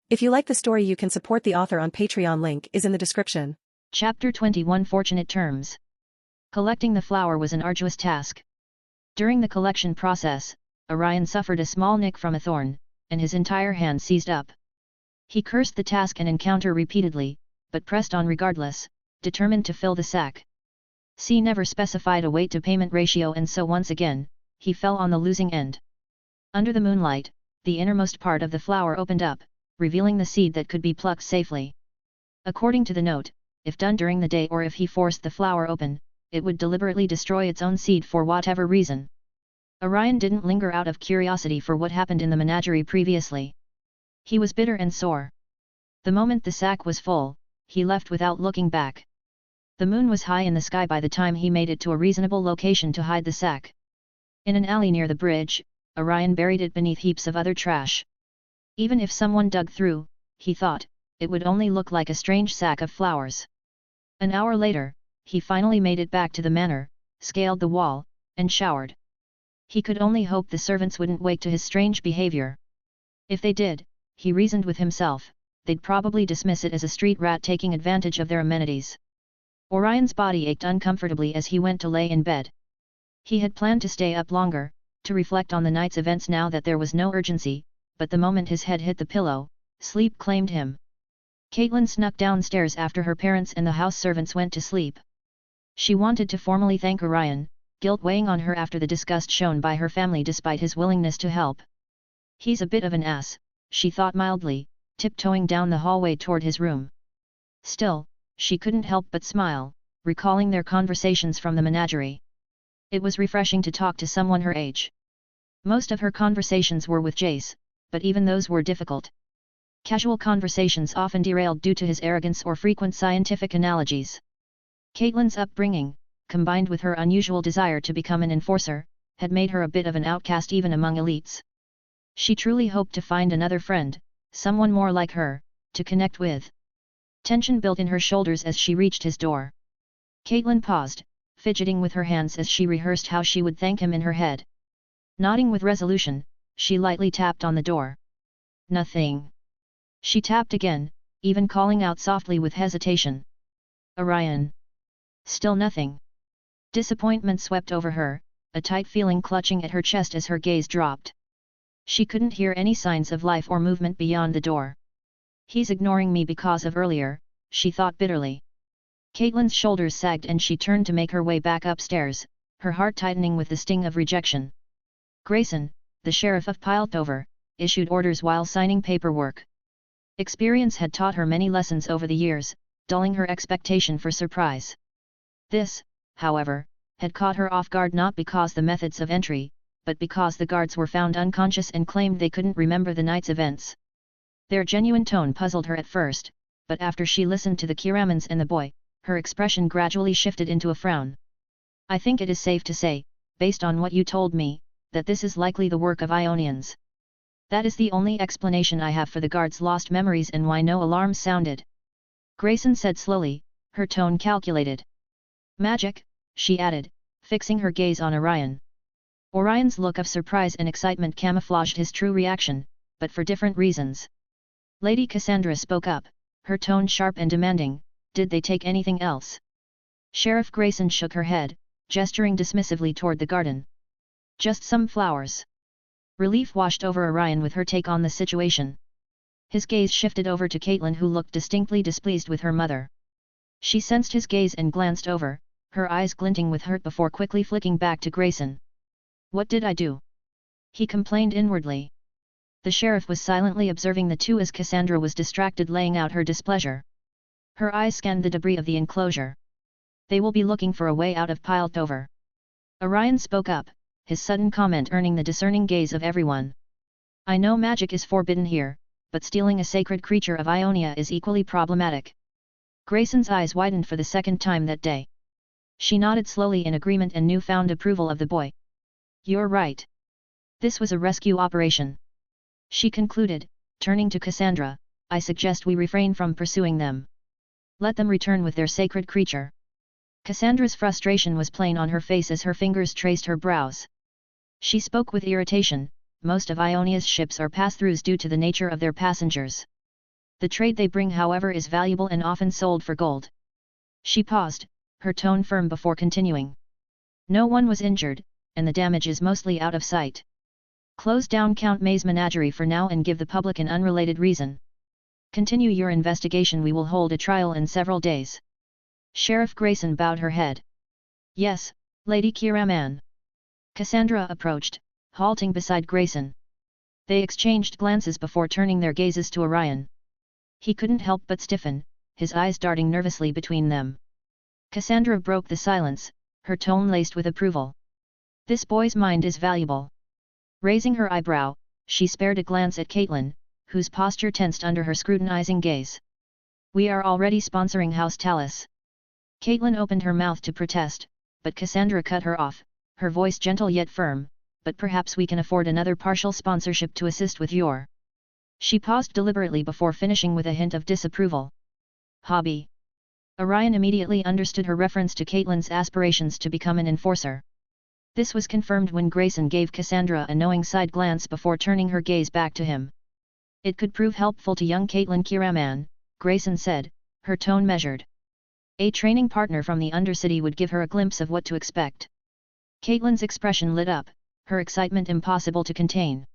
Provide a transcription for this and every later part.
If you like the story, you can support the author on Patreon. Link is in the description. Chapter 21 Fortunate Terms. Collecting the flower was an arduous task. During the collection process, Orion suffered a small nick from a thorn, and his entire hand seized up. He cursed the task and encounter repeatedly, but pressed on regardless, determined to fill the sack. C never specified a weight to payment ratio, and so once again, he fell on the losing end. Under the moonlight, the innermost part of the flower opened up, revealing the seed that could be plucked safely. According to the note, if done during the day or if he forced the flower open, it would deliberately destroy its own seed for whatever reason. Orion didn't linger out of curiosity for what happened in the menagerie previously. He was bitter and sore. The moment the sack was full, he left without looking back. The moon was high in the sky by the time he made it to a reasonable location to hide the sack. In an alley near the bridge, Orion buried it beneath heaps of other trash. Even if someone dug through, he thought, it would only look like a strange sack of flowers. An hour later, he finally made it back to the manor, scaled the wall, and showered. He could only hope the servants wouldn't wake to his strange behavior. If they did, he reasoned with himself, they'd probably dismiss it as a street rat taking advantage of their amenities. Orion's body ached uncomfortably as he went to lay in bed. He had planned to stay up longer, to reflect on the night's events now that there was no urgency, but the moment his head hit the pillow, sleep claimed him. Caitlin snuck downstairs after her parents and the house servants went to sleep. She wanted to formally thank Orion, guilt weighing on her after the disgust shown by her family despite his willingness to help. He's a bit of an ass, she thought mildly, tiptoeing down the hallway toward his room. Still, she couldn't help but smile, recalling their conversations from the menagerie. It was refreshing to talk to someone her age. Most of her conversations were with Jace, but even those were difficult. Casual conversations often derailed due to his arrogance or frequent scientific analogies. Caitlin's upbringing, combined with her unusual desire to become an enforcer, had made her a bit of an outcast even among elites. She truly hoped to find another friend, someone more like her, to connect with. Tension built in her shoulders as she reached his door. Caitlin paused, fidgeting with her hands as she rehearsed how she would thank him in her head. Nodding with resolution, she lightly tapped on the door. Nothing. She tapped again, even calling out softly with hesitation. Orion. Still nothing. Disappointment swept over her, a tight feeling clutching at her chest as her gaze dropped. She couldn't hear any signs of life or movement beyond the door. He's ignoring me because of earlier, she thought bitterly. Caitlin's shoulders sagged and she turned to make her way back upstairs, her heart tightening with the sting of rejection. Grayson, the sheriff of Piltover, issued orders while signing paperwork. Experience had taught her many lessons over the years, dulling her expectation for surprise. This, however, had caught her off guard not because the methods of entry, but because the guards were found unconscious and claimed they couldn't remember the night's events. Their genuine tone puzzled her at first, but after she listened to the Kiramans and the boy, her expression gradually shifted into a frown. I think it is safe to say, based on what you told me, that this is likely the work of Ionians. That is the only explanation I have for the guards' lost memories and why no alarms sounded. Grayson said slowly, her tone calculated. Magic, she added, fixing her gaze on Orion. Orion's look of surprise and excitement camouflaged his true reaction, but for different reasons. Lady Cassandra spoke up, her tone sharp and demanding, did they take anything else? Sheriff Grayson shook her head, gesturing dismissively toward the garden. Just some flowers. Relief washed over Orion with her take on the situation. His gaze shifted over to Caitlin, who looked distinctly displeased with her mother. She sensed his gaze and glanced over, her eyes glinting with hurt before quickly flicking back to Grayson. What did I do? He complained inwardly. The sheriff was silently observing the two as Cassandra was distracted laying out her displeasure. Her eyes scanned the debris of the enclosure. They will be looking for a way out of Piltover. Orion spoke up, his sudden comment earning the discerning gaze of everyone. I know magic is forbidden here, but stealing a sacred creature of Ionia is equally problematic. Grayson's eyes widened for the second time that day. She nodded slowly in agreement and newfound approval of the boy. You're right. This was a rescue operation. She concluded, turning to Cassandra, I suggest we refrain from pursuing them. Let them return with their sacred creature. Cassandra's frustration was plain on her face as her fingers traced her brows. She spoke with irritation, most of Ionia's ships are pass-throughs due to the nature of their passengers. The trade they bring however is valuable and often sold for gold. She paused, her tone firm before continuing. No one was injured, and the damage is mostly out of sight. Close down Count May's menagerie for now and give the public an unrelated reason. Continue your investigation. We will hold a trial in several days. Sheriff Grayson bowed her head. Yes, Lady Kiraman. Cassandra approached, halting beside Grayson. They exchanged glances before turning their gazes to Orion. He couldn't help but stiffen, his eyes darting nervously between them. Cassandra broke the silence, her tone laced with approval. This boy's mind is valuable. Raising her eyebrow, she spared a glance at Caitlin, whose posture tensed under her scrutinizing gaze. We are already sponsoring House Talus. Caitlin opened her mouth to protest, but Cassandra cut her off, her voice gentle yet firm. But perhaps we can afford another partial sponsorship to assist with your... She paused deliberately before finishing with a hint of disapproval. Hobby. Orion immediately understood her reference to Caitlin's aspirations to become an enforcer. This was confirmed when Grayson gave Cassandra a knowing side glance before turning her gaze back to him. It could prove helpful to young Caitlin Kiraman, Grayson said, her tone measured. A training partner from the Undercity would give her a glimpse of what to expect. Caitlin's expression lit up, her excitement impossible to contain.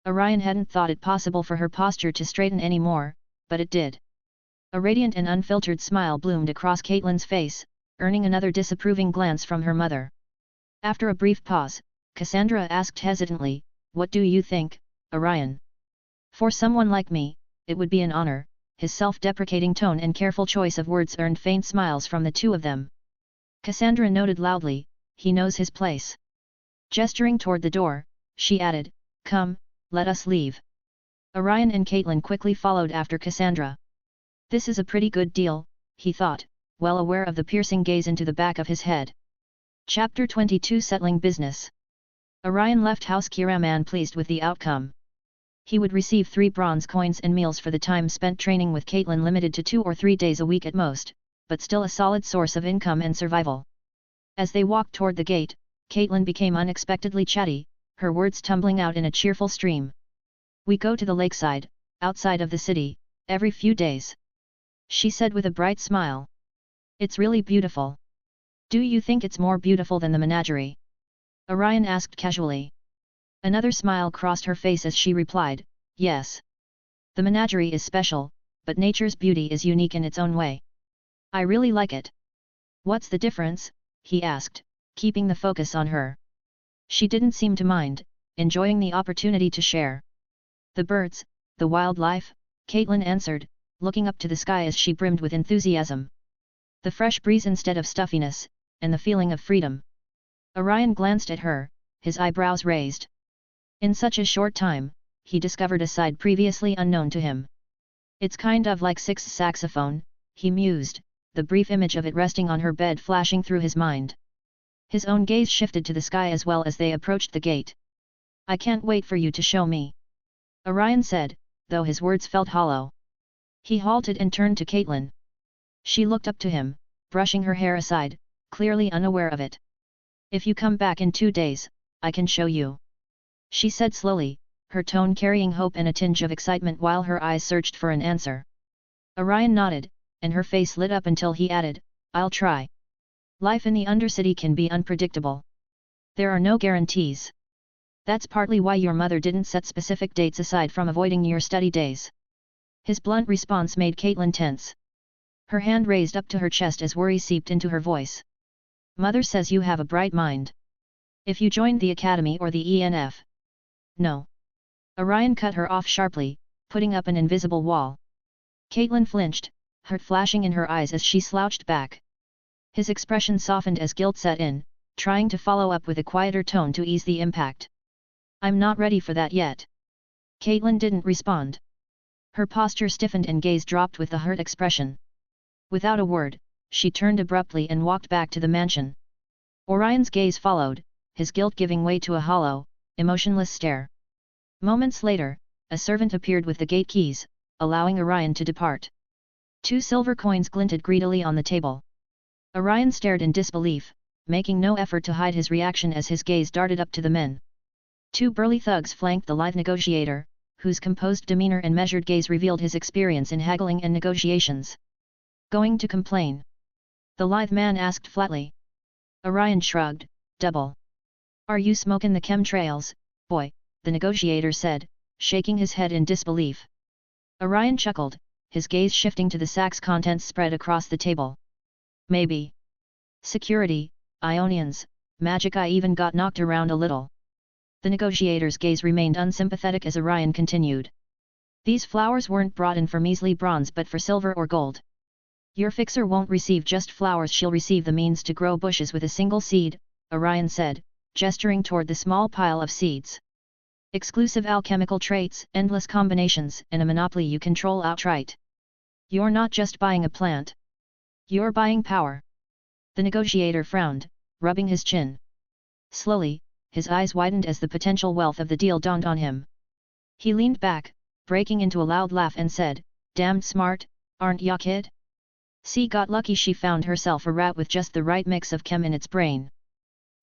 Orion hadn't thought it possible for her posture to straighten any more, but it did. A radiant and unfiltered smile bloomed across Caitlin's face, earning another disapproving glance from her mother. After a brief pause, Cassandra asked hesitantly, "What do you think, Orion?" "For someone like me, it would be an honor." His self-deprecating tone and careful choice of words earned faint smiles from the two of them. Cassandra noted loudly, "He knows his place." Gesturing toward the door, she added, "Come, let us leave." Orion and Caitlin quickly followed after Cassandra. This is a pretty good deal, he thought, well aware of the piercing gaze into the back of his head. Chapter 22 Settling Business. Orion left House Kiraman pleased with the outcome. He would receive 3 bronze coins and meals for the time spent training with Caitlin, limited to 2 or 3 days a week at most, but still a solid source of income and survival. As they walked toward the gate, Caitlin became unexpectedly chatty, her words tumbling out in a cheerful stream. "We go to the lakeside, outside of the city, every few days," she said with a bright smile. "It's really beautiful." "Do you think it's more beautiful than the menagerie?" Orion asked casually. Another smile crossed her face as she replied, "Yes. The menagerie is special, but nature's beauty is unique in its own way. I really like it." "What's the difference?" he asked, keeping the focus on her. She didn't seem to mind, enjoying the opportunity to share. "The birds, the wildlife," Caitlin answered, looking up to the sky as she brimmed with enthusiasm. "The fresh breeze instead of stuffiness, and the feeling of freedom." Orion glanced at her, his eyebrows raised. In such a short time, he discovered a side previously unknown to him. "It's kind of like Six's saxophone," he mused, the brief image of it resting on her bed flashing through his mind. His own gaze shifted to the sky as well as they approached the gate. "I can't wait for you to show me," Orion said, though his words felt hollow. He halted and turned to Caitlin. She looked up to him, brushing her hair aside, clearly unaware of it. "If you come back in 2 days, I can show you," she said slowly, her tone carrying hope and a tinge of excitement while her eyes searched for an answer. Orion nodded, and her face lit up until he added, "I'll try. Life in the Undercity can be unpredictable. There are no guarantees. That's partly why your mother didn't set specific dates aside from avoiding your study days." His blunt response made Caitlin tense. Her hand raised up to her chest as worry seeped into her voice. "Mother says you have a bright mind. If you joined the Academy or the ENF." "No." Orion cut her off sharply, putting up an invisible wall. Caitlin flinched, hurt flashing in her eyes as she slouched back. His expression softened as guilt set in, trying to follow up with a quieter tone to ease the impact. "I'm not ready for that yet." Caitlin didn't respond. Her posture stiffened and gaze dropped with the hurt expression. Without a word, she turned abruptly and walked back to the mansion. Orion's gaze followed, his guilt giving way to a hollow, emotionless stare. Moments later, a servant appeared with the gate keys, allowing Orion to depart. 2 silver coins glinted greedily on the table. Orion stared in disbelief, making no effort to hide his reaction as his gaze darted up to the men. Two burly thugs flanked the lithe negotiator, whose composed demeanor and measured gaze revealed his experience in haggling and negotiations. Going to complain? The lithe man asked flatly. Orion shrugged, double. Are you smokin' the chemtrails, boy? The negotiator said, shaking his head in disbelief. Orion chuckled, his gaze shifting to the sack's contents spread across the table. Maybe. Security, Ionians, magic. I even got knocked around a little. The negotiator's gaze remained unsympathetic as Orion continued. These flowers weren't brought in for measly bronze but for silver or gold. Your fixer won't receive just flowers, she'll receive the means to grow bushes with a single seed, Orion said, gesturing toward the small pile of seeds. Exclusive alchemical traits, endless combinations, and a monopoly you control outright. You're not just buying a plant. You're buying power. The negotiator frowned, rubbing his chin. Slowly, his eyes widened as the potential wealth of the deal dawned on him. He leaned back, breaking into a loud laugh and said, "Damned smart, aren't ya, kid?" She got lucky she found herself a rat with just the right mix of chem in its brain.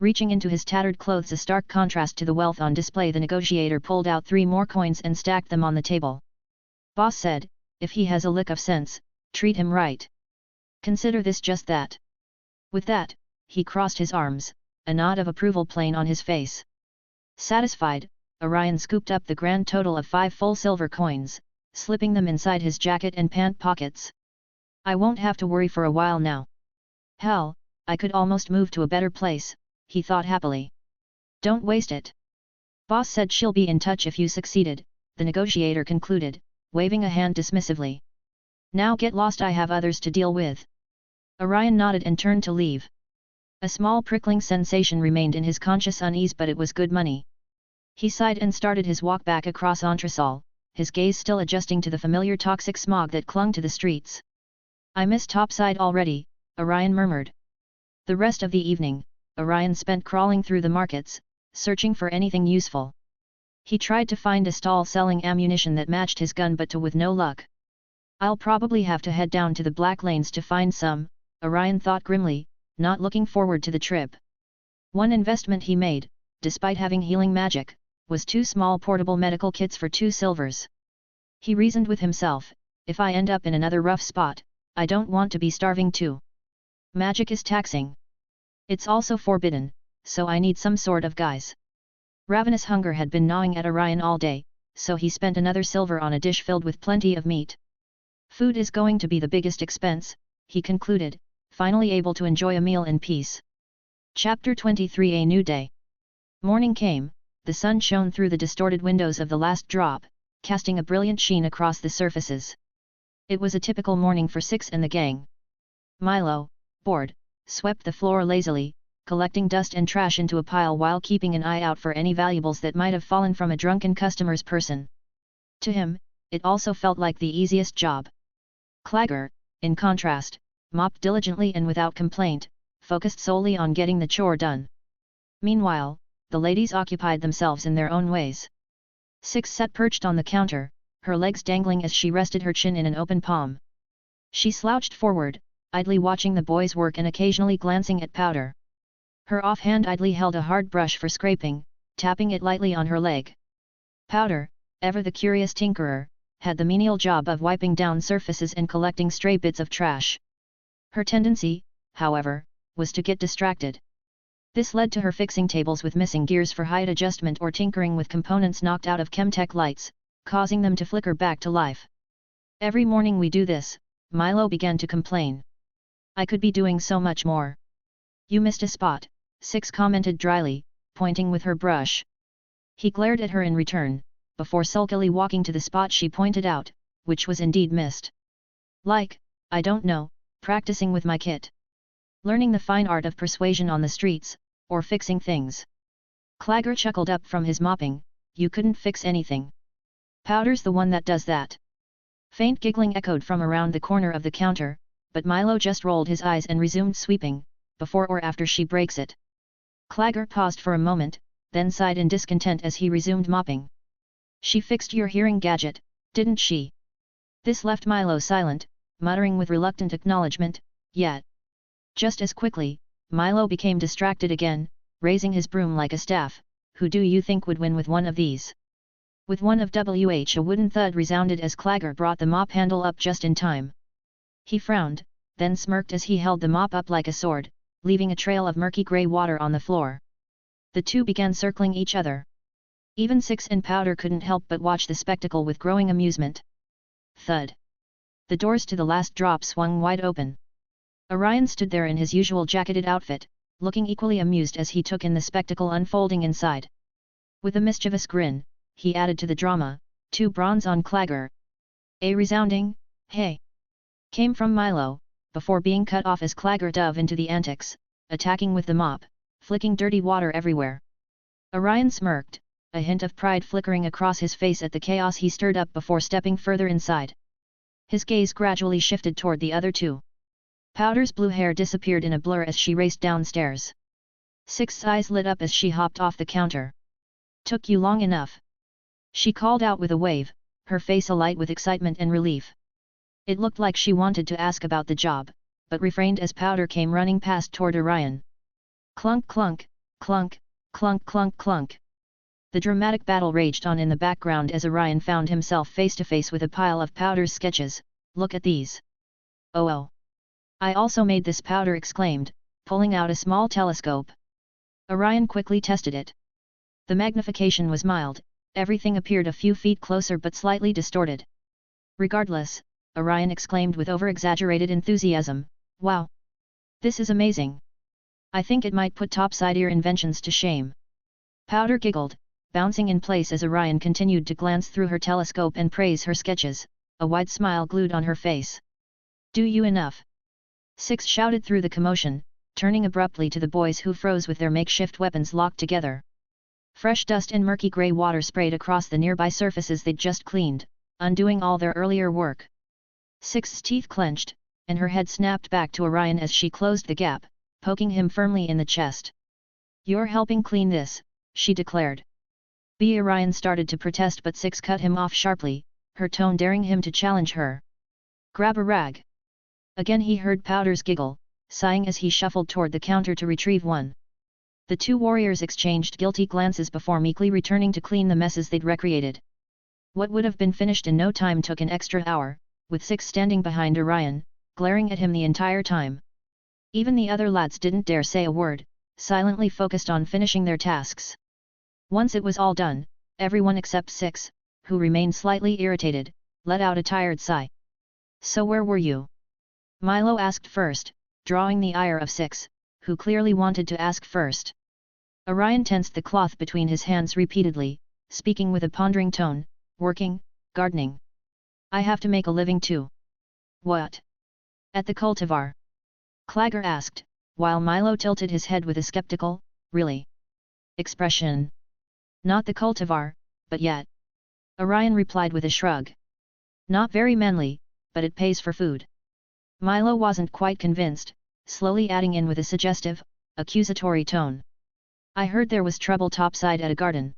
Reaching into his tattered clothes, a stark contrast to the wealth on display, the negotiator pulled out 3 more coins and stacked them on the table. Boss said, if he has a lick of sense, treat him right. Consider this just that. With that, he crossed his arms, a nod of approval plain on his face. Satisfied, Orion scooped up the grand total of 5 full silver coins, slipping them inside his jacket and pant pockets. I won't have to worry for a while now. Hell, I could almost move to a better place, he thought happily. Don't waste it. Boss said she'll be in touch if you succeeded, the negotiator concluded, waving a hand dismissively. Now get lost, I have others to deal with. Orion nodded and turned to leave. A small prickling sensation remained in his conscious unease, but it was good money. He sighed and started his walk back across Entresol, his gaze still adjusting to the familiar toxic smog that clung to the streets. I miss Topside already, Orion murmured. The rest of the evening, Orion spent crawling through the markets, searching for anything useful. He tried to find a stall selling ammunition that matched his gun, but with no luck. I'll probably have to head down to the Black Lanes to find some, Orion thought grimly, not looking forward to the trip. One investment he made, despite having healing magic, was 2 small portable medical kits for 2 silvers. He reasoned with himself, if I end up in another rough spot, I don't want to be starving too. Magic is taxing. It's also forbidden, so I need some sort of guise. Ravenous hunger had been gnawing at Orion all day, so he spent another silver on a dish filled with plenty of meat. Food is going to be the biggest expense, he concluded, finally able to enjoy a meal in peace. Chapter 23: A New Day. Morning came, the sun shone through the distorted windows of the last drop, casting a brilliant sheen across the surfaces. It was a typical morning for Six and the gang. Milo, bored, swept the floor lazily, collecting dust and trash into a pile while keeping an eye out for any valuables that might have fallen from a drunken customer's person. To him, it also felt like the easiest job. Clagger, in contrast, mopped diligently and without complaint, focused solely on getting the chore done. Meanwhile, the ladies occupied themselves in their own ways. Six sat perched on the counter, her legs dangling as she rested her chin in an open palm. She slouched forward, idly watching the boys work and occasionally glancing at Powder. Her offhand idly held a hard brush for scraping, tapping it lightly on her leg. Powder, ever the curious tinkerer, had the menial job of wiping down surfaces and collecting stray bits of trash. Her tendency, however, was to get distracted. This led to her fixing tables with missing gears for height adjustment or tinkering with components knocked out of Chemtech lights, causing them to flicker back to life. Every morning we do this, Milo began to complain. I could be doing so much more. You missed a spot, Six commented dryly, pointing with her brush. He glared at her in return, before sulkily walking to the spot she pointed out, which was indeed missed. Like, I don't know, practicing with my kit. Learning the fine art of persuasion on the streets, or fixing things. Clagger chuckled up from his mopping, you couldn't fix anything. Powder's the one that does that. Faint giggling echoed from around the corner of the counter, but Milo just rolled his eyes and resumed sweeping, before or after she breaks it. Clagger paused for a moment, then sighed in discontent as he resumed mopping. She fixed your hearing gadget, didn't she? This left Milo silent, muttering with reluctant acknowledgement, yet. Just as quickly, Milo became distracted again, raising his broom like a staff, who do you think would win with one of these? With one of WH, a wooden thud resounded as Clagger brought the mop handle up just in time. He frowned, then smirked as he held the mop up like a sword, leaving a trail of murky grey water on the floor. The two began circling each other. Even Six and Powder couldn't help but watch the spectacle with growing amusement. Thud. The doors to the last drop swung wide open. Orion stood there in his usual jacketed outfit, looking equally amused as he took in the spectacle unfolding inside. With a mischievous grin, he added to the drama, 2 bronze on Clagger. A resounding, "Hey!" came from Milo, before being cut off as Clagger dove into the antics, attacking with the mop, flicking dirty water everywhere. Orion smirked, a hint of pride flickering across his face at the chaos he stirred up before stepping further inside. His gaze gradually shifted toward the other two. Powder's blue hair disappeared in a blur as she raced downstairs. Six's eyes lit up as she hopped off the counter. "Took you long enough," she called out with a wave, her face alight with excitement and relief. It looked like she wanted to ask about the job, but refrained as Powder came running past toward Orion. Clunk clunk, clunk, clunk clunk clunk. The dramatic battle raged on in the background as Orion found himself face to face with a pile of Powder's sketches. "Look at these." "Oh. I also made this," Powder exclaimed, pulling out a small telescope. Orion quickly tested it. The magnification was mild, everything appeared a few feet closer but slightly distorted. Regardless, Orion exclaimed with over-exaggerated enthusiasm, "Wow! This is amazing! I think it might put topside-ear Inventions to shame." Powder giggled, bouncing in place as Orion continued to glance through her telescope and praise her sketches, a wide smile glued on her face. "Do you enough?" Six shouted through the commotion, turning abruptly to the boys who froze with their makeshift weapons locked together. Fresh dust and murky grey water sprayed across the nearby surfaces they'd just cleaned, undoing all their earlier work. Six's teeth clenched, and her head snapped back to Orion as she closed the gap, poking him firmly in the chest. "You're helping clean this," she declared. Orion started to protest, but Six cut him off sharply, her tone daring him to challenge her. "Grab a rag." Again he heard Powder's giggle, sighing as he shuffled toward the counter to retrieve one. The two warriors exchanged guilty glances before meekly returning to clean the messes they'd recreated. What would have been finished in no time took an extra hour, with Six standing behind Orion, glaring at him the entire time. Even the other lads didn't dare say a word, silently focused on finishing their tasks. Once it was all done, everyone except Six, who remained slightly irritated, let out a tired sigh. "So where were you?" Milo asked first, drawing the ire of Six, who clearly wanted to ask first. Orion tensed the cloth between his hands repeatedly, speaking with a pondering tone, "Working, gardening. I have to make a living too." "What? At the cultivar?" Clagger asked, while Milo tilted his head with a skeptical, "Really?" expression. "Not the cultivar, but yet." Orion replied with a shrug. "Not very manly, but it pays for food." Milo wasn't quite convinced, slowly adding in with a suggestive, accusatory tone. "I heard there was trouble topside at a garden."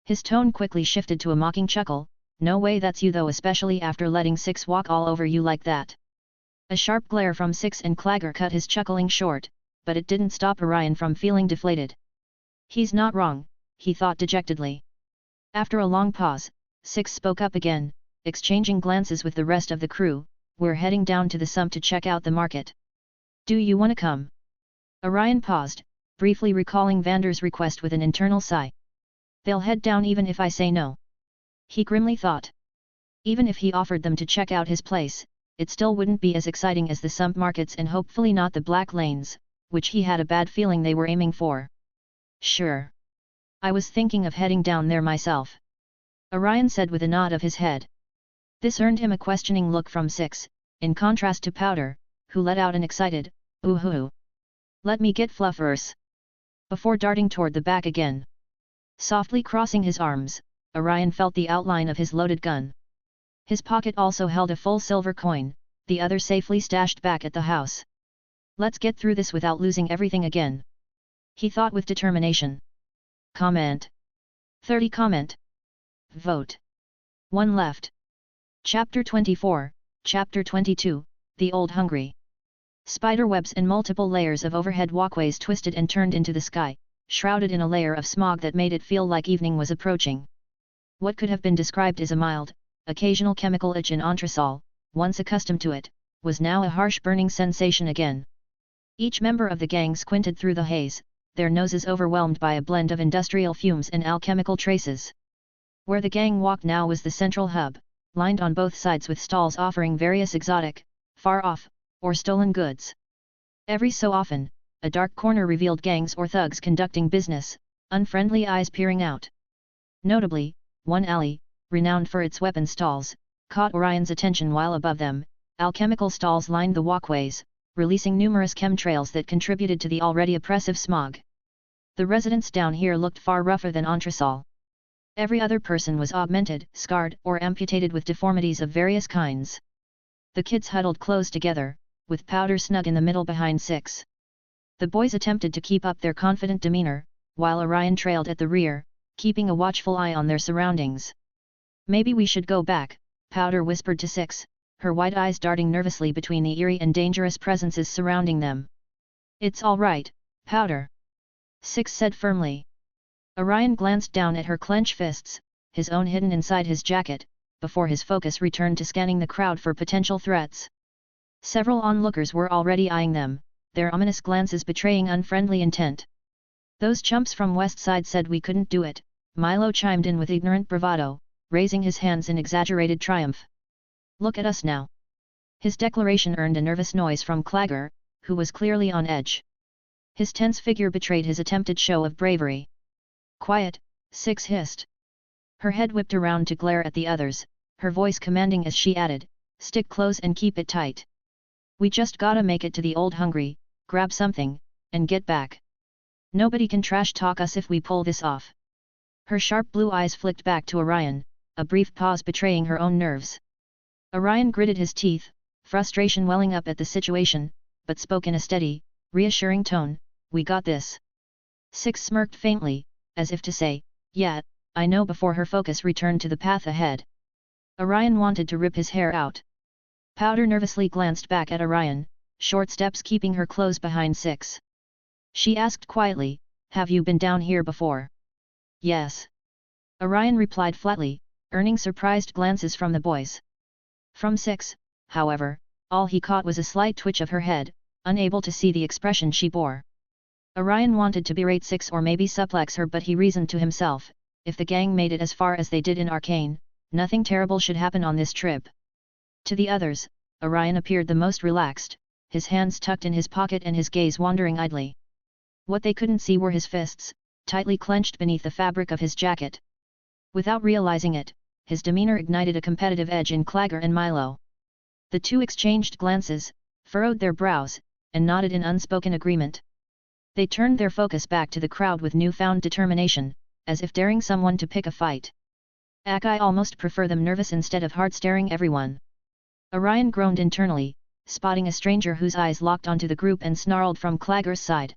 His tone quickly shifted to a mocking chuckle, "No way that's you though, especially after letting Six walk all over you like that." A sharp glare from Six and Clagger cut his chuckling short, but it didn't stop Orion from feeling deflated. "He's not wrong," he thought dejectedly. After a long pause, Six spoke up again, exchanging glances with the rest of the crew. "We're heading down to the sump to check out the market. Do you want to come?" Orion paused, briefly recalling Vander's request with an internal sigh. "They'll head down even if I say no," he grimly thought. Even if he offered them to check out his place, it still wouldn't be as exciting as the sump markets and hopefully not the Black Lanes, which he had a bad feeling they were aiming for. "Sure. I was thinking of heading down there myself," Orion said with a nod of his head. This earned him a questioning look from Six, in contrast to Powder, who let out an excited, "Ooh-hoo! Let me get fluffers!" before darting toward the back again. Softly crossing his arms, Orion felt the outline of his loaded gun. His pocket also held a full silver coin, the other safely stashed back at the house. "Let's get through this without losing everything again," he thought with determination. Comment. 30 comment. Vote. 1 left. Chapter 24, Chapter 22, The Old Hungry. Spider webs and multiple layers of overhead walkways twisted and turned into the sky, shrouded in a layer of smog that made it feel like evening was approaching. What could have been described as a mild, occasional chemical itch in entresol, once accustomed to it, was now a harsh burning sensation again. Each member of the gang squinted through the haze, their noses overwhelmed by a blend of industrial fumes and alchemical traces. Where the gang walked now was the central hub, lined on both sides with stalls offering various exotic, far-off, or stolen goods. Every so often, a dark corner revealed gangs or thugs conducting business, unfriendly eyes peering out. Notably, one alley, renowned for its weapon stalls, caught Orion's attention while above them, alchemical stalls lined the walkways, releasing numerous chemtrails that contributed to the already oppressive smog. The residents down here looked far rougher than entresol. Every other person was augmented, scarred, or amputated with deformities of various kinds. The kids huddled close together, with Powder snug in the middle behind Six. The boys attempted to keep up their confident demeanor, while Orion trailed at the rear, keeping a watchful eye on their surroundings. "Maybe we should go back," Powder whispered to Six, her wide eyes darting nervously between the eerie and dangerous presences surrounding them. "It's all right, Powder," Six said firmly. Orion glanced down at her clenched fists, his own hidden inside his jacket, before his focus returned to scanning the crowd for potential threats. Several onlookers were already eyeing them, their ominous glances betraying unfriendly intent. "Those chumps from West Side said we couldn't do it," Milo chimed in with ignorant bravado, raising his hands in exaggerated triumph. "Look at us now." His declaration earned a nervous noise from Clagger, who was clearly on edge. His tense figure betrayed his attempted show of bravery. "Quiet," Six hissed. Her head whipped around to glare at the others, her voice commanding as she added, "Stick close and keep it tight. We just gotta make it to the Old Hungry, grab something, and get back. Nobody can trash talk us if we pull this off." Her sharp blue eyes flicked back to Orion, a brief pause betraying her own nerves. Orion gritted his teeth, frustration welling up at the situation, but spoke in a steady, reassuring tone, "We got this." Six smirked faintly, as if to say, "Yeah, I know," before her focus returned to the path ahead. Orion wanted to rip his hair out. Powder nervously glanced back at Orion, short steps keeping her close behind Six. She asked quietly, "Have you been down here before?" "Yes," Orion replied flatly, earning surprised glances from the boys. From Six, however, all he caught was a slight twitch of her head, unable to see the expression she bore. Orion wanted to berate Six or maybe suplex her, but he reasoned to himself, if the gang made it as far as they did in Arcane, nothing terrible should happen on this trip. To the others, Orion appeared the most relaxed, his hands tucked in his pocket and his gaze wandering idly. What they couldn't see were his fists, tightly clenched beneath the fabric of his jacket. Without realizing it, his demeanor ignited a competitive edge in Clagger and Milo. The two exchanged glances, furrowed their brows, and nodded in unspoken agreement. They turned their focus back to the crowd with newfound determination, as if daring someone to pick a fight. "I almost prefer them nervous instead of hard-staring everyone." Orion groaned internally, spotting a stranger whose eyes locked onto the group and snarled from Clagger's side.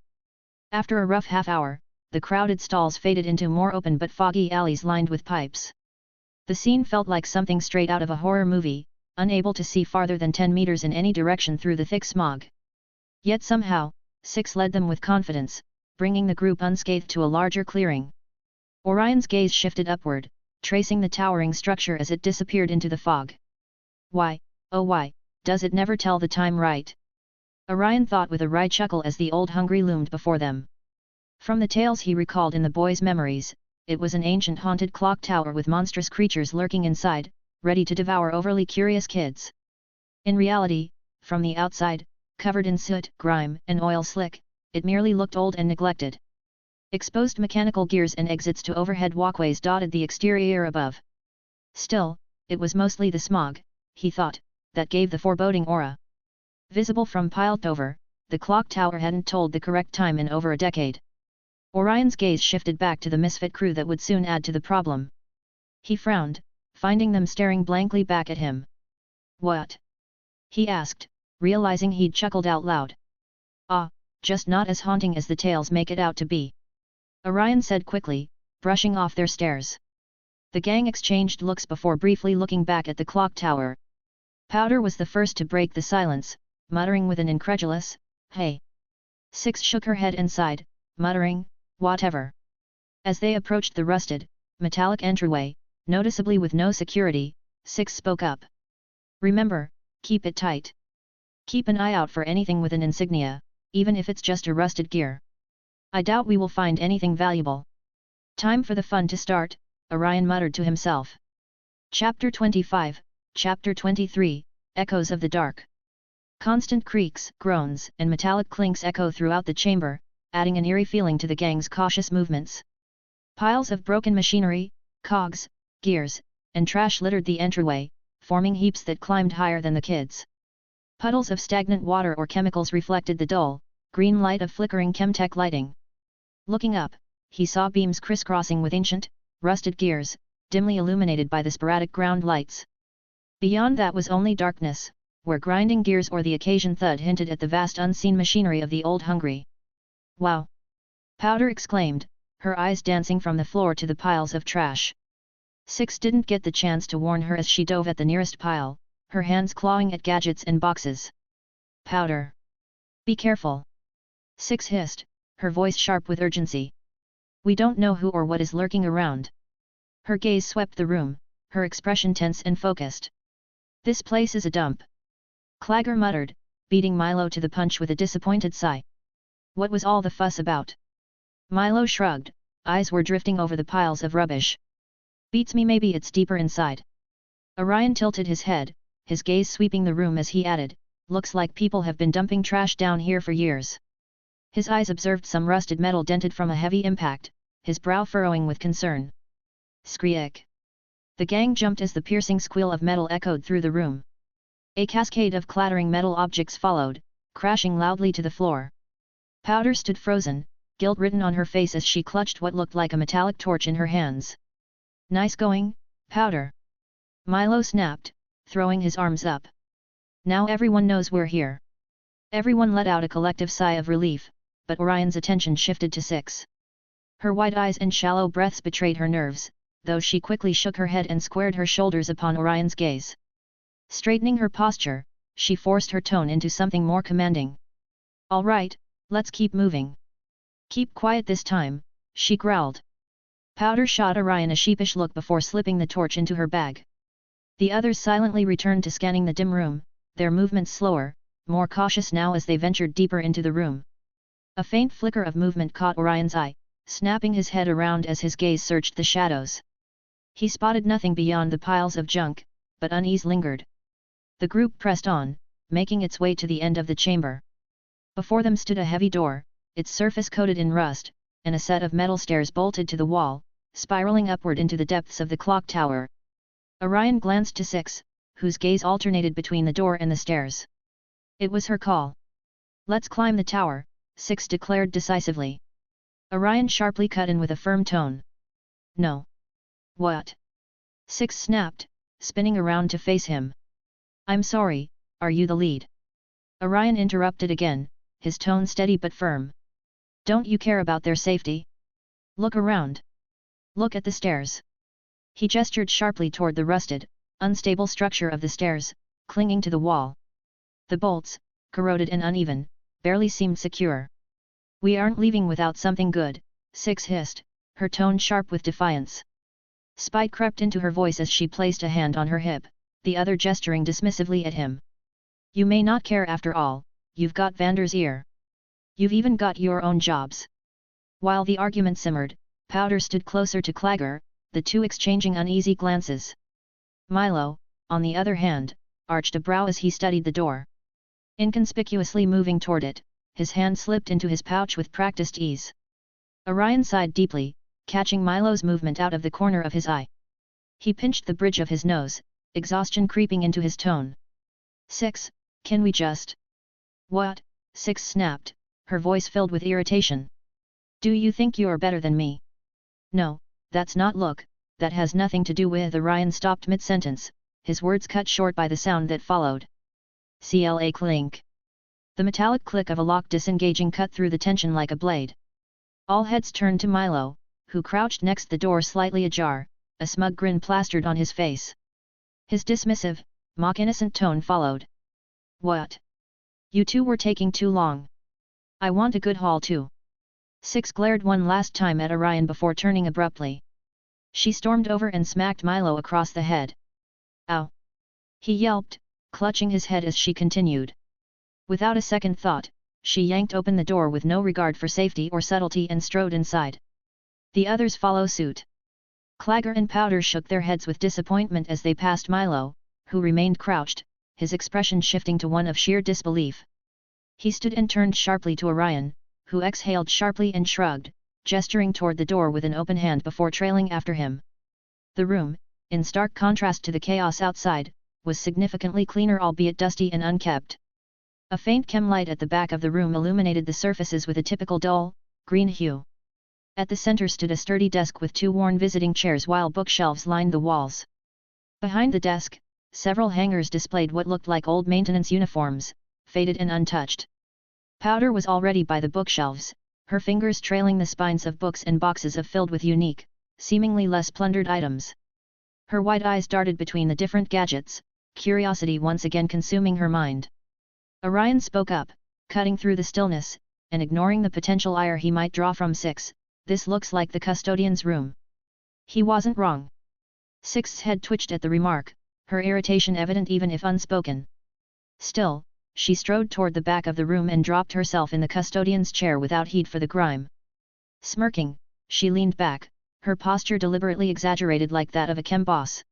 After a rough half-hour, the crowded stalls faded into more open but foggy alleys lined with pipes. The scene felt like something straight out of a horror movie, unable to see farther than 10 meters in any direction through the thick smog. Yet somehow, Six led them with confidence, bringing the group unscathed to a larger clearing. Orion's gaze shifted upward, tracing the towering structure as it disappeared into the fog. "Why, oh why, does it never tell the time right?" Orion thought with a wry chuckle as the Old Hungry loomed before them. From the tales he recalled in the boys' memories, it was an ancient haunted clock tower with monstrous creatures lurking inside, ready to devour overly curious kids. In reality, from the outside, covered in soot, grime, and oil slick, it merely looked old and neglected. Exposed mechanical gears and exits to overhead walkways dotted the exterior above. Still, it was mostly the smog, he thought, that gave the foreboding aura. Visible from Piltover, the clock tower hadn't told the correct time in over a decade. Orion's gaze shifted back to the misfit crew that would soon add to the problem. He frowned, finding them staring blankly back at him. "What?" he asked, realizing he'd chuckled out loud. "Ah, just not as haunting as the tales make it out to be," Orion said quickly, brushing off their stares. The gang exchanged looks before briefly looking back at the clock tower. Powder was the first to break the silence, muttering with an incredulous, "Hey." Six shook her head and sighed, muttering, whatever. As they approached the rusted, metallic entryway, noticeably with no security, Six spoke up. Remember, keep it tight. Keep an eye out for anything with an insignia, even if it's just a rusted gear. I doubt we will find anything valuable. Time for the fun to start, Orion muttered to himself. Chapter 25, Chapter 23, Echoes of the Dark. Constant creaks, groans, and metallic clinks echo throughout the chamber, adding an eerie feeling to the gang's cautious movements. Piles of broken machinery, cogs, gears, and trash littered the entryway, forming heaps that climbed higher than the kids. Puddles of stagnant water or chemicals reflected the dull, green light of flickering chemtech lighting. Looking up, he saw beams crisscrossing with ancient, rusted gears, dimly illuminated by the sporadic ground lights. Beyond that was only darkness, where grinding gears or the occasion thud hinted at the vast unseen machinery of the old hungry. Wow! Powder exclaimed, her eyes dancing from the floor to the piles of trash. Six didn't get the chance to warn her as she dove at the nearest pile, her hands clawing at gadgets and boxes. Powder! Be careful! Six hissed, her voice sharp with urgency. We don't know who or what is lurking around. Her gaze swept the room, her expression tense and focused. This place is a dump. Clagger muttered, beating Milo to the punch with a disappointed sigh. What was all the fuss about? Milo shrugged, eyes were drifting over the piles of rubbish. Beats me, maybe it's deeper inside. Orion tilted his head, his gaze sweeping the room as he added, looks like people have been dumping trash down here for years. His eyes observed some rusted metal dented from a heavy impact, his brow furrowing with concern. Skreek! The gang jumped as the piercing squeal of metal echoed through the room. A cascade of clattering metal objects followed, crashing loudly to the floor. Powder stood frozen, guilt written on her face as she clutched what looked like a metallic torch in her hands. Nice going, Powder! Milo snapped, throwing his arms up. Now everyone knows we're here. Everyone let out a collective sigh of relief, but Orion's attention shifted to Six. Her wide eyes and shallow breaths betrayed her nerves, though she quickly shook her head and squared her shoulders upon Orion's gaze. Straightening her posture, she forced her tone into something more commanding. All right, let's keep moving. Keep quiet this time, she growled. Powder shot Orion a sheepish look before slipping the torch into her bag. The others silently returned to scanning the dim room, their movements slower, more cautious now as they ventured deeper into the room. A faint flicker of movement caught Orion's eye, snapping his head around as his gaze searched the shadows. He spotted nothing beyond the piles of junk, but unease lingered. The group pressed on, making its way to the end of the chamber. Before them stood a heavy door, its surface coated in rust, and a set of metal stairs bolted to the wall, spiraling upward into the depths of the clock tower. Orion glanced to Six, whose gaze alternated between the door and the stairs. It was her call. Let's climb the tower, Six declared decisively. Orion sharply cut in with a firm tone. No. What? Six snapped, spinning around to face him. I'm sorry, are you the lead? Orion interrupted again, his tone steady but firm. Don't you care about their safety? Look around. Look at the stairs. He gestured sharply toward the rusted, unstable structure of the stairs, clinging to the wall. The bolts, corroded and uneven, barely seemed secure. We aren't leaving without something good, Six hissed, her tone sharp with defiance. Spite crept into her voice as she placed a hand on her hip, the other gesturing dismissively at him. You may not care after all, you've got Vander's ear. You've even got your own jobs. While the argument simmered, Powder stood closer to Clagger, the two exchanging uneasy glances. Milo, on the other hand, arched a brow as he studied the door. Inconspicuously moving toward it, his hand slipped into his pouch with practiced ease. Orion sighed deeply, catching Milo's movement out of the corner of his eye. He pinched the bridge of his nose, exhaustion creeping into his tone. Six, can we just... What? Six snapped, her voice filled with irritation. Do you think you're better than me? No, that's not look, that has nothing to do with. Orion stopped mid-sentence, his words cut short by the sound that followed. CLA clink. The metallic click of a lock disengaging cut through the tension like a blade. All heads turned to Milo, who crouched next the door slightly ajar, a smug grin plastered on his face. His dismissive, mock-innocent tone followed. What? You two were taking too long. I want a good haul too. Six glared one last time at Orion before turning abruptly. She stormed over and smacked Milo across the head. Ow! He yelped, clutching his head as she continued. Without a second thought, she yanked open the door with no regard for safety or subtlety and strode inside. The others follow suit. Clagger and Powder shook their heads with disappointment as they passed Milo, who remained crouched, his expression shifting to one of sheer disbelief. He stood and turned sharply to Orion, who exhaled sharply and shrugged, gesturing toward the door with an open hand before trailing after him. The room, in stark contrast to the chaos outside, was significantly cleaner albeit dusty and unkept. A faint chem light at the back of the room illuminated the surfaces with a typical dull, green hue. At the center stood a sturdy desk with two worn visiting chairs while bookshelves lined the walls. Behind the desk, several hangers displayed what looked like old maintenance uniforms, faded and untouched. Powder was already by the bookshelves, her fingers trailing the spines of books and boxes filled with unique, seemingly less plundered items. Her wide eyes darted between the different gadgets, curiosity once again consuming her mind. Orion spoke up, cutting through the stillness, and ignoring the potential ire he might draw from Six. This looks like the custodian's room. He wasn't wrong. Six's head twitched at the remark, her irritation evident even if unspoken. Still, she strode toward the back of the room and dropped herself in the custodian's chair without heed for the grime. Smirking, she leaned back, her posture deliberately exaggerated like that of a chem boss.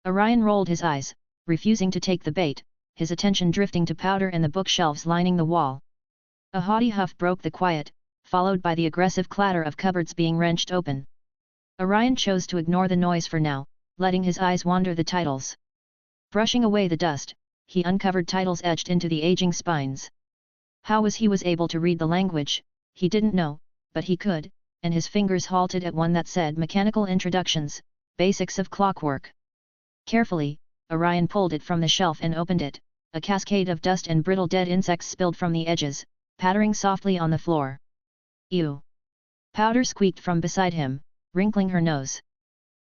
Orion rolled his eyes, refusing to take the bait, his attention drifting to Powder and the bookshelves lining the wall. A haughty huff broke the quiet, followed by the aggressive clatter of cupboards being wrenched open. Orion chose to ignore the noise for now, letting his eyes wander the titles. Brushing away the dust, he uncovered titles etched into the aging spines. How he was able to read the language, he didn't know, but he could, and his fingers halted at one that said Mechanical Introductions, Basics of Clockwork. Carefully, Orion pulled it from the shelf and opened it. A cascade of dust and brittle dead insects spilled from the edges, pattering softly on the floor. Ew! Powder squeaked from beside him, wrinkling her nose.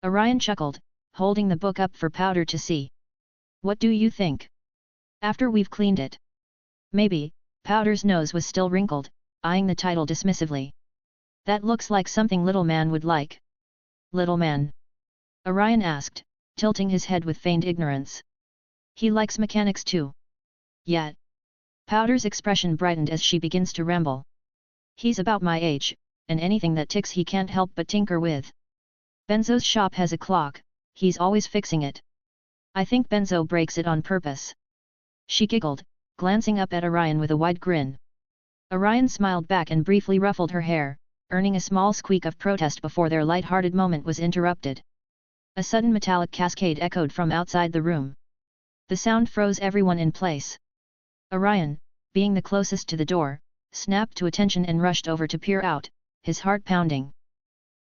Orion chuckled, holding the book up for Powder to see. What do you think? After we've cleaned it? Maybe. Powder's nose was still wrinkled, eyeing the title dismissively. That looks like something Little Man would like. Little Man? Orion asked, tilting his head with feigned ignorance. He likes mechanics too. Yet. Powder's expression brightened as she begins to ramble. He's about my age, and anything that ticks he can't help but tinker with. Benzo's shop has a clock, he's always fixing it. I think Benzo breaks it on purpose. She giggled, glancing up at Orion with a wide grin. Orion smiled back and briefly ruffled her hair, earning a small squeak of protest before their light-hearted moment was interrupted. A sudden metallic cascade echoed from outside the room. The sound froze everyone in place. Orion, being the closest to the door, snapped to attention and rushed over to peer out, his heart pounding.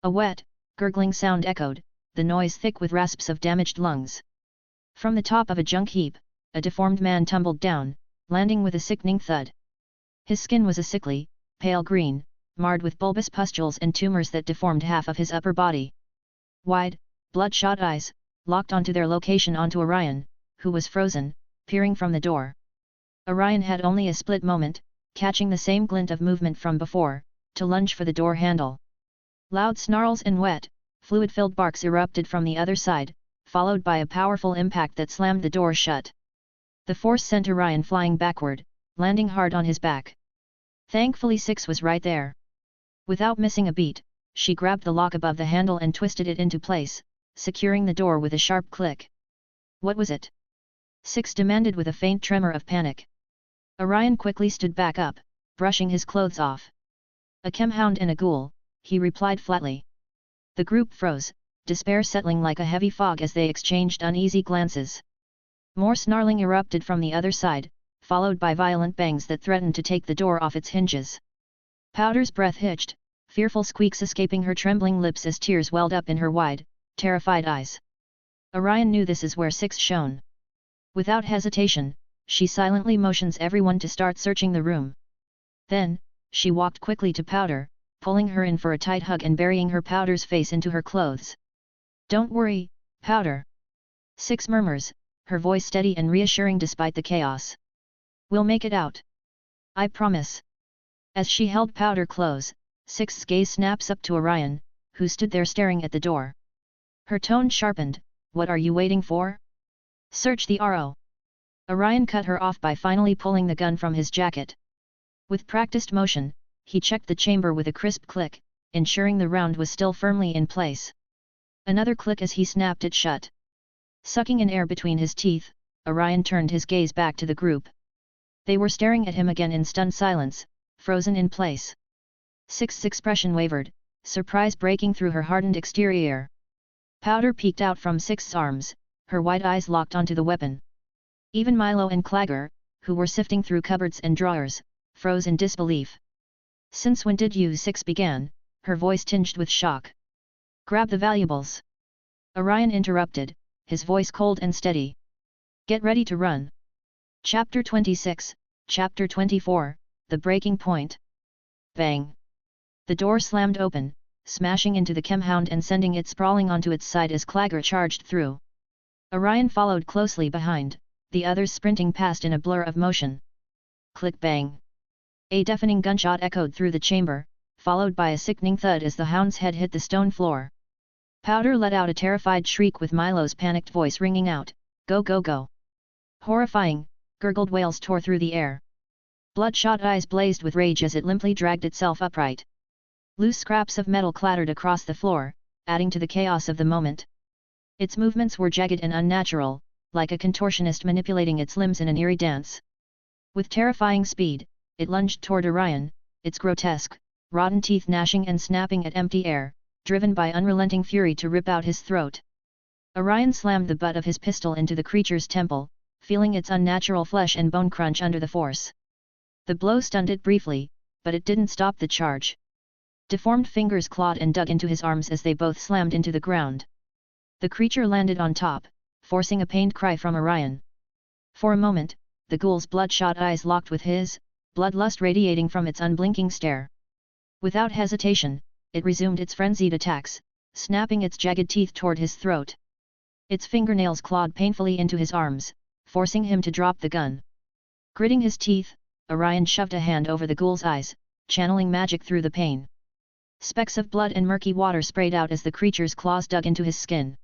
A wet, gurgling sound echoed, the noise thick with rasps of damaged lungs. From the top of a junk heap, a deformed man tumbled down, landing with a sickening thud. His skin was a sickly, pale green, marred with bulbous pustules and tumors that deformed half of his upper body. Wide, bloodshot eyes, locked onto their location onto Orion, who was frozen, peering from the door. Orion had only a split moment, catching the same glint of movement from before, to lunge for the door handle. Loud snarls and wet, fluid-filled barks erupted from the other side, followed by a powerful impact that slammed the door shut. The force sent Orion flying backward, landing hard on his back. Thankfully Six was right there. Without missing a beat, she grabbed the lock above the handle and twisted it into place, securing the door with a sharp click. What was it? Six demanded with a faint tremor of panic. Orion quickly stood back up, brushing his clothes off. A chemhound and a ghoul, he replied flatly. The group froze, despair settling like a heavy fog as they exchanged uneasy glances. More snarling erupted from the other side, followed by violent bangs that threatened to take the door off its hinges. Powder's breath hitched, fearful squeaks escaping her trembling lips as tears welled up in her wide, terrified eyes. Orion knew this is where Six shone. Without hesitation, she silently motions everyone to start searching the room. Then, she walked quickly to Powder, pulling her in for a tight hug and burying her Powder's face into her clothes. Don't worry, Powder. Six murmurs, her voice steady and reassuring despite the chaos. We'll make it out. I promise. As she held Powder close, Six's gaze snaps up to Orion, who stood there staring at the door. Her tone sharpened, "What are you waiting for? Search the RO." Orion cut her off by finally pulling the gun from his jacket. With practiced motion, he checked the chamber with a crisp click, ensuring the round was still firmly in place. Another click as he snapped it shut. Sucking in air between his teeth, Orion turned his gaze back to the group. They were staring at him again in stunned silence, frozen in place. Six's expression wavered, surprise breaking through her hardened exterior. Powder peeked out from Six's arms, her wide eyes locked onto the weapon. Even Milo and Clagger, who were sifting through cupboards and drawers, froze in disbelief. "Since when did you?" Six began, her voice tinged with shock. "Grab the valuables." Orion interrupted, his voice cold and steady. "Get ready to run." Chapter 26, Chapter 24, The Breaking Point. Bang! The door slammed open, smashing into the chemhound and sending it sprawling onto its side as Clagger charged through. Orion followed closely behind, the others sprinting past in a blur of motion. Click-bang! A deafening gunshot echoed through the chamber, followed by a sickening thud as the hound's head hit the stone floor. Powder let out a terrified shriek with Milo's panicked voice ringing out, "Go go go!" Horrifying, gurgled wails tore through the air. Bloodshot eyes blazed with rage as it limply dragged itself upright. Loose scraps of metal clattered across the floor, adding to the chaos of the moment. Its movements were jagged and unnatural, like a contortionist manipulating its limbs in an eerie dance. With terrifying speed, it lunged toward Orion, its grotesque, rotten teeth gnashing and snapping at empty air, driven by unrelenting fury to rip out his throat. Orion slammed the butt of his pistol into the creature's temple, feeling its unnatural flesh and bone crunch under the force. The blow stunned it briefly, but it didn't stop the charge. Deformed fingers clawed and dug into his arms as they both slammed into the ground. The creature landed on top, forcing a pained cry from Orion. For a moment, the ghoul's bloodshot eyes locked with his, bloodlust radiating from its unblinking stare. Without hesitation, it resumed its frenzied attacks, snapping its jagged teeth toward his throat. Its fingernails clawed painfully into his arms, forcing him to drop the gun. Gritting his teeth, Orion shoved a hand over the ghoul's eyes, channeling magic through the pain. Specks of blood and murky water sprayed out as the creature's claws dug into his skin.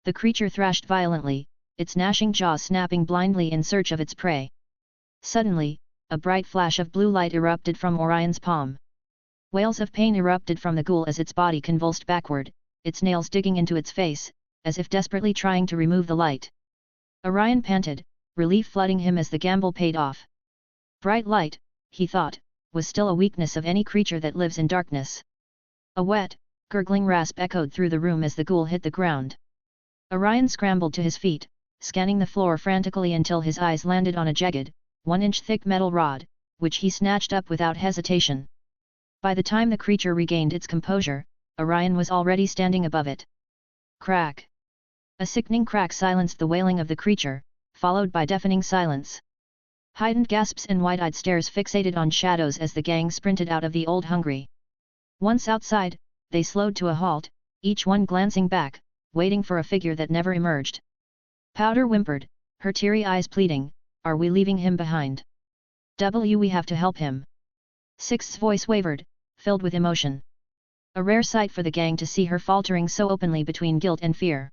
The creature thrashed violently, its gnashing jaws snapping blindly in search of its prey. Suddenly, a bright flash of blue light erupted from Orion's palm. Wails of pain erupted from the ghoul as its body convulsed backward, its nails digging into its face, as if desperately trying to remove the light. Orion panted, relief flooding him as the gamble paid off. Bright light, he thought, was still a weakness of any creature that lives in darkness. A wet, gurgling rasp echoed through the room as the ghoul hit the ground. Orion scrambled to his feet, scanning the floor frantically until his eyes landed on a jagged, 1-inch thick metal rod, which he snatched up without hesitation. By the time the creature regained its composure, Orion was already standing above it. Crack! A sickening crack silenced the wailing of the creature, followed by deafening silence. Heightened gasps and wide-eyed stares fixated on shadows as the gang sprinted out of the Old Hungry. Once outside, they slowed to a halt, each one glancing back, waiting for a figure that never emerged. Powder whimpered, her teary eyes pleading, "Are we leaving him behind? We have to help him." Six's voice wavered, filled with emotion. A rare sight for the gang to see her faltering so openly between guilt and fear.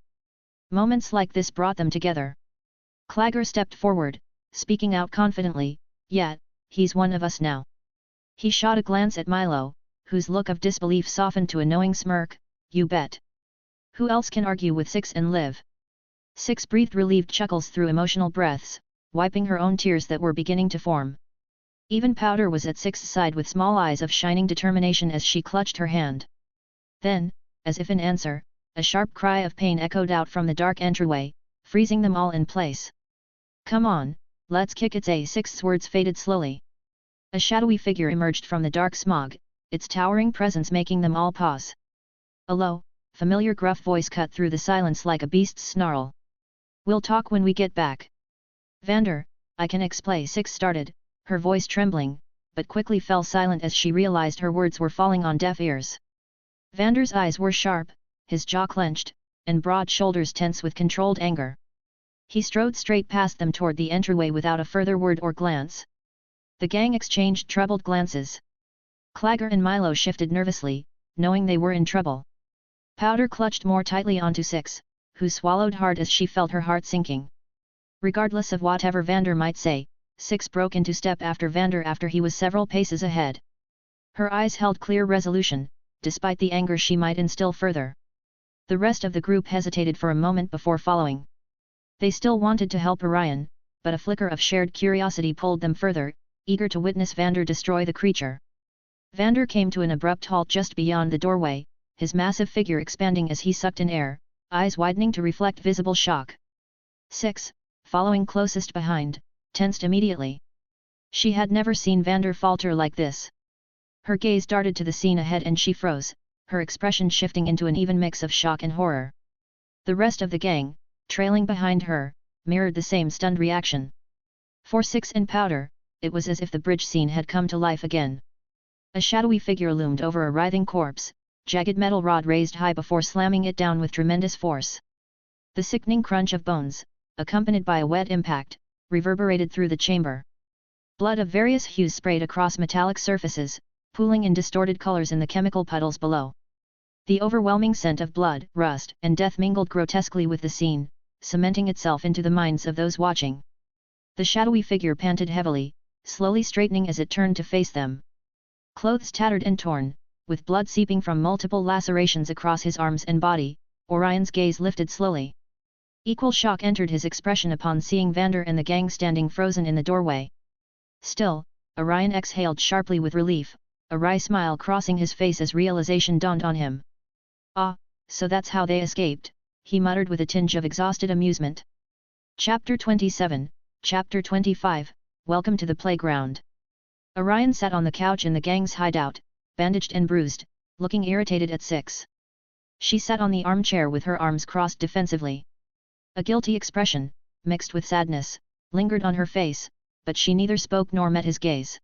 Moments like this brought them together. Clagger stepped forward, speaking out confidently, "Yeah, he's one of us now." He shot a glance at Milo, whose look of disbelief softened to a knowing smirk, "You bet. Who else can argue with Six and live?" Six breathed relieved chuckles through emotional breaths, wiping her own tears that were beginning to form. Even Powder was at Six's side with small eyes of shining determination as she clutched her hand. Then, as if in answer, a sharp cry of pain echoed out from the dark entryway, freezing them all in place. "Come on, let's kick its ass." Six's words faded slowly. A shadowy figure emerged from the dark smog, its towering presence making them all pause. A low, familiar gruff voice cut through the silence like a beast's snarl. "We'll talk when we get back." "Vander, I can explain." Six started, her voice trembling, but quickly fell silent as she realized her words were falling on deaf ears. Vander's eyes were sharp, his jaw clenched, and broad shoulders tense with controlled anger. He strode straight past them toward the entryway without a further word or glance. The gang exchanged troubled glances. Clagger and Milo shifted nervously, knowing they were in trouble. Powder clutched more tightly onto Six, who swallowed hard as she felt her heart sinking. Regardless of whatever Vander might say, Six broke into step after Vander after he was several paces ahead. Her eyes held clear resolution, despite the anger she might instill further. The rest of the group hesitated for a moment before following. They still wanted to help Orion, but a flicker of shared curiosity pulled them further, eager to witness Vander destroy the creature. Vander came to an abrupt halt just beyond the doorway, his massive figure expanding as he sucked in air, eyes widening to reflect visible shock. Six, following closest behind, tensed immediately. She had never seen Vander falter like this. Her gaze darted to the scene ahead and she froze, her expression shifting into an even mix of shock and horror. The rest of the gang, trailing behind her, mirrored the same stunned reaction. For Six and Powder, it was as if the bridge scene had come to life again. A shadowy figure loomed over a writhing corpse, jagged metal rod raised high before slamming it down with tremendous force. The sickening crunch of bones, accompanied by a wet impact, reverberated through the chamber. Blood of various hues sprayed across metallic surfaces, pooling in distorted colors in the chemical puddles below. The overwhelming scent of blood, rust, and death mingled grotesquely with the scene, cementing itself into the minds of those watching. The shadowy figure panted heavily, slowly straightening as it turned to face them. Clothes tattered and torn, with blood seeping from multiple lacerations across his arms and body, Orion's gaze lifted slowly. Equal shock entered his expression upon seeing Vander and the gang standing frozen in the doorway. Still, Orion exhaled sharply with relief, a wry smile crossing his face as realization dawned on him. "Ah, so that's how they escaped," he muttered with a tinge of exhausted amusement. Chapter 27, Chapter 25, Welcome to the Playground. Orion sat on the couch in the gang's hideout, bandaged and bruised, looking irritated at Six. She sat on the armchair with her arms crossed defensively. A guilty expression, mixed with sadness, lingered on her face, but she neither spoke nor met his gaze.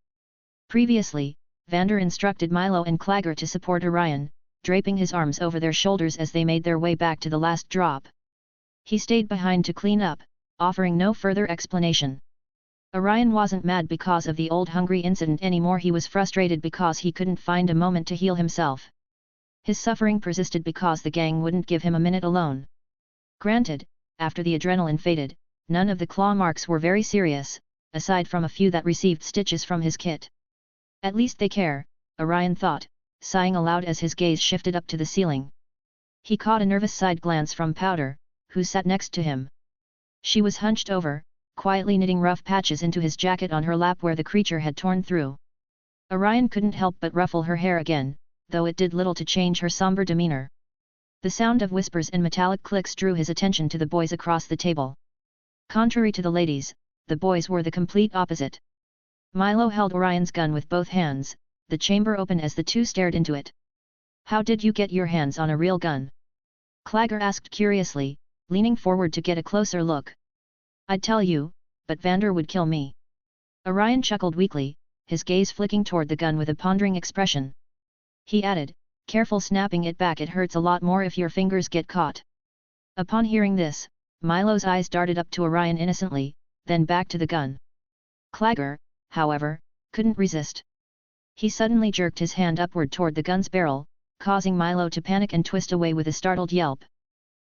Previously, Vander instructed Milo and Clagger to support Orion, draping his arms over their shoulders as they made their way back to the last drop. He stayed behind to clean up, offering no further explanation. Orion wasn't mad because of the old hungry incident anymore, he was frustrated because he couldn't find a moment to heal himself. His suffering persisted because the gang wouldn't give him a minute alone. Granted, after the adrenaline faded, none of the claw marks were very serious, aside from a few that received stitches from his kit. At least they care, Orion thought, sighing aloud as his gaze shifted up to the ceiling. He caught a nervous side glance from Powder, who sat next to him. She was hunched over, quietly knitting rough patches into his jacket on her lap where the creature had torn through. Orion couldn't help but ruffle her hair again, though it did little to change her somber demeanor. The sound of whispers and metallic clicks drew his attention to the boys across the table. Contrary to the ladies, the boys were the complete opposite. Milo held Orion's gun with both hands, the chamber open as the two stared into it. "How did you get your hands on a real gun?" Clagger asked curiously, leaning forward to get a closer look. "I'd tell you, but Vander would kill me." Orion chuckled weakly, his gaze flicking toward the gun with a pondering expression. He added, "Careful snapping it back, it hurts a lot more if your fingers get caught." Upon hearing this, Milo's eyes darted up to Orion innocently, then back to the gun. Clagger, however, couldn't resist. He suddenly jerked his hand upward toward the gun's barrel, causing Milo to panic and twist away with a startled yelp.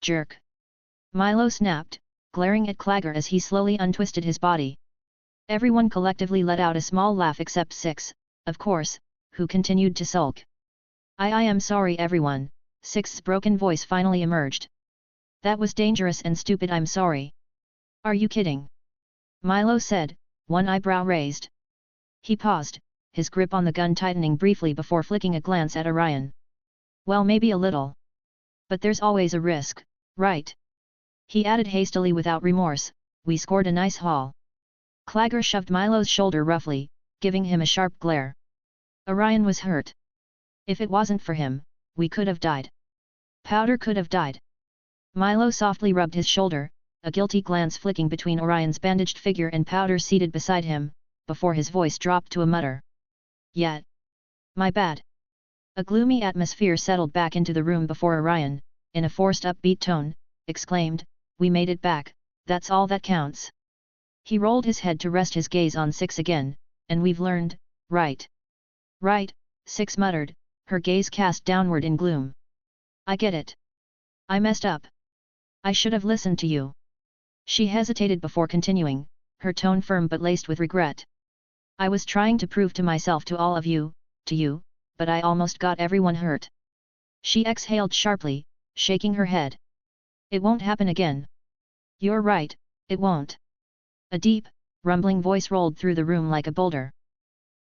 "Jerk!" Milo snapped, glaring at Clagger as he slowly untwisted his body. Everyone collectively let out a small laugh except Six, of course, who continued to sulk. I am sorry everyone," Six's broken voice finally emerged. "That was dangerous and stupid, I'm sorry." "Are you kidding?" Milo said, one eyebrow raised. He paused, his grip on the gun tightening briefly before flicking a glance at Orion. "Well, maybe a little. But there's always a risk, right?" He added hastily without remorse, "We scored a nice haul." Clagger shoved Milo's shoulder roughly, giving him a sharp glare. Orion was hurt. "If it wasn't for him, we could have died. Powder could have died." Milo softly rubbed his shoulder, a guilty glance flicking between Orion's bandaged figure and Powder seated beside him, before his voice dropped to a mutter. "Yeah. My bad." A gloomy atmosphere settled back into the room before Orion, in a forced upbeat tone, exclaimed, "We made it back, that's all that counts." He rolled his head to rest his gaze on Six again, "And we've learned, right?" "Right," Six muttered, her gaze cast downward in gloom. I get it. I messed up. I should have listened to you. She hesitated before continuing, her tone firm but laced with regret. I was trying to prove to myself, to all of you, to you, but I almost got everyone hurt. She exhaled sharply, shaking her head. It won't happen again. You're right, it won't. A deep, rumbling voice rolled through the room like a boulder.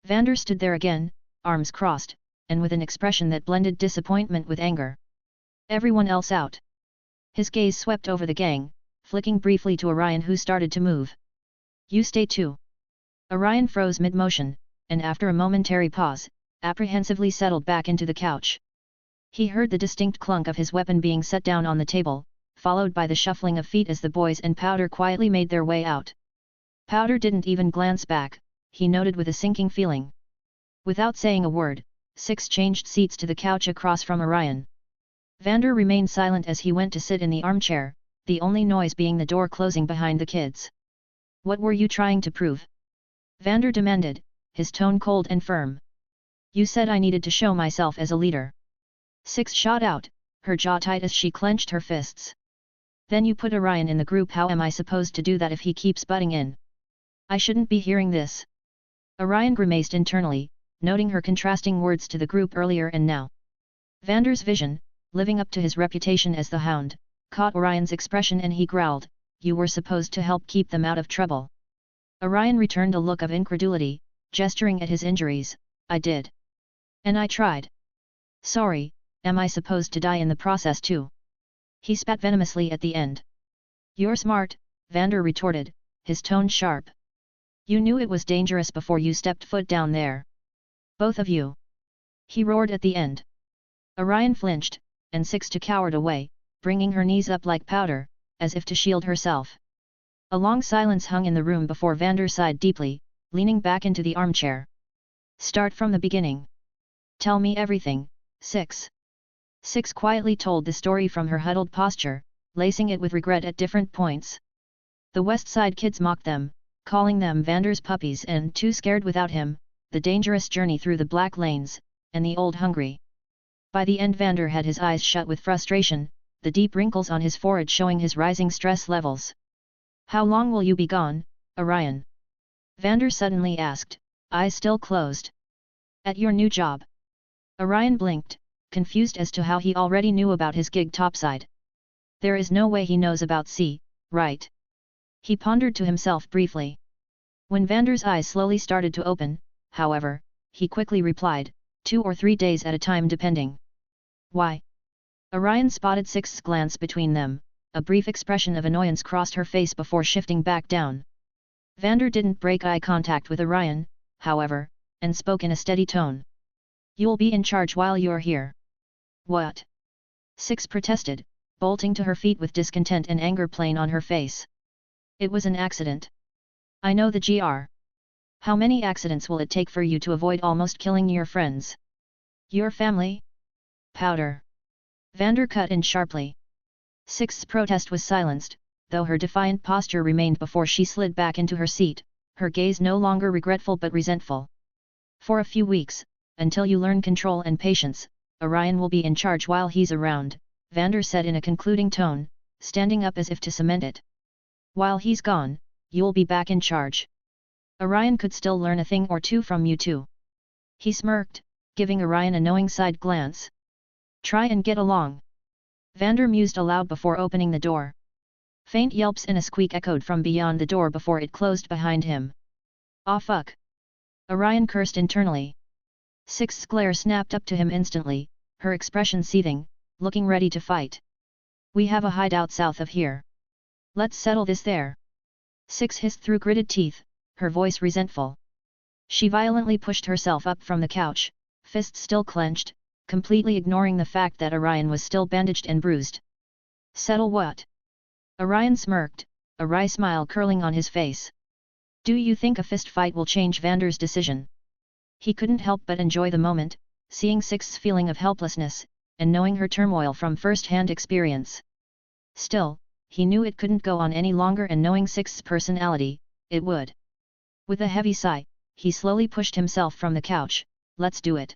Vander stood there again, arms crossed, and with an expression that blended disappointment with anger. Everyone else out. His gaze swept over the gang, flicking briefly to Orion, who started to move. You stay too. Orion froze mid-motion, and after a momentary pause, apprehensively settled back into the couch. He heard the distinct clunk of his weapon being set down on the table, followed by the shuffling of feet as the boys and Powder quietly made their way out. Powder didn't even glance back, he noted with a sinking feeling. Without saying a word, Six changed seats to the couch across from Orion. Vander remained silent as he went to sit in the armchair, the only noise being the door closing behind the kids. What were you trying to prove? Vander demanded, his tone cold and firm. You said I needed to show myself as a leader. Six shot out, her jaw tight as she clenched her fists. Then you put Orion in the group. How am I supposed to do that if he keeps butting in? I shouldn't be hearing this. Orion grimaced internally, noting her contrasting words to the group earlier and now. Vander's vision, living up to his reputation as the Hound, caught Orion's expression and he growled, you were supposed to help keep them out of trouble. Orion returned a look of incredulity, gesturing at his injuries. I did. And I tried. Sorry, am I supposed to die in the process too? He spat venomously at the end. You're smart, Vander retorted, his tone sharp. You knew it was dangerous before you stepped foot down there. Both of you. He roared at the end. Orion flinched, and Six cowered away, bringing her knees up like powder, as if to shield herself. A long silence hung in the room before Vander sighed deeply, leaning back into the armchair. Start from the beginning. Tell me everything, Six. Six quietly told the story from her huddled posture, lacing it with regret at different points. The West Side kids mocked them, calling them Vander's puppies and too scared without him, the dangerous journey through the black lanes, and the old hungry. By the end Vander had his eyes shut with frustration, the deep wrinkles on his forehead showing his rising stress levels. How long will you be gone, Orion? Vander suddenly asked, eyes still closed. At your new job. Orion blinked, confused as to how he already knew about his gig topside. There is no way he knows about C, right? He pondered to himself briefly. When Vander's eyes slowly started to open, however, he quickly replied, 2 or 3 days at a time depending. Why? Orion spotted Six's glance between them, a brief expression of annoyance crossed her face before shifting back down. Vander didn't break eye contact with Orion, however, and spoke in a steady tone. You'll be in charge while you're here. What? Six protested, bolting to her feet with discontent and anger plain on her face. It was an accident. I know the GR. How many accidents will it take for you to avoid almost killing your friends? Your family? Powder. Vander cut in sharply. Six's protest was silenced, though her defiant posture remained before she slid back into her seat, her gaze no longer regretful but resentful. For a few weeks, until you learn control and patience, Orion will be in charge while he's around, Vander said in a concluding tone, standing up as if to cement it. While he's gone, you'll be back in charge. Orion could still learn a thing or two from you too. He smirked, giving Orion a knowing side glance. Try and get along. Vander mused aloud before opening the door. Faint yelps and a squeak echoed from beyond the door before it closed behind him. Aw fuck! Orion cursed internally. Six's glare snapped up to him instantly, her expression seething, looking ready to fight. We have a hideout south of here. Let's settle this there. Six hissed through gritted teeth, her voice resentful. She violently pushed herself up from the couch, fists still clenched, completely ignoring the fact that Orion was still bandaged and bruised. Settle what? Orion smirked, a wry smile curling on his face. Do you think a fist fight will change Vander's decision? He couldn't help but enjoy the moment, seeing Six's feeling of helplessness, and knowing her turmoil from first-hand experience. Still, he knew it couldn't go on any longer, and knowing Six's personality, it would. With a heavy sigh, he slowly pushed himself from the couch. Let's do it.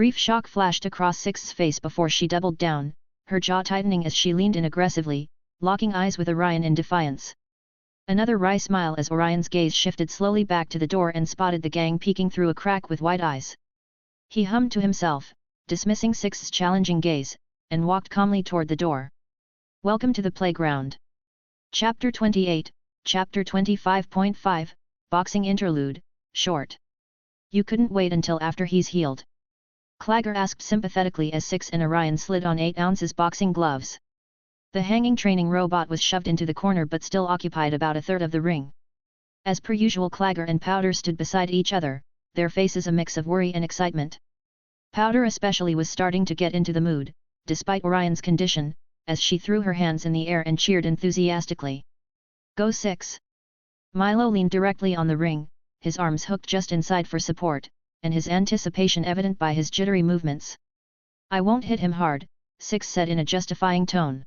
Brief shock flashed across Six's face before she doubled down, her jaw tightening as she leaned in aggressively, locking eyes with Orion in defiance. Another wry smile as Orion's gaze shifted slowly back to the door and spotted the gang peeking through a crack with wide eyes. He hummed to himself, dismissing Six's challenging gaze, and walked calmly toward the door. Welcome to the playground. Chapter 28, Chapter 25.5, Boxing Interlude, Short. You couldn't wait until after he's healed? Clagger asked sympathetically as Six and Orion slid on 8 ounces boxing gloves. The hanging training robot was shoved into the corner but still occupied about a third of the ring. As per usual, Clagger and Powder stood beside each other, their faces a mix of worry and excitement. Powder especially was starting to get into the mood, despite Orion's condition, as she threw her hands in the air and cheered enthusiastically. Go Six! Milo leaned directly on the ring, his arms hooked just inside for support, and his anticipation evident by his jittery movements. I won't hit him hard, Six said in a justifying tone.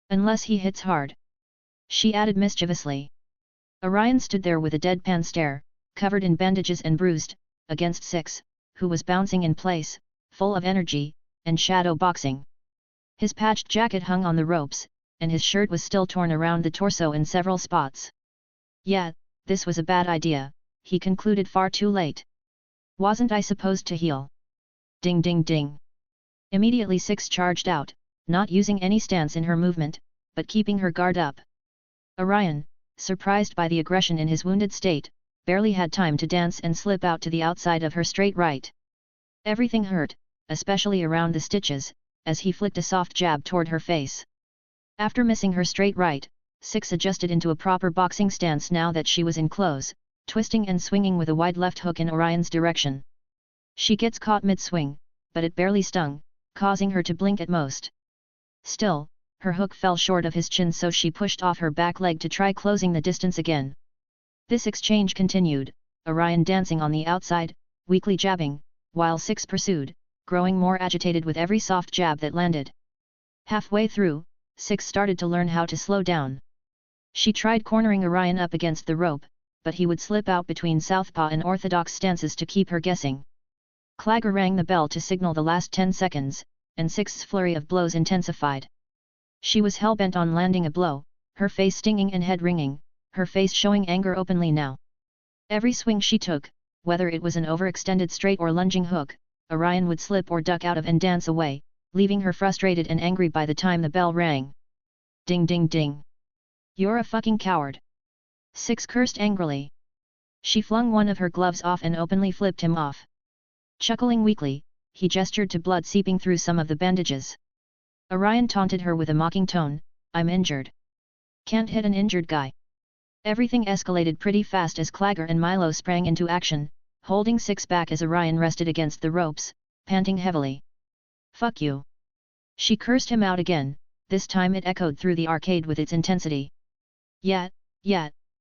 Unless he hits hard, she added mischievously. Orion stood there with a deadpan stare, covered in bandages and bruised, against Six, who was bouncing in place, full of energy, and shadow boxing. His patched jacket hung on the ropes, and his shirt was still torn around the torso in several spots. Yeah, this was a bad idea, he concluded far too late. Wasn't I supposed to heal? Ding ding ding. Immediately Six charged out, not using any stance in her movement, but keeping her guard up. Orion, surprised by the aggression in his wounded state, barely had time to dance and slip out to the outside of her straight right. Everything hurt, especially around the stitches, as he flicked a soft jab toward her face. After missing her straight right, Six adjusted into a proper boxing stance now that she was in close, twisting and swinging with a wide left hook in Orion's direction. She gets caught mid-swing, but it barely stung, causing her to blink at most. Still, her hook fell short of his chin, so she pushed off her back leg to try closing the distance again. This exchange continued, Orion dancing on the outside, weakly jabbing, while Six pursued, growing more agitated with every soft jab that landed. Halfway through, Six started to learn how to slow down. She tried cornering Orion up against the rope, but he would slip out between southpaw and orthodox stances to keep her guessing. Clagger rang the bell to signal the last 10 seconds, and Six's flurry of blows intensified. She was hell-bent on landing a blow, her face stinging and head ringing, her face showing anger openly now. Every swing she took, whether it was an overextended straight or lunging hook, Orion would slip or duck out of and dance away, leaving her frustrated and angry by the time the bell rang. Ding ding ding. You're a fucking coward. Six cursed angrily. She flung one of her gloves off and openly flipped him off. Chuckling weakly, he gestured to blood seeping through some of the bandages. Orion taunted her with a mocking tone, I'm injured. Can't hit an injured guy. Everything escalated pretty fast as Clagger and Milo sprang into action, holding Six back as Orion rested against the ropes, panting heavily. Fuck you. She cursed him out again, this time it echoed through the arcade with its intensity. Yeah,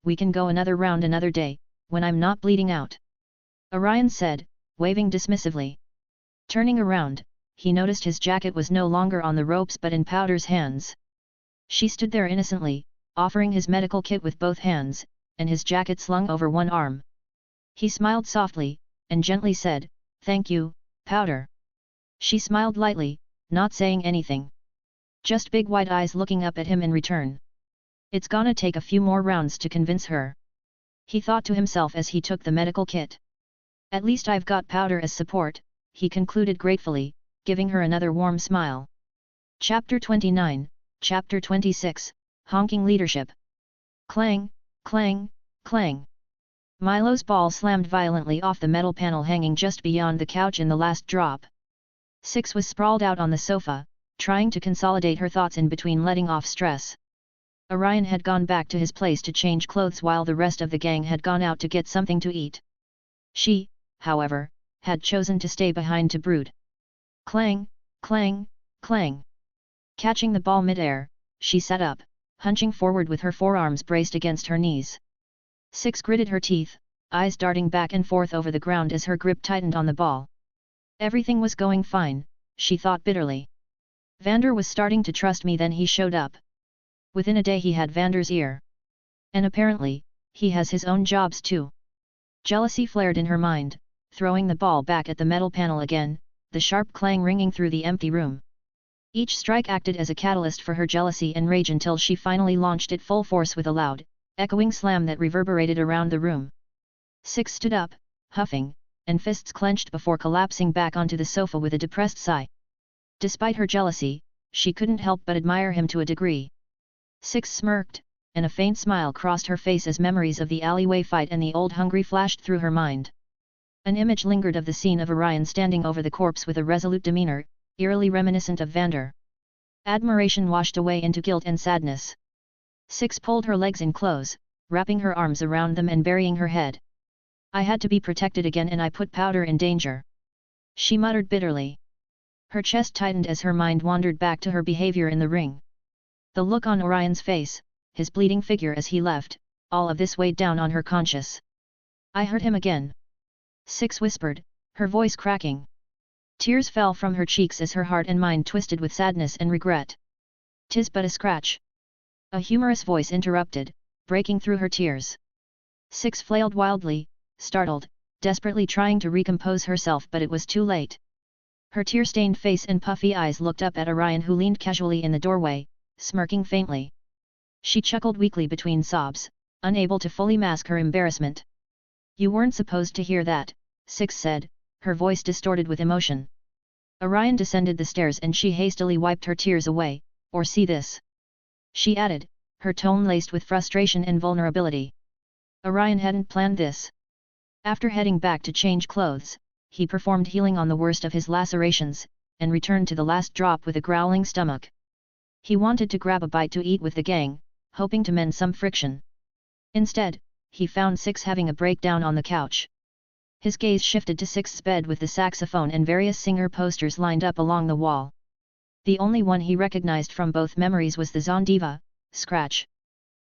we can go another round another day, when I'm not bleeding out. Orion said, waving dismissively. Turning around, he noticed his jacket was no longer on the ropes but in Powder's hands. She stood there innocently, offering his medical kit with both hands, and his jacket slung over one arm. He smiled softly, and gently said, Thank you, Powder. She smiled lightly, not saying anything. Just big wide eyes looking up at him in return. It's gonna take a few more rounds to convince her. He thought to himself as he took the medical kit. At least I've got Powder as support, he concluded gratefully, giving her another warm smile. Chapter 29, Chapter 26, Honking Leadership. Clang, clang, clang. Milo's ball slammed violently off the metal panel hanging just beyond the couch in the last drop. Six was sprawled out on the sofa, trying to consolidate her thoughts in between letting off stress. Orion had gone back to his place to change clothes while the rest of the gang had gone out to get something to eat. She, however, had chosen to stay behind to brood. Clang, clang, clang. Catching the ball mid-air, she sat up, hunching forward with her forearms braced against her knees. Six gritted her teeth, eyes darting back and forth over the ground as her grip tightened on the ball. Everything was going fine, she thought bitterly. Vander was starting to trust me, then he showed up. Within a day he had Vander's ear. And apparently, he has his own jobs too. Jealousy flared in her mind, throwing the ball back at the metal panel again, the sharp clang ringing through the empty room. Each strike acted as a catalyst for her jealousy and rage until she finally launched it full force with a loud, echoing slam that reverberated around the room. 6 stood up, huffing, and fists clenched before collapsing back onto the sofa with a depressed sigh. Despite her jealousy, she couldn't help but admire him to a degree. 6 smirked, and a faint smile crossed her face as memories of the alleyway fight and the old hungry flashed through her mind. An image lingered of the scene of Orion standing over the corpse with a resolute demeanor, eerily reminiscent of Vander. Admiration washed away into guilt and sadness. 6 pulled her legs in close, wrapping her arms around them and burying her head. I had to be protected again and I put Powder in danger. She muttered bitterly. Her chest tightened as her mind wandered back to her behavior in the ring. The look on Orion's face, his bleeding figure as he left, all of this weighed down on her conscience. I hurt him again. 6 whispered, her voice cracking. Tears fell from her cheeks as her heart and mind twisted with sadness and regret. 'Tis but a scratch. A humorous voice interrupted, breaking through her tears. 6 flailed wildly, startled, desperately trying to recompose herself, but it was too late. Her tear-stained face and puffy eyes looked up at Orion, who leaned casually in the doorway, smirking faintly. She chuckled weakly between sobs, unable to fully mask her embarrassment. You weren't supposed to hear that, 6 said, her voice distorted with emotion. Orion descended the stairs and she hastily wiped her tears away. Or see this, she added, her tone laced with frustration and vulnerability. Orion hadn't planned this. After heading back to change clothes, he performed healing on the worst of his lacerations, and returned to the last drop with a growling stomach. He wanted to grab a bite to eat with the gang, hoping to mend some friction. Instead, he found 6 having a breakdown on the couch. His gaze shifted to 6's bed with the saxophone and various singer posters lined up along the wall. The only one he recognized from both memories was the Zondiva, Scratch.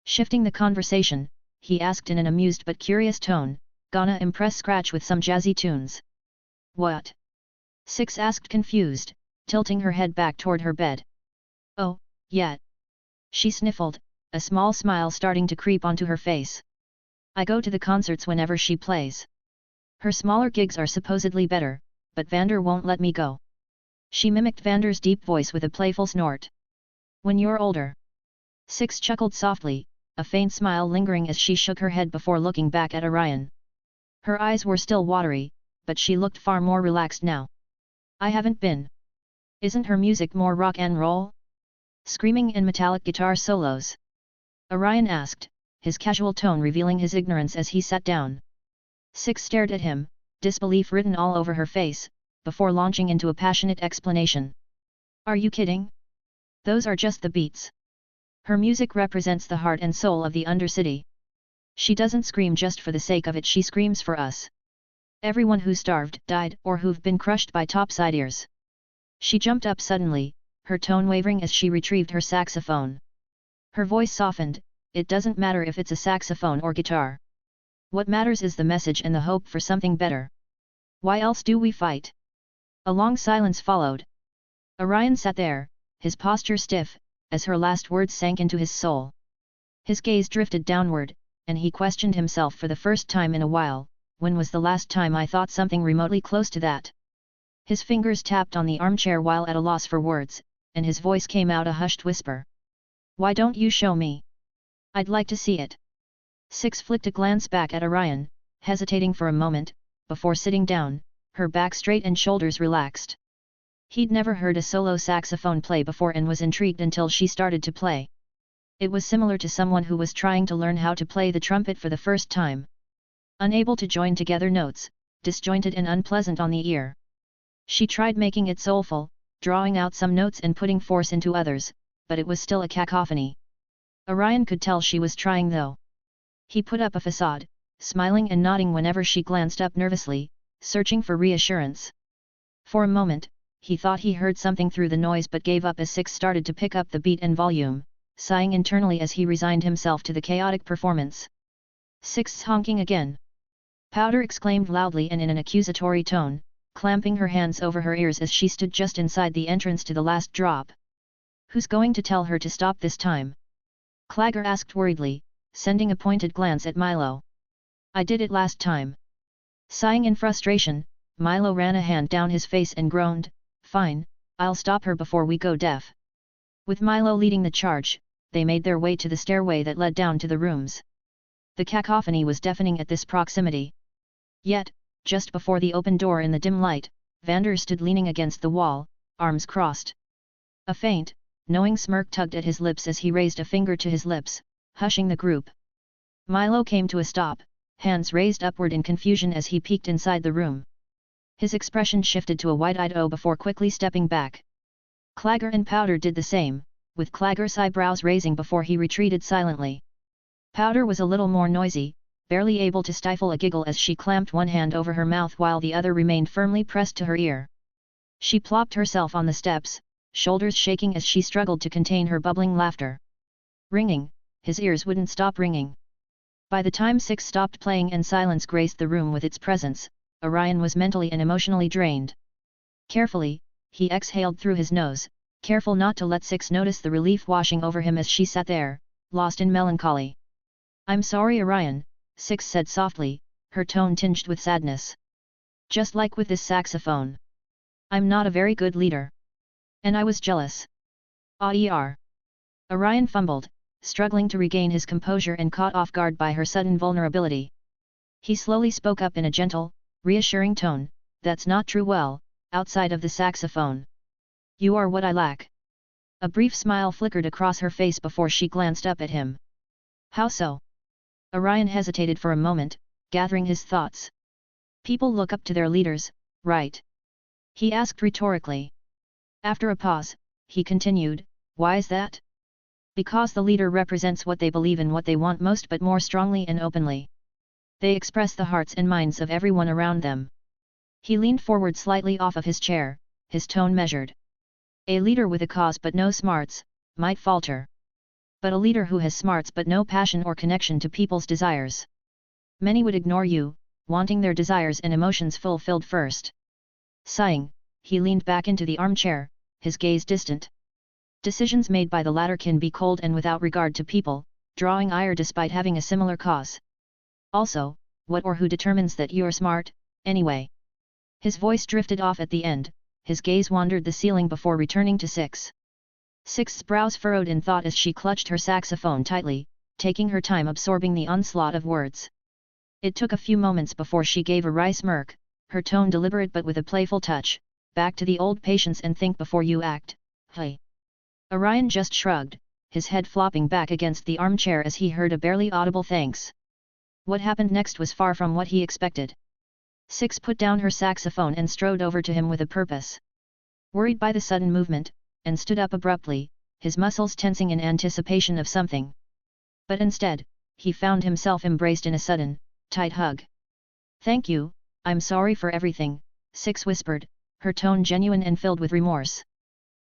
Shifting the conversation, he asked in an amused but curious tone, "Gonna impress Scratch with some jazzy tunes?" "What?" 6 asked confused, tilting her head back toward her bed. "Oh, yeah." She sniffled, a small smile starting to creep onto her face. "I go to the concerts whenever she plays. Her smaller gigs are supposedly better, but Vander won't let me go." She mimicked Vander's deep voice with a playful snort. "When you're older." 6 chuckled softly, a faint smile lingering as she shook her head before looking back at Orion. Her eyes were still watery, but she looked far more relaxed now. "I haven't been." "Isn't her music more rock and roll? Screaming and metallic guitar solos?" Orion asked, his casual tone revealing his ignorance as he sat down. 6 stared at him, disbelief written all over her face, before launching into a passionate explanation. "Are you kidding? Those are just the beats. Her music represents the heart and soul of the Undercity. She doesn't scream just for the sake of it, she screams for us. Everyone who starved, died, or who've been crushed by topside ears." She jumped up suddenly, her tone wavering as she retrieved her saxophone. Her voice softened, "It doesn't matter if it's a saxophone or guitar. What matters is the message and the hope for something better. Why else do we fight?" A long silence followed. Orion sat there, his posture stiff, as her last words sank into his soul. His gaze drifted downward, and he questioned himself for the first time in a while, when was the last time I thought something remotely close to that? His fingers tapped on the armchair while at a loss for words, and his voice came out a hushed whisper. "Why don't you show me? I'd like to see it." 6 flicked a glance back at Orion, hesitating for a moment, before sitting down, her back straight and shoulders relaxed. He'd never heard a solo saxophone play before and was intrigued until she started to play. It was similar to someone who was trying to learn how to play the trumpet for the first time. Unable to join together notes, disjointed and unpleasant on the ear. She tried making it soulful, drawing out some notes and putting force into others, but it was still a cacophony. Orion could tell she was trying though. He put up a facade, smiling and nodding whenever she glanced up nervously, searching for reassurance. For a moment, he thought he heard something through the noise but gave up as 6 started to pick up the beat and volume, sighing internally as he resigned himself to the chaotic performance. 6's honking again. Powder exclaimed loudly and in an accusatory tone, clamping her hands over her ears as she stood just inside the entrance to the last drop. "Who's going to tell her to stop this time?" Clagger asked worriedly, sending a pointed glance at Milo. "I did it last time." Sighing in frustration, Milo ran a hand down his face and groaned, "Fine, I'll stop her before we go deaf." With Milo leading the charge, they made their way to the stairway that led down to the rooms. The cacophony was deafening at this proximity. Yet, just before the open door in the dim light, Vander stood leaning against the wall, arms crossed. A faint, knowing smirk tugged at his lips as he raised a finger to his lips, hushing the group. Milo came to a stop, hands raised upward in confusion as he peeked inside the room. His expression shifted to a wide-eyed O before quickly stepping back. Claggor and Powder did the same, with Claggor's eyebrows raising before he retreated silently. Powder was a little more noisy, barely able to stifle a giggle as she clamped one hand over her mouth while the other remained firmly pressed to her ear. She plopped herself on the steps, shoulders shaking as she struggled to contain her bubbling laughter. Ringing, his ears wouldn't stop ringing. By the time Six stopped playing and silence graced the room with its presence, Orion was mentally and emotionally drained. Carefully, he exhaled through his nose, careful not to let Six notice the relief washing over him as she sat there, lost in melancholy. "I'm sorry, Orion," Six said softly, her tone tinged with sadness. "Just like with this saxophone. I'm not a very good leader. And I was jealous." Orion fumbled, struggling to regain his composure and caught off guard by her sudden vulnerability. He slowly spoke up in a gentle, reassuring tone, "That's not true. Well, outside of the saxophone. You are what I lack." A brief smile flickered across her face before she glanced up at him. "How so?" Orion hesitated for a moment, gathering his thoughts. "People look up to their leaders, right?" he asked rhetorically. After a pause, he continued, "Why is that?" "Because the leader represents what they believe in, what they want most, but more strongly and openly. They express the hearts and minds of everyone around them." He leaned forward slightly off of his chair, his tone measured. "A leader with a cause but no smarts, might falter. But a leader who has smarts but no passion or connection to people's desires. Many would ignore you, wanting their desires and emotions fulfilled first." Sighing, he leaned back into the armchair, his gaze distant. "Decisions made by the latter can be cold and without regard to people, drawing ire despite having a similar cause. Also, what or who determines that you're smart, anyway?" His voice drifted off at the end, his gaze wandered the ceiling before returning to Six. Six's brows furrowed in thought as she clutched her saxophone tightly, taking her time absorbing the onslaught of words. It took a few moments before she gave a wry smirk, her tone deliberate but with a playful touch, "Back to the old patience and think before you act, hey." Orion just shrugged, his head flopping back against the armchair as he heard a barely audible thanks. What happened next was far from what he expected. Six put down her saxophone and strode over to him with a purpose. Worried by the sudden movement, and stood up abruptly, his muscles tensing in anticipation of something. But instead, he found himself embraced in a sudden, tight hug. "Thank you, I'm sorry for everything," Six whispered, her tone genuine and filled with remorse.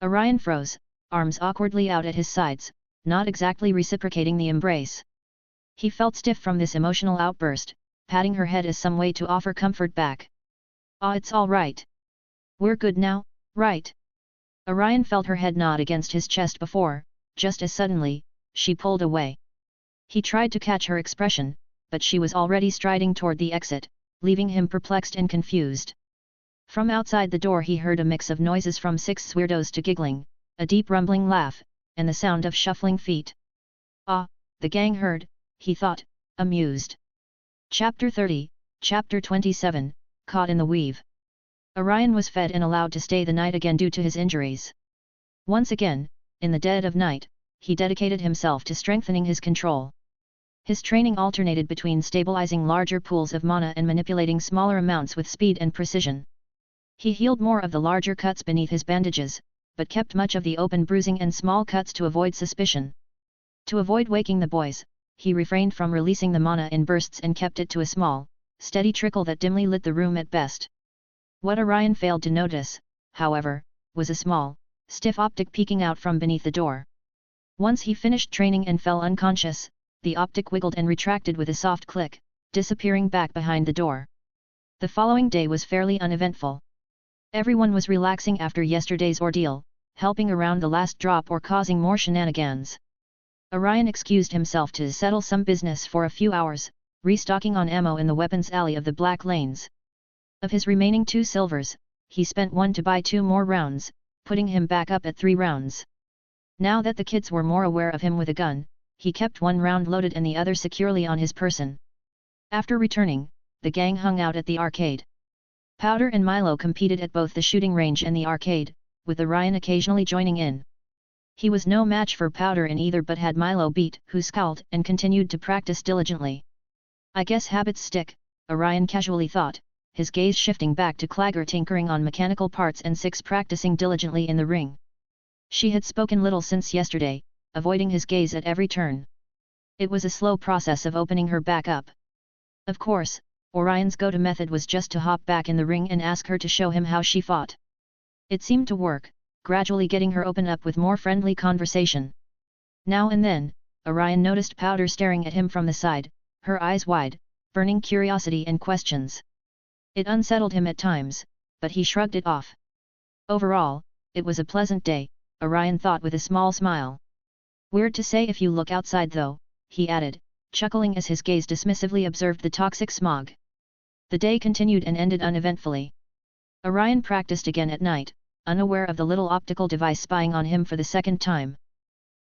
Orion froze, arms awkwardly out at his sides, not exactly reciprocating the embrace. He felt stiff from this emotional outburst, patting her head as some way to offer comfort back. It's all right. We're good now, right?" Orion felt her head nod against his chest before, just as suddenly, she pulled away. He tried to catch her expression, but she was already striding toward the exit, leaving him perplexed and confused. From outside the door he heard a mix of noises from Six weirdos to giggling, a deep rumbling laugh, and the sound of shuffling feet. The gang heard, he thought, amused. Chapter 30, Chapter 27, Caught in the Weave. Orion was fed and allowed to stay the night again due to his injuries. Once again, in the dead of night, he dedicated himself to strengthening his control. His training alternated between stabilizing larger pools of mana and manipulating smaller amounts with speed and precision. He healed more of the larger cuts beneath his bandages, but kept much of the open bruising and small cuts to avoid suspicion. To avoid waking the boys, he refrained from releasing the mana in bursts and kept it to a small, steady trickle that dimly lit the room at best. What Orion failed to notice, however, was a small, stiff optic peeking out from beneath the door. Once he finished training and fell unconscious, the optic wiggled and retracted with a soft click, disappearing back behind the door. The following day was fairly uneventful. Everyone was relaxing after yesterday's ordeal, helping around the last drop or causing more shenanigans. Orion excused himself to settle some business for a few hours, restocking on ammo in the weapons alley of the Black Lanes. Of his remaining 2 silvers, he spent 1 to buy 2 more rounds, putting him back up at 3 rounds. Now that the kids were more aware of him with a gun, he kept 1 round loaded and the other securely on his person. After returning, the gang hung out at the arcade. Powder and Milo competed at both the shooting range and the arcade, with Orion occasionally joining in. He was no match for Powder in either but had Milo beat, who scowled and continued to practice diligently. I guess habits stick, Orion casually thought, his gaze shifting back to Clagger tinkering on mechanical parts and Six practicing diligently in the ring. She had spoken little since yesterday, avoiding his gaze at every turn. It was a slow process of opening her back up. Of course, Orion's go-to method was just to hop back in the ring and ask her to show him how she fought. It seemed to work, gradually getting her open up with more friendly conversation. Now and then, Orion noticed Powder staring at him from the side, her eyes wide, burning curiosity and questions. It unsettled him at times, but he shrugged it off. Overall, it was a pleasant day, Orion thought with a small smile. Weird to say if you look outside though, he added, chuckling as his gaze dismissively observed the toxic smog. The day continued and ended uneventfully. Orion practiced again at night, unaware of the little optical device spying on him for the second time.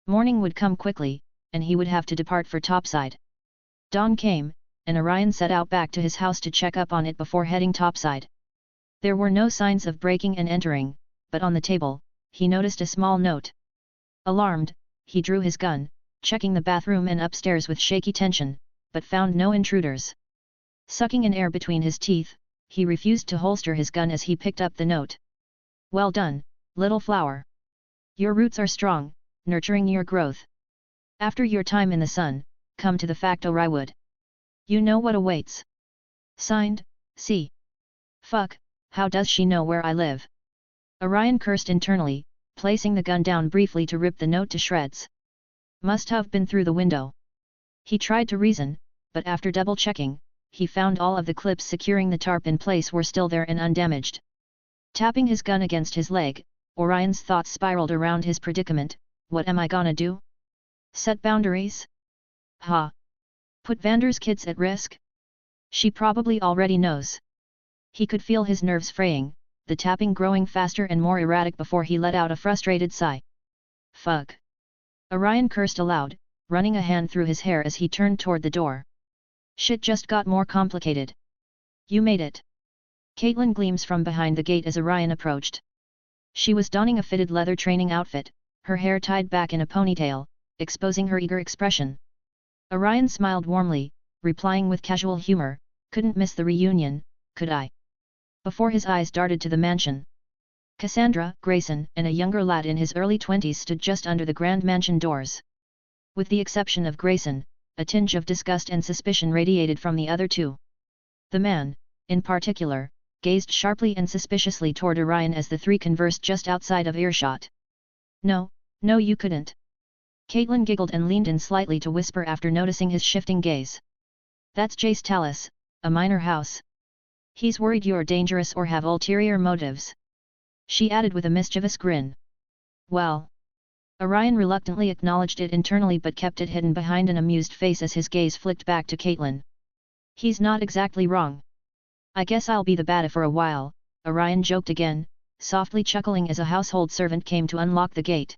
Morning would come quickly, and he would have to depart for topside. Dawn came, and Orion set out back to his house to check up on it before heading topside. There were no signs of breaking and entering, but on the table, he noticed a small note. Alarmed, he drew his gun, checking the bathroom and upstairs with shaky tension, but found no intruders. Sucking in air between his teeth, he refused to holster his gun as he picked up the note. Well done, little flower. Your roots are strong, nurturing your growth. After your time in the sun, come to the Facto rwood. You know what awaits. Signed, C. Fuck, how does she know where I live? Orion cursed internally, placing the gun down briefly to rip the note to shreds. Must have been through the window. He tried to reason, but after double-checking, he found all of the clips securing the tarp in place were still there and undamaged. Tapping his gun against his leg, Orion's thoughts spiraled around his predicament. What am I gonna do? Set boundaries? Ha! Put Vander's kids at risk? She probably already knows. He could feel his nerves fraying, the tapping growing faster and more erratic before he let out a frustrated sigh. Fuck! Orion cursed aloud, running a hand through his hair as he turned toward the door. Shit just got more complicated. You made it. Caitlin gleams from behind the gate as Orion approached. She was donning a fitted leather training outfit, her hair tied back in a ponytail, exposing her eager expression. Orion smiled warmly, replying with casual humor, couldn't miss the reunion, could I? Before his eyes darted to the mansion. Cassandra, Grayson, and a younger lad in his early 20s stood just under the grand mansion doors. With the exception of Grayson, a tinge of disgust and suspicion radiated from the other two. The man, in particular, gazed sharply and suspiciously toward Orion as the three conversed just outside of earshot. No, no you couldn't. Caitlin giggled and leaned in slightly to whisper after noticing his shifting gaze. That's Jace Tallis, a minor house. He's worried you're dangerous or have ulterior motives. She added with a mischievous grin. Well. Orion reluctantly acknowledged it internally but kept it hidden behind an amused face as his gaze flicked back to Caitlin. He's not exactly wrong. I guess I'll be the bada for a while, Orion joked again, softly chuckling as a household servant came to unlock the gate.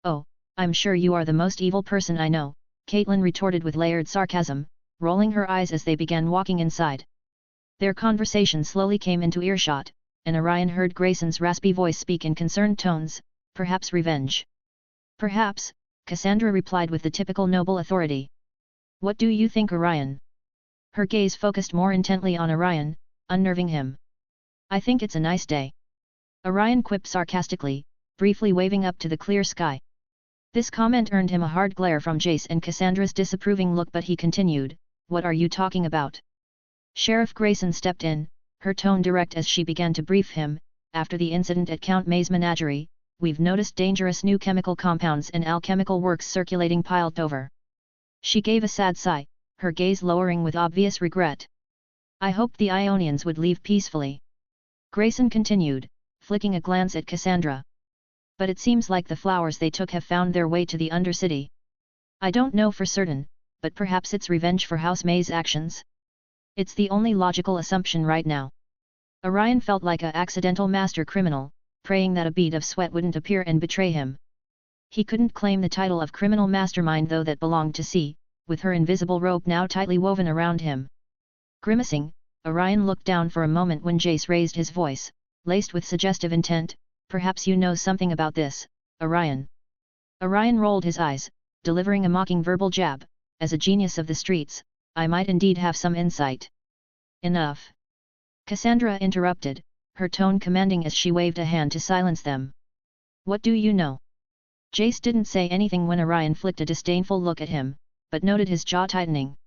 Oh, I'm sure you are the most evil person I know, Caitlin retorted with layered sarcasm, rolling her eyes as they began walking inside. Their conversation slowly came into earshot, and Orion heard Grayson's raspy voice speak in concerned tones, perhaps revenge. Perhaps, Cassandra replied with the typical noble authority. What do you think, Orion? Her gaze focused more intently on Orion, unnerving him. I think it's a nice day. Orion quipped sarcastically, briefly waving up to the clear sky. This comment earned him a hard glare from Jace and Cassandra's disapproving look, but he continued, What are you talking about? Sheriff Grayson stepped in, her tone direct as she began to brief him. After the incident at Count May's menagerie, we've noticed dangerous new chemical compounds and alchemical works circulating piled over. She gave a sad sigh, her gaze lowering with obvious regret. I hoped the Ionians would leave peacefully. Grayson continued, flicking a glance at Cassandra. But it seems like the flowers they took have found their way to the Undercity. I don't know for certain, but perhaps it's revenge for House May's actions? It's the only logical assumption right now. Orion felt like a accidental master criminal, praying that a bead of sweat wouldn't appear and betray him. He couldn't claim the title of criminal mastermind though that belonged to C, with her invisible rope now tightly woven around him. Grimacing, Orion looked down for a moment when Jace raised his voice, laced with suggestive intent, "Perhaps you know something about this, Orion." Orion rolled his eyes, delivering a mocking verbal jab, "As a genius of the streets, I might indeed have some insight." "Enough!" Cassandra interrupted, her tone commanding as she waved a hand to silence them. "What do you know?" Jace didn't say anything when Orion flicked a disdainful look at him, but noted his jaw tightening.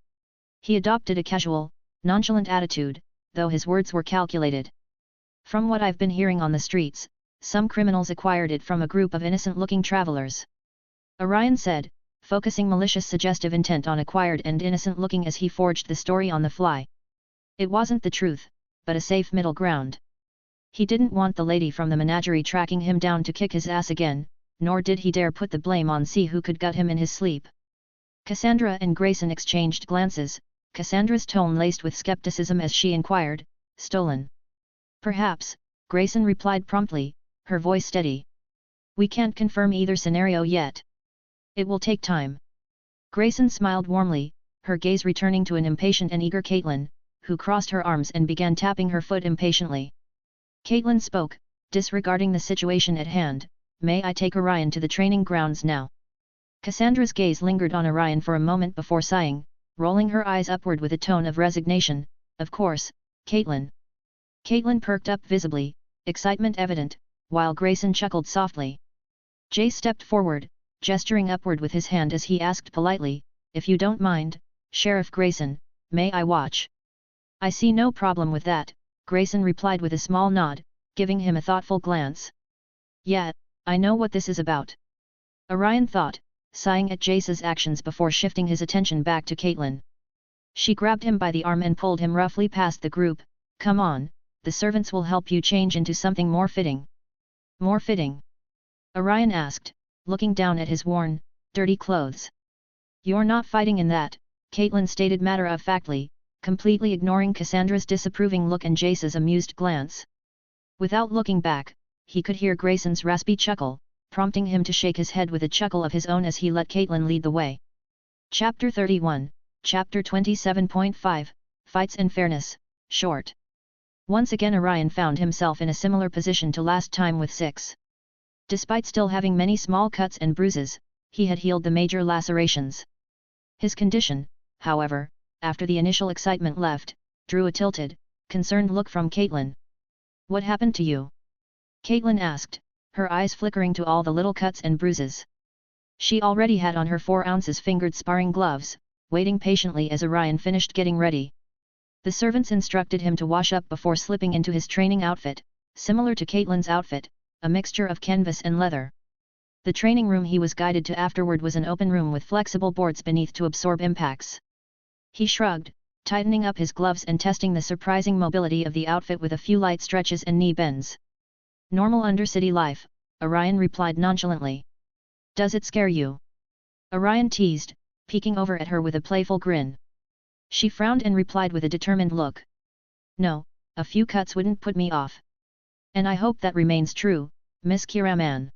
He adopted a casual, nonchalant attitude, though his words were calculated. "From what I've been hearing on the streets, some criminals acquired it from a group of innocent-looking travelers," Orion said, focusing malicious suggestive intent on acquired and innocent-looking as he forged the story on the fly. It wasn't the truth, but a safe middle ground. He didn't want the lady from the menagerie tracking him down to kick his ass again, nor did he dare put the blame on C who could gut him in his sleep. Cassandra and Grayson exchanged glances, Cassandra's tone laced with skepticism as she inquired, "Stolen?" "Perhaps," Grayson replied promptly, her voice steady. "We can't confirm either scenario yet. It will take time." Grayson smiled warmly, her gaze returning to an impatient and eager Caitlin, who crossed her arms and began tapping her foot impatiently. Caitlin spoke, disregarding the situation at hand, "May I take Orion to the training grounds now?" Cassandra's gaze lingered on Orion for a moment before sighing, rolling her eyes upward with a tone of resignation, "Of course, Caitlin." Caitlin perked up visibly, excitement evident, while Grayson chuckled softly. Jay stepped forward, gesturing upward with his hand as he asked politely, "If you don't mind, Sheriff Grayson, may I watch?" "I see no problem with that," Grayson replied with a small nod, giving him a thoughtful glance. "Yeah, I know what this is about," Orion thought, sighing at Jace's actions before shifting his attention back to Caitlin. She grabbed him by the arm and pulled him roughly past the group. "Come on, the servants will help you change into something more fitting." "More fitting?" Orion asked, looking down at his worn, dirty clothes. "You're not fighting in that," Caitlin stated matter-of-factly, completely ignoring Cassandra's disapproving look and Jace's amused glance. Without looking back, he could hear Grayson's raspy chuckle, prompting him to shake his head with a chuckle of his own as he let Caitlin lead the way. Chapter 31, Chapter 27.5, Fights and Fairness, Short. Once again Orion found himself in a similar position to last time with 6. Despite still having many small cuts and bruises, he had healed the major lacerations. His condition, however, after the initial excitement left, drew a tilted, concerned look from Caitlin. "What happened to you?" Caitlin asked, her eyes flickering to all the little cuts and bruises. She already had on her 4 ounces fingered sparring gloves, waiting patiently as Orion finished getting ready. The servants instructed him to wash up before slipping into his training outfit, similar to Caitlin's outfit, a mixture of canvas and leather. The training room he was guided to afterward was an open room with flexible boards beneath to absorb impacts. He shrugged, tightening up his gloves and testing the surprising mobility of the outfit with a few light stretches and knee bends. "Normal undercity life," Orion replied nonchalantly. "Does it scare you?" Orion teased, peeking over at her with a playful grin. She frowned and replied with a determined look. "No, a few cuts wouldn't put me off. And I hope that remains true, Miss Kiraman."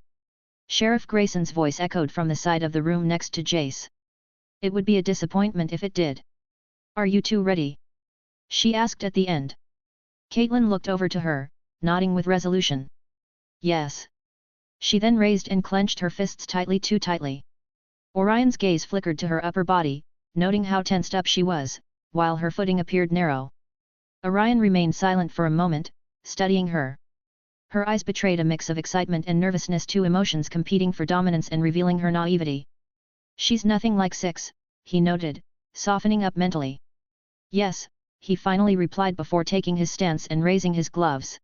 Sheriff Grayson's voice echoed from the side of the room next to Jace. "It would be a disappointment if it did. Are you two ready?" she asked at the end. Caitlin looked over to her, nodding with resolution. "Yes." She then raised and clenched her fists too tightly. Orion's gaze flickered to her upper body, noting how tensed up she was, while her footing appeared narrow. Orion remained silent for a moment, studying her. Her eyes betrayed a mix of excitement and nervousness, 2 emotions competing for dominance and revealing her naivety. "She's nothing like 6, he noted, softening up mentally. "Yes," he finally replied before taking his stance and raising his gloves.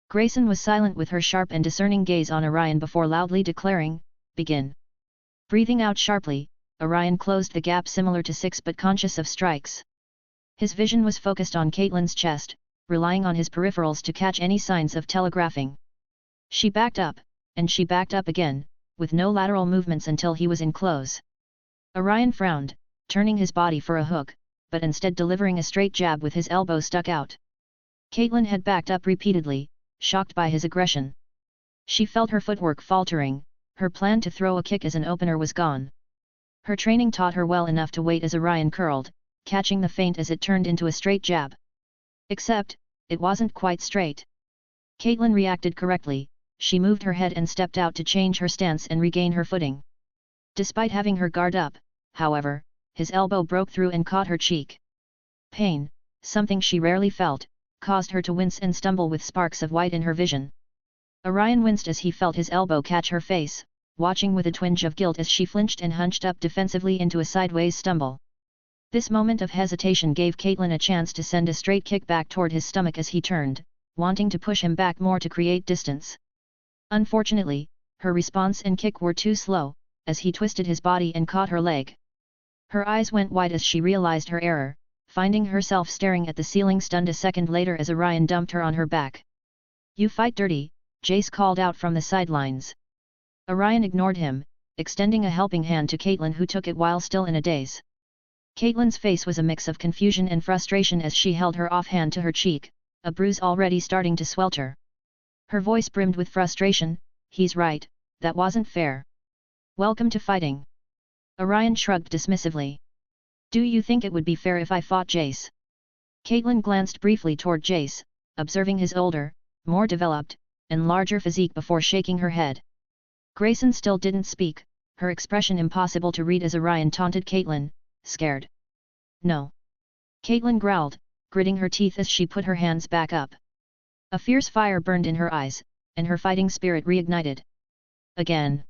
Grayson was silent with her sharp and discerning gaze on Orion before loudly declaring, "Begin." Breathing out sharply, Orion closed the gap similar to 6 but conscious of strikes. His vision was focused on Caitlin's chest, relying on his peripherals to catch any signs of telegraphing. She backed up, and she backed up again, with no lateral movements until he was in close. Orion frowned, turning his body for a hook, but instead delivering a straight jab with his elbow stuck out. Caitlin had backed up repeatedly, shocked by his aggression. She felt her footwork faltering, her plan to throw a kick as an opener was gone. Her training taught her well enough to wait as Orion curled, catching the feint as it turned into a straight jab. Except, it wasn't quite straight. Caitlin reacted correctly, she moved her head and stepped out to change her stance and regain her footing. Despite having her guard up, however, his elbow broke through and caught her cheek. Pain, something she rarely felt, caused her to wince and stumble with sparks of white in her vision. Orion winced as he felt his elbow catch her face, watching with a twinge of guilt as she flinched and hunched up defensively into a sideways stumble. This moment of hesitation gave Caitlin a chance to send a straight kick back toward his stomach as he turned, wanting to push him back more to create distance. Unfortunately, her response and kick were too slow, as he twisted his body and caught her leg. Her eyes went wide as she realized her error, finding herself staring at the ceiling stunned a second later as Orion dumped her on her back. "You fight dirty," Jace called out from the sidelines. Orion ignored him, extending a helping hand to Caitlin who took it while still in a daze. Caitlin's face was a mix of confusion and frustration as she held her offhand to her cheek, a bruise already starting to swelter. Her voice brimmed with frustration, "He's right, that wasn't fair. Welcome to fighting." Orion shrugged dismissively. "Do you think it would be fair if I fought Jace?" Caitlin glanced briefly toward Jace, observing his older, more developed, and larger physique before shaking her head. Grayson still didn't speak, her expression impossible to read as Orion taunted Caitlin, "Scared?" "No." Caitlin growled, gritting her teeth as she put her hands back up. A fierce fire burned in her eyes, and her fighting spirit reignited. Again.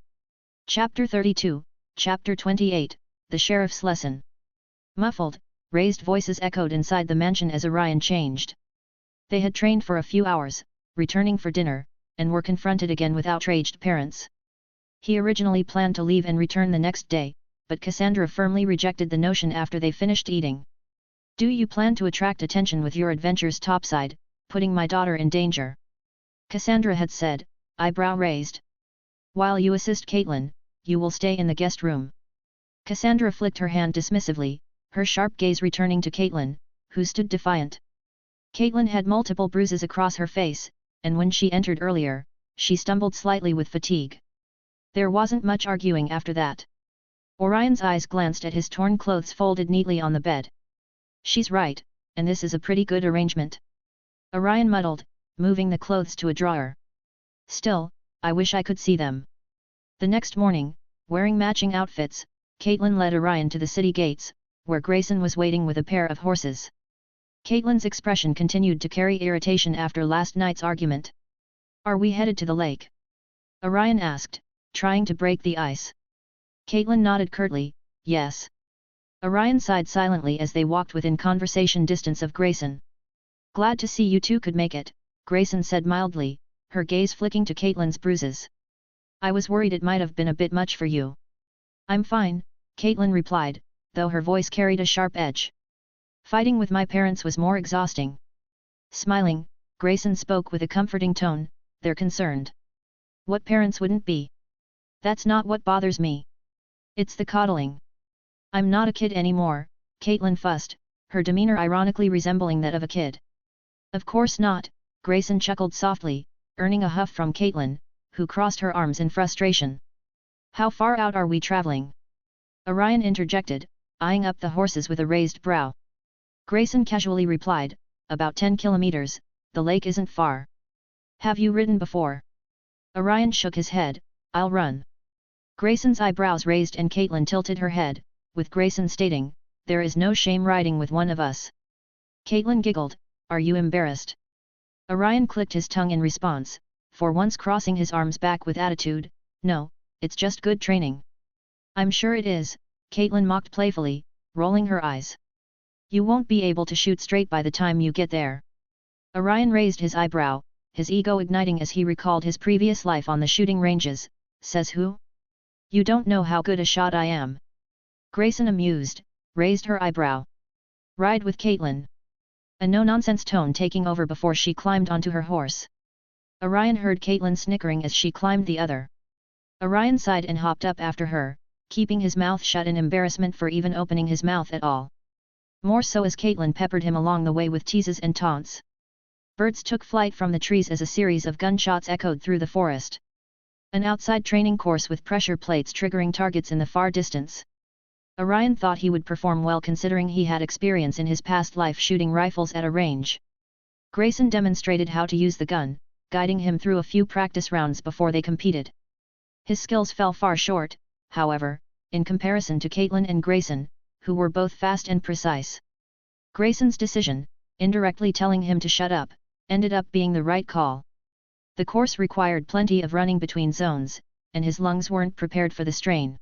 Chapter 32, Chapter 28, The Sheriff's Lesson. Muffled, raised voices echoed inside the mansion as Orion changed. They had trained for a few hours, returning for dinner, and were confronted again with outraged parents. He originally planned to leave and return the next day, but Cassandra firmly rejected the notion after they finished eating. "Do you plan to attract attention with your adventures topside, putting my daughter in danger?" Cassandra had said, eyebrow raised. "While you assist Caitlin, you will stay in the guest room." Cassandra flicked her hand dismissively, her sharp gaze returning to Caitlin, who stood defiant. Caitlin had multiple bruises across her face, and when she entered earlier, she stumbled slightly with fatigue. There wasn't much arguing after that. Orion's eyes glanced at his torn clothes folded neatly on the bed. "She's right, and this is a pretty good arrangement." Orion muddled, moving the clothes to a drawer. "Still, I wish I could see them." The next morning, wearing matching outfits, Caitlin led Orion to the city gates, where Grayson was waiting with a pair of horses. Caitlin's expression continued to carry irritation after last night's argument. "Are we headed to the lake?" Orion asked, trying to break the ice. Caitlin nodded curtly, "Yes." Orion sighed silently as they walked within conversation distance of Grayson. "Glad to see you two could make it," Grayson said mildly, her gaze flicking to Caitlin's bruises. "I was worried it might have been a bit much for you." "I'm fine," Caitlin replied, though her voice carried a sharp edge. "Fighting with my parents was more exhausting." Smiling, Grayson spoke with a comforting tone, "They're concerned." "What parents wouldn't be? That's not what bothers me. It's the coddling. I'm not a kid anymore," Caitlin fussed, her demeanor ironically resembling that of a kid. "Of course not," Grayson chuckled softly, earning a huff from Caitlin, who crossed her arms in frustration. "How far out are we traveling?" Orion interjected, eyeing up the horses with a raised brow. Grayson casually replied, "About 10 kilometers, the lake isn't far." "Have you ridden before?" Orion shook his head, "I'll run." Grayson's eyebrows raised and Caitlin tilted her head, with Grayson stating, "There is no shame riding with one of us." Caitlin giggled, "Are you embarrassed?" Orion clicked his tongue in response, for once crossing his arms back with attitude, "No, it's just good training." "I'm sure it is," Caitlin mocked playfully, rolling her eyes. "You won't be able to shoot straight by the time you get there." Orion raised his eyebrow, his ego igniting as he recalled his previous life on the shooting ranges. "Says who? You don't know how good a shot I am." Grayson, amused, raised her eyebrow. "Ride with Caitlin." A no-nonsense tone taking over before she climbed onto her horse. Orion heard Caitlin snickering as she climbed the other. Orion sighed and hopped up after her, keeping his mouth shut in embarrassment for even opening his mouth at all. More so as Caitlin peppered him along the way with teases and taunts. Birds took flight from the trees as a series of gunshots echoed through the forest. An outside training course with pressure plates triggering targets in the far distance. Orion thought he would perform well considering he had experience in his past life shooting rifles at a range. Grayson demonstrated how to use the gun, guiding him through a few practice rounds before they competed. His skills fell far short, however, in comparison to Caitlin and Grayson, who were both fast and precise. Grayson's decision, indirectly telling him to shut up, ended up being the right call. The course required plenty of running between zones, and his lungs weren't prepared for the strain.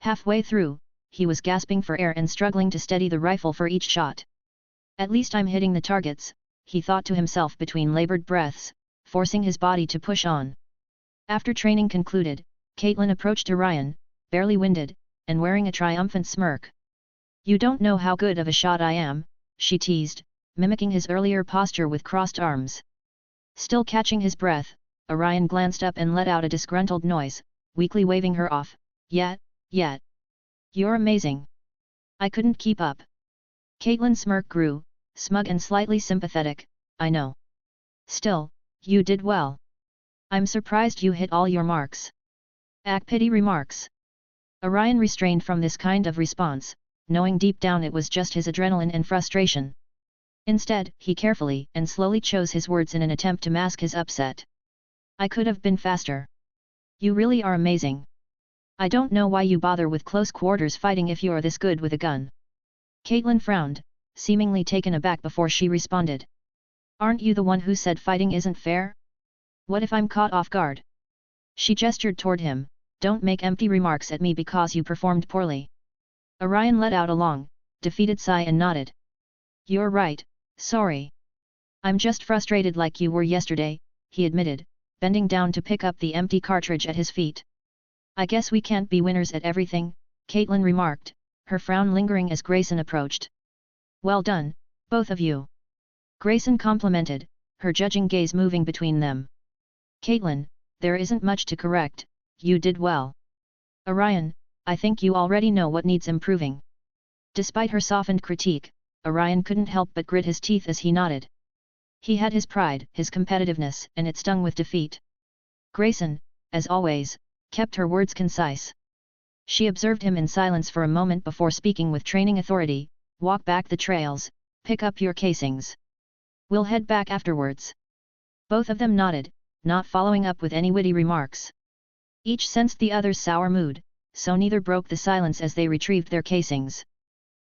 Halfway through, he was gasping for air and struggling to steady the rifle for each shot. At least I'm hitting the targets, he thought to himself between labored breaths, forcing his body to push on. After training concluded, Caitlin approached Orion, barely winded, and wearing a triumphant smirk. "You don't know how good of a shot I am," she teased, mimicking his earlier posture with crossed arms. Still catching his breath, Orion glanced up and let out a disgruntled noise, weakly waving her off. Yet. You're amazing. I couldn't keep up." Caitlin's smirk grew, smug and slightly sympathetic. "I know. Still, you did well. I'm surprised you hit all your marks." Pity remarks. Orion restrained from this kind of response, knowing deep down it was just his adrenaline and frustration. Instead, he carefully and slowly chose his words in an attempt to mask his upset. "I could have been faster. You really are amazing. I don't know why you bother with close quarters fighting if you're this good with a gun." Caitlin frowned, seemingly taken aback before she responded. "Aren't you the one who said fighting isn't fair? What if I'm caught off guard?" She gestured toward him. "Don't make empty remarks at me because you performed poorly." Orion let out a long, defeated sigh and nodded. "You're right, sorry. I'm just frustrated like you were yesterday," he admitted, bending down to pick up the empty cartridge at his feet. "I guess we can't be winners at everything," Caitlin remarked, her frown lingering as Grayson approached. "Well done, both of you," Grayson complimented, her judging gaze moving between them. "Caitlin, there isn't much to correct, you did well." "Orion, I think you already know what needs improving." Despite her softened critique, Orion couldn't help but grit his teeth as he nodded. He had his pride, his competitiveness, and it stung with defeat. Grayson, as always, kept her words concise. She observed him in silence for a moment before speaking with training authority. "Walk back the trails, pick up your casings. We'll head back afterwards." Both of them nodded, not following up with any witty remarks. Each sensed the other's sour mood, so neither broke the silence as they retrieved their casings.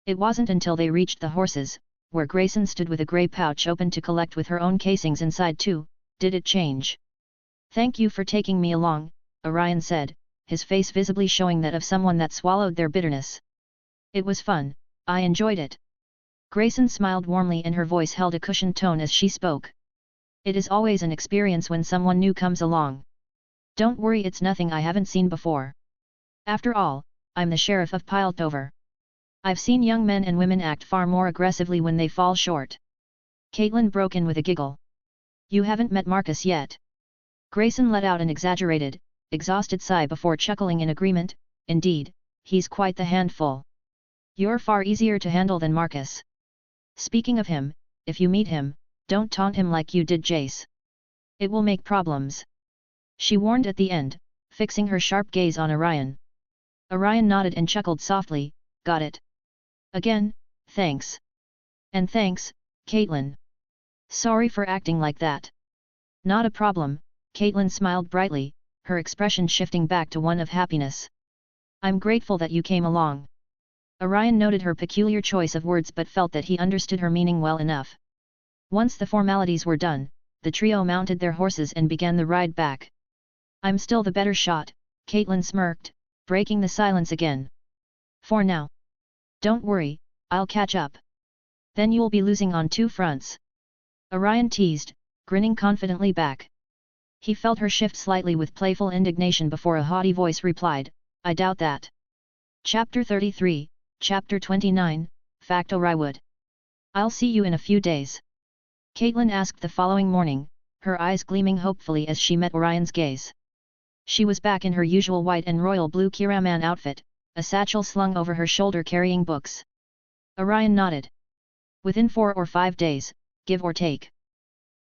It wasn't until they reached the horses, where Grayson stood with a grey pouch open to collect with her own casings inside too, did it change. "Thank you for taking me along," Orion said, his face visibly showing that of someone that swallowed their bitterness. "It was fun, I enjoyed it." Grayson smiled warmly and her voice held a cushioned tone as she spoke. "It is always an experience when someone new comes along. Don't worry, it's nothing I haven't seen before. After all, I'm the sheriff of Piltover. I've seen young men and women act far more aggressively when they fall short." Caitlin broke in with a giggle. "You haven't met Marcus yet." Grayson let out an exaggerated, exhausted sigh before chuckling in agreement. "Indeed, he's quite the handful. You're far easier to handle than Marcus. Speaking of him, if you meet him, don't taunt him like you did Jace. It will make problems." She warned at the end, fixing her sharp gaze on Orion. Orion nodded and chuckled softly. "Got it. Again, thanks. And thanks, Caitlin. Sorry for acting like that." "Not a problem," Caitlin smiled brightly, her expression shifting back to one of happiness. "I'm grateful that you came along." Orion noted her peculiar choice of words but felt that he understood her meaning well enough. Once the formalities were done, the trio mounted their horses and began the ride back. "I'm still the better shot," Caitlin smirked, breaking the silence again. "For now. Don't worry, I'll catch up. Then you'll be losing on two fronts." Orion teased, grinning confidently back. He felt her shift slightly with playful indignation before a haughty voice replied, "I doubt that." Chapter 33, Chapter 29, Facto rwood. "I'll see you in a few days?" Caitlin asked the following morning, her eyes gleaming hopefully as she met Orion's gaze. She was back in her usual white and royal blue Kiraman outfit, a satchel slung over her shoulder carrying books. Orion nodded. "Within 4 or 5 days, give or take."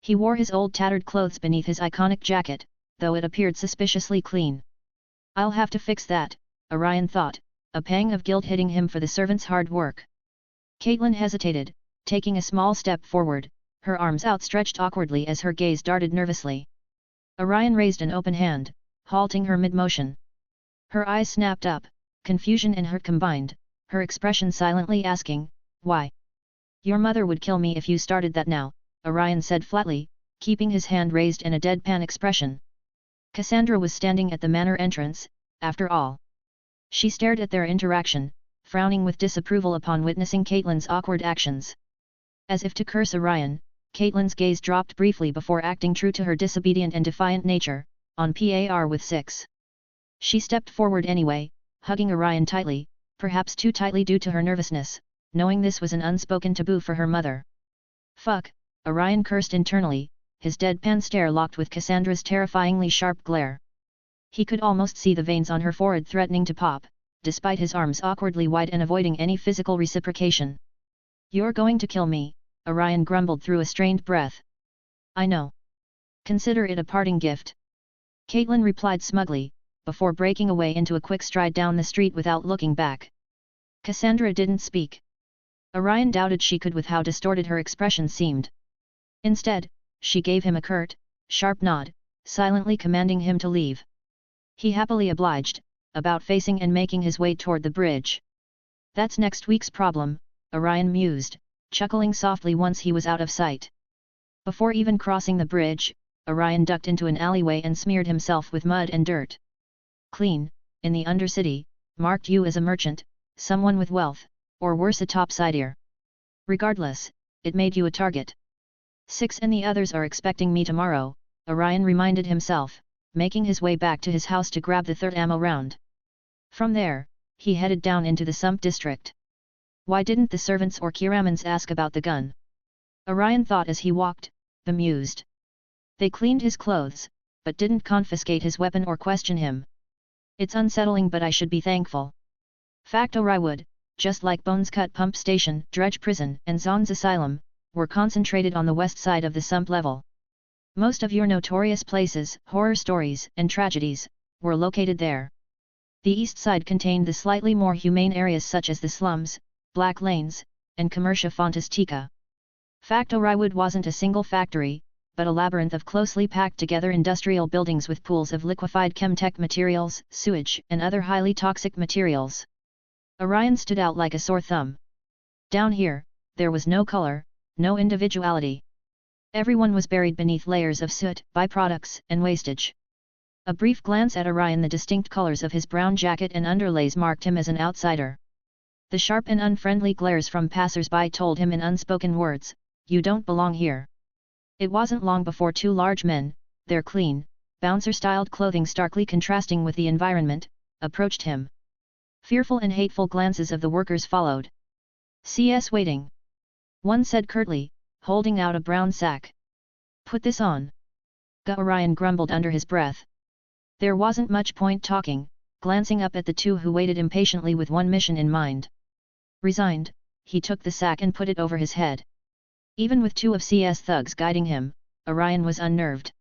He wore his old tattered clothes beneath his iconic jacket, though it appeared suspiciously clean. I'll have to fix that, Orion thought, a pang of guilt hitting him for the servant's hard work. Caitlin hesitated, taking a small step forward, her arms outstretched awkwardly as her gaze darted nervously. Orion raised an open hand, halting her mid-motion. Her eyes snapped up, confusion and hurt combined, her expression silently asking, "Why?" "Your mother would kill me if you started that now," Orion said flatly, keeping his hand raised in a deadpan expression. Cassandra was standing at the manor entrance, after all. She stared at their interaction, frowning with disapproval upon witnessing Caitlin's awkward actions. As if to curse Orion, Caitlin's gaze dropped briefly before acting true to her disobedient and defiant nature, on par with 6. She stepped forward anyway, hugging Orion tightly, perhaps too tightly due to her nervousness, knowing this was an unspoken taboo for her mother. "Fuck," Orion cursed internally, his deadpan stare locked with Cassandra's terrifyingly sharp glare. He could almost see the veins on her forehead threatening to pop, despite his arms awkwardly wide and avoiding any physical reciprocation. "You're going to kill me," Orion grumbled through a strained breath. "I know. Consider it a parting gift," Caitlin replied smugly, before breaking away into a quick stride down the street without looking back. Cassandra didn't speak. Orion doubted she could with how distorted her expression seemed. Instead, she gave him a curt, sharp nod, silently commanding him to leave. He happily obliged, about facing and making his way toward the bridge. "That's next week's problem," Orion mused, chuckling softly once he was out of sight. Before even crossing the bridge, Orion ducked into an alleyway and smeared himself with mud and dirt. "Clean," in the Undercity, marked you as a merchant, someone with wealth, or worse a topsider. Regardless, it made you a target. 6 and the others are expecting me tomorrow, Orion reminded himself, making his way back to his house to grab the third ammo round. From there, he headed down into the Sump district. Why didn't the servants or Kiramans ask about the gun? Orion thought as he walked, bemused. They cleaned his clothes, but didn't confiscate his weapon or question him. It's unsettling, but I should be thankful. Facto rwood, just like Bones Cut Pump Station, Dredge Prison and Zon's Asylum, were concentrated on the west side of the Sump level. Most of your notorious places, horror stories and tragedies, were located there. The east side contained the slightly more humane areas such as the slums, Black Lanes, and Commercia Fantastica. Facto rwood wasn't a single factory, but a labyrinth of closely packed together industrial buildings with pools of liquefied chemtech materials, sewage and other highly toxic materials. Orion stood out like a sore thumb. Down here, there was no color, no individuality. Everyone was buried beneath layers of soot, byproducts, and wastage. A brief glance at Orion, the distinct colors of his brown jacket and underlays marked him as an outsider. The sharp and unfriendly glares from passers-by told him in unspoken words, "You don't belong here." It wasn't long before 2 large men, their clean, bouncer-styled clothing starkly contrasting with the environment, approached him. Fearful and hateful glances of the workers followed. "CS waiting," one said curtly, holding out a brown sack. "Put this on," Orion grumbled under his breath. There wasn't much point talking, glancing up at the 2 who waited impatiently with one mission in mind. Resigned, he took the sack and put it over his head. Even with 2 of CS thugs guiding him, Orion was unnerved.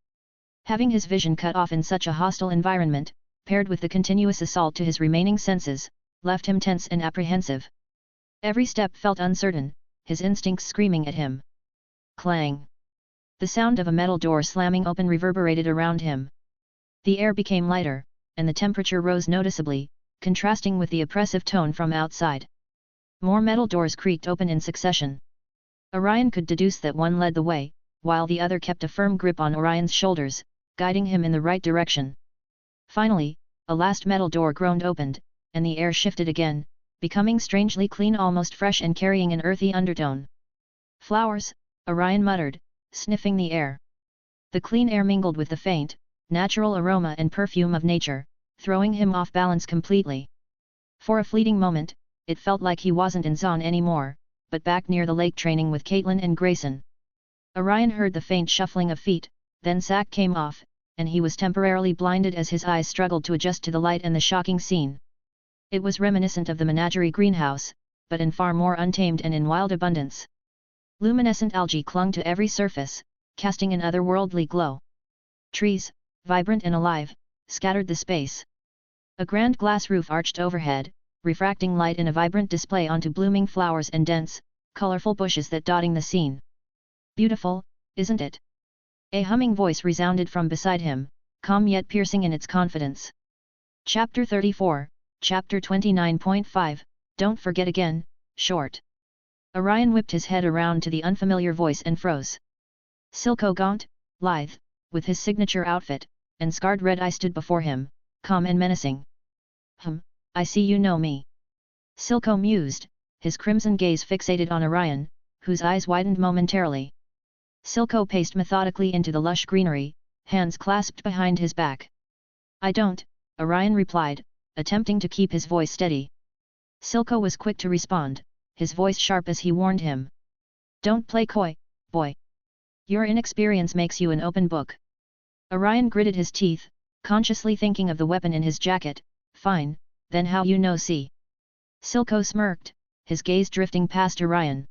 Having his vision cut off in such a hostile environment, paired with the continuous assault to his remaining senses, left him tense and apprehensive. Every step felt uncertain, his instincts screaming at him. Clang! The sound of a metal door slamming open reverberated around him. The air became lighter, and the temperature rose noticeably, contrasting with the oppressive tone from outside. More metal doors creaked open in succession. Orion could deduce that one led the way, while the other kept a firm grip on Orion's shoulders, guiding him in the right direction. Finally, a last metal door groaned opened, and the air shifted again, becoming strangely clean, almost fresh and carrying an earthy undertone. "Flowers," Orion muttered, sniffing the air. The clean air mingled with the faint, natural aroma and perfume of nature, throwing him off balance completely. For a fleeting moment, it felt like he wasn't in Zon anymore, but back near the lake training with Caitlin and Grayson. Orion heard the faint shuffling of feet, then sack came off, and he was temporarily blinded as his eyes struggled to adjust to the light and the shocking scene. It was reminiscent of the menagerie greenhouse, but in far more untamed and in wild abundance. Luminescent algae clung to every surface, casting an otherworldly glow. Trees, vibrant and alive, scattered the space. A grand glass roof arched overhead, refracting light in a vibrant display onto blooming flowers and dense, colorful bushes that dotting the scene. Beautiful, isn't it? A humming voice resounded from beside him, calm yet piercing in its confidence. Chapter 34, Chapter 29.5, Don't Forget Again, Short. Orion whipped his head around to the unfamiliar voice and froze. Silco gaunt, lithe, with his signature outfit, and scarred red eye stood before him, calm and menacing. I see you know me. Silco mused, his crimson gaze fixated on Orion, whose eyes widened momentarily. Silco paced methodically into the lush greenery, hands clasped behind his back. I don't, Orion replied, attempting to keep his voice steady. Silco was quick to respond, his voice sharp as he warned him. Don't play coy, boy. Your inexperience makes you an open book. Orion gritted his teeth, consciously thinking of the weapon in his jacket. Fine, then how you know see? Silco smirked, his gaze drifting past Orion.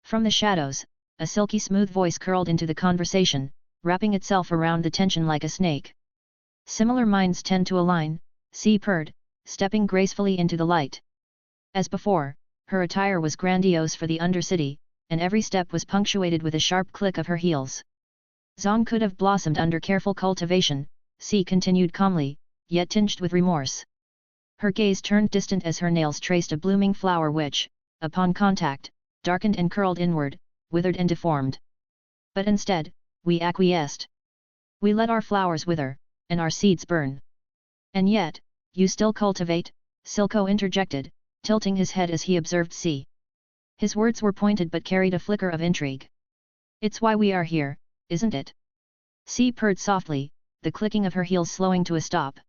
From the shadows, a silky smooth voice curled into the conversation, wrapping itself around the tension like a snake. Similar minds tend to align, she purred, stepping gracefully into the light. As before, her attire was grandiose for the Undercity, and every step was punctuated with a sharp click of her heels. Zong could have blossomed under careful cultivation, she continued calmly, yet tinged with remorse. Her gaze turned distant as her nails traced a blooming flower which, upon contact, darkened and curled inward, withered and deformed. But instead, we acquiesced. We let our flowers wither, and our seeds burn. And yet, you still cultivate, Silco interjected, tilting his head as he observed C. His words were pointed but carried a flicker of intrigue. It's why we are here, isn't it? C purred softly, the clicking of her heels slowing to a stop.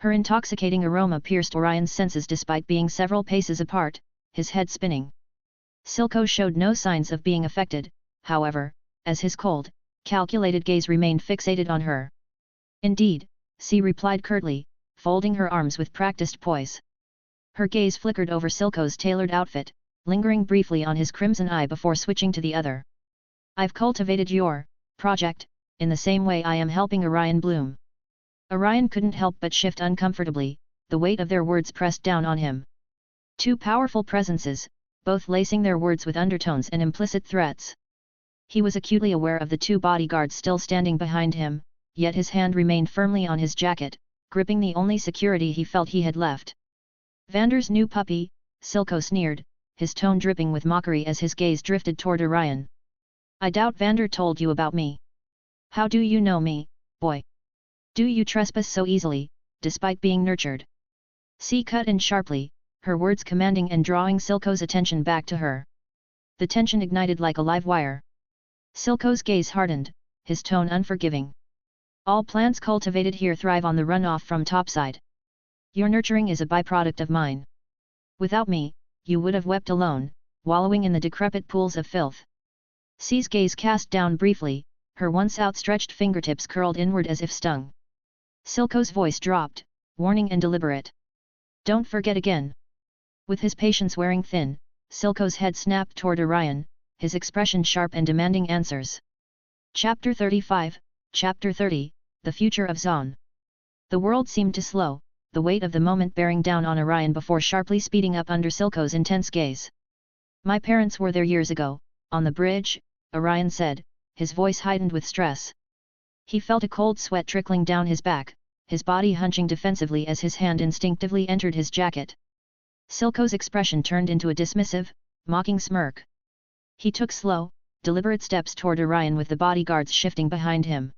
Her intoxicating aroma pierced Orion's senses despite being several paces apart, his head spinning. Silco showed no signs of being affected, however, as his cold, calculated gaze remained fixated on her. Indeed, she replied curtly, folding her arms with practiced poise. Her gaze flickered over Silco's tailored outfit, lingering briefly on his crimson eye before switching to the other. I've cultivated your project, in the same way I am helping Orion bloom. Orion couldn't help but shift uncomfortably, the weight of their words pressed down on him. Two powerful presences, both lacing their words with undertones and implicit threats. He was acutely aware of the two bodyguards still standing behind him, yet his hand remained firmly on his jacket, gripping the only security he felt he had left. Vander's new puppy, Silco sneered, his tone dripping with mockery as his gaze drifted toward Orion. I doubt Vander told you about me. How do you know me, boy? Do you trespass so easily, despite being nurtured? C cut in sharply, her words commanding and drawing Silco's attention back to her. The tension ignited like a live wire. Silco's gaze hardened, his tone unforgiving. All plants cultivated here thrive on the runoff from topside. Your nurturing is a byproduct of mine. Without me, you would have wept alone, wallowing in the decrepit pools of filth. C's gaze cast down briefly, her once outstretched fingertips curled inward as if stung. Silco's voice dropped, warning and deliberate. Don't forget again. With his patience wearing thin, Silco's head snapped toward Orion, his expression sharp and demanding answers. Chapter 35, Chapter 30, The Future of Zon. The world seemed to slow, the weight of the moment bearing down on Orion before sharply speeding up under Silco's intense gaze. My parents were there years ago, on the bridge, Orion said, his voice heightened with stress. He felt a cold sweat trickling down his back, his body hunching defensively as his hand instinctively entered his jacket. Silco's expression turned into a dismissive, mocking smirk. He took slow, deliberate steps toward Orion with the bodyguards shifting behind him.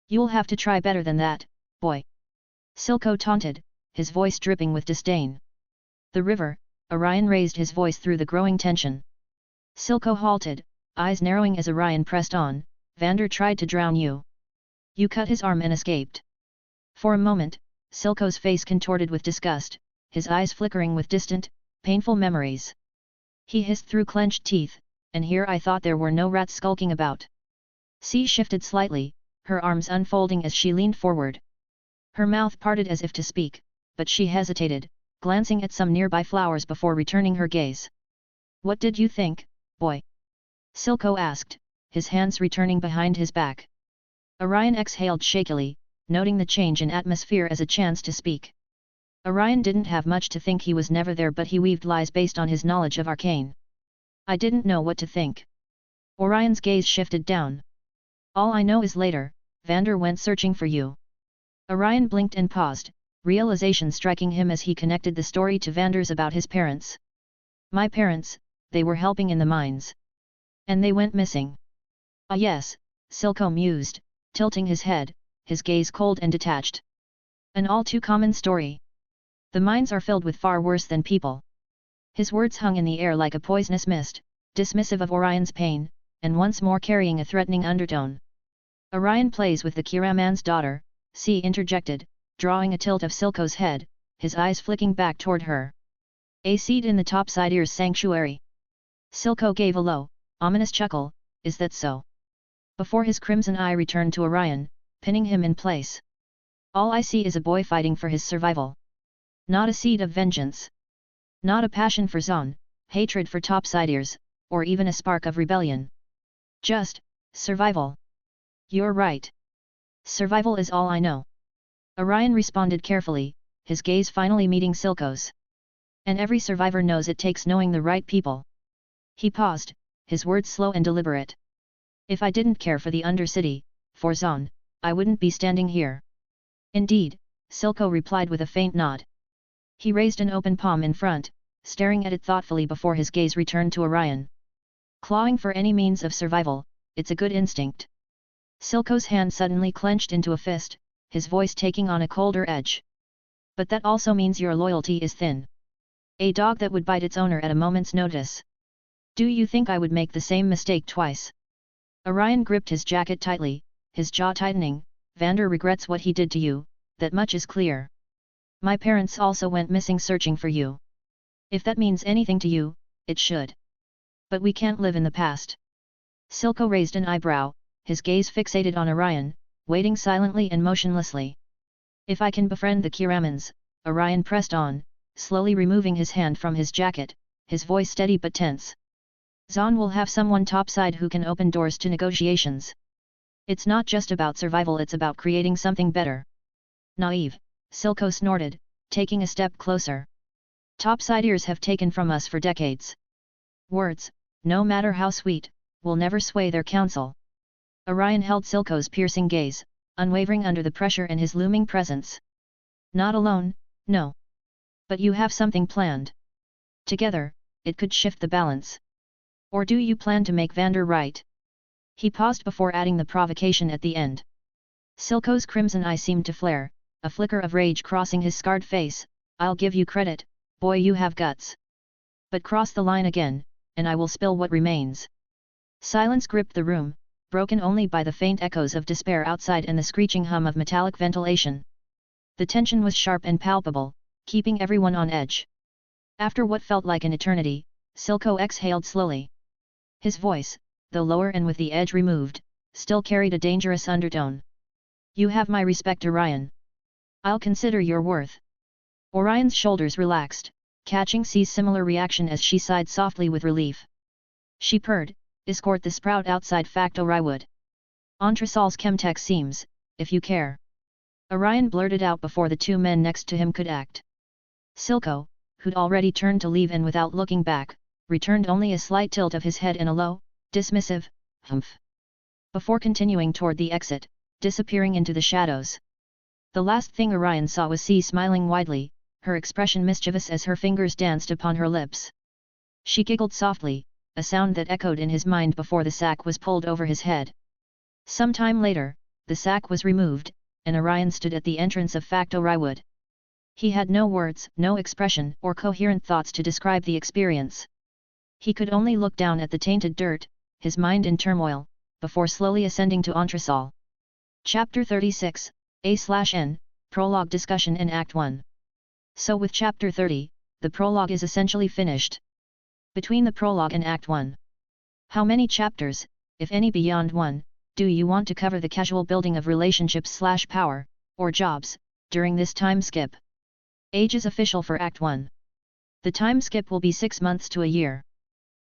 You'll have to try better than that, boy. Silco taunted, his voice dripping with disdain. The river, Orion raised his voice through the growing tension. Silco halted, eyes narrowing as Orion pressed on. Vander tried to drown you. You cut his arm and escaped. For a moment, Silco's face contorted with disgust, his eyes flickering with distant, painful memories. He hissed through clenched teeth, and here I thought there were no rats skulking about. C shifted slightly, her arms unfolding as she leaned forward. Her mouth parted as if to speak, but she hesitated, glancing at some nearby flowers before returning her gaze. What did you think, boy? Silco asked, his hands returning behind his back. Orion exhaled shakily, noting the change in atmosphere as a chance to speak. Orion didn't have much to think, he was never there, but he weaved lies based on his knowledge of Arcane. I didn't know what to think. Orion's gaze shifted down. All I know is later, Vander went searching for you. Orion blinked and paused, realization striking him as he connected the story to Vander's about his parents. My parents, they were helping in the mines. And they went missing. Ah yes, Silco mused, tilting his head, his gaze cold and detached. An all too common story. The mines are filled with far worse than people. His words hung in the air like a poisonous mist, dismissive of Orion's pain, and once more carrying a threatening undertone. Orion plays with the Kiraman's daughter, C interjected, drawing a tilt of Silco's head, his eyes flicking back toward her. A seat in the Topsiders' sanctuary. Silco gave a low, ominous chuckle, is that so? Before his crimson eye returned to Orion, pinning him in place. All I see is a boy fighting for his survival. Not a seed of vengeance. Not a passion for Zon, hatred for Topsiders, or even a spark of rebellion. Just, survival. You're right. Survival is all I know. Orion responded carefully, his gaze finally meeting Silco's. And every survivor knows it takes knowing the right people. He paused, his words slow and deliberate. If I didn't care for the Undercity, for Zon, I wouldn't be standing here. Indeed, Silco replied with a faint nod. He raised an open palm in front, staring at it thoughtfully before his gaze returned to Orion. Clawing for any means of survival, it's a good instinct. Silco's hand suddenly clenched into a fist, his voice taking on a colder edge. But that also means your loyalty is thin. A dog that would bite its owner at a moment's notice. Do you think I would make the same mistake twice? Orion gripped his jacket tightly, his jaw tightening. Vander regrets what he did to you, that much is clear. My parents also went missing searching for you. If that means anything to you, it should. But we can't live in the past. Silco raised an eyebrow, his gaze fixated on Orion, waiting silently and motionlessly. If I can befriend the Kiramans, Orion pressed on, slowly removing his hand from his jacket, his voice steady but tense. Zon will have someone topside who can open doors to negotiations. It's not just about survival, it's about creating something better. Naive, Silco snorted, taking a step closer. Topsiders have taken from us for decades. Words, no matter how sweet, will never sway their counsel. Orion held Silco's piercing gaze, unwavering under the pressure in his looming presence. Not alone, no. But you have something planned. Together, it could shift the balance. Or do you plan to make Vander right? He paused before adding the provocation at the end. Silco's crimson eye seemed to flare, a flicker of rage crossing his scarred face. I'll give you credit, boy, you have guts. But cross the line again, and I will spill what remains. Silence gripped the room, broken only by the faint echoes of despair outside and the screeching hum of metallic ventilation. The tension was sharp and palpable, keeping everyone on edge. After what felt like an eternity, Silco exhaled slowly. His voice, though lower and with the edge removed, still carried a dangerous undertone. You have my respect, Orion. I'll consider your worth. Orion's shoulders relaxed, catching C's similar reaction as she sighed softly with relief. She purred, escort the sprout outside Facto rwood. Entresol's chemtech seems, if you care. Orion blurted out before the two men next to him could act. Silco, who'd already turned to leave and without looking back, returned only a slight tilt of his head in a low, dismissive, humph. Before continuing toward the exit, disappearing into the shadows. The last thing Orion saw was C smiling widely, her expression mischievous as her fingers danced upon her lips. She giggled softly, a sound that echoed in his mind before the sack was pulled over his head. Some time later, the sack was removed, and Orion stood at the entrance of Facto rwood. He had no words, no expression or coherent thoughts to describe the experience. He could only look down at the tainted dirt, his mind in turmoil, before slowly ascending to Entresol. Chapter 36, A/N, Prologue Discussion in Act 1. So with Chapter 30, the prologue is essentially finished. Between the prologue and Act 1. How many chapters, if any beyond one, do you want to cover the casual building of relationships/power, or jobs, during this time skip? Age is official for Act 1. The time skip will be 6 months to a year.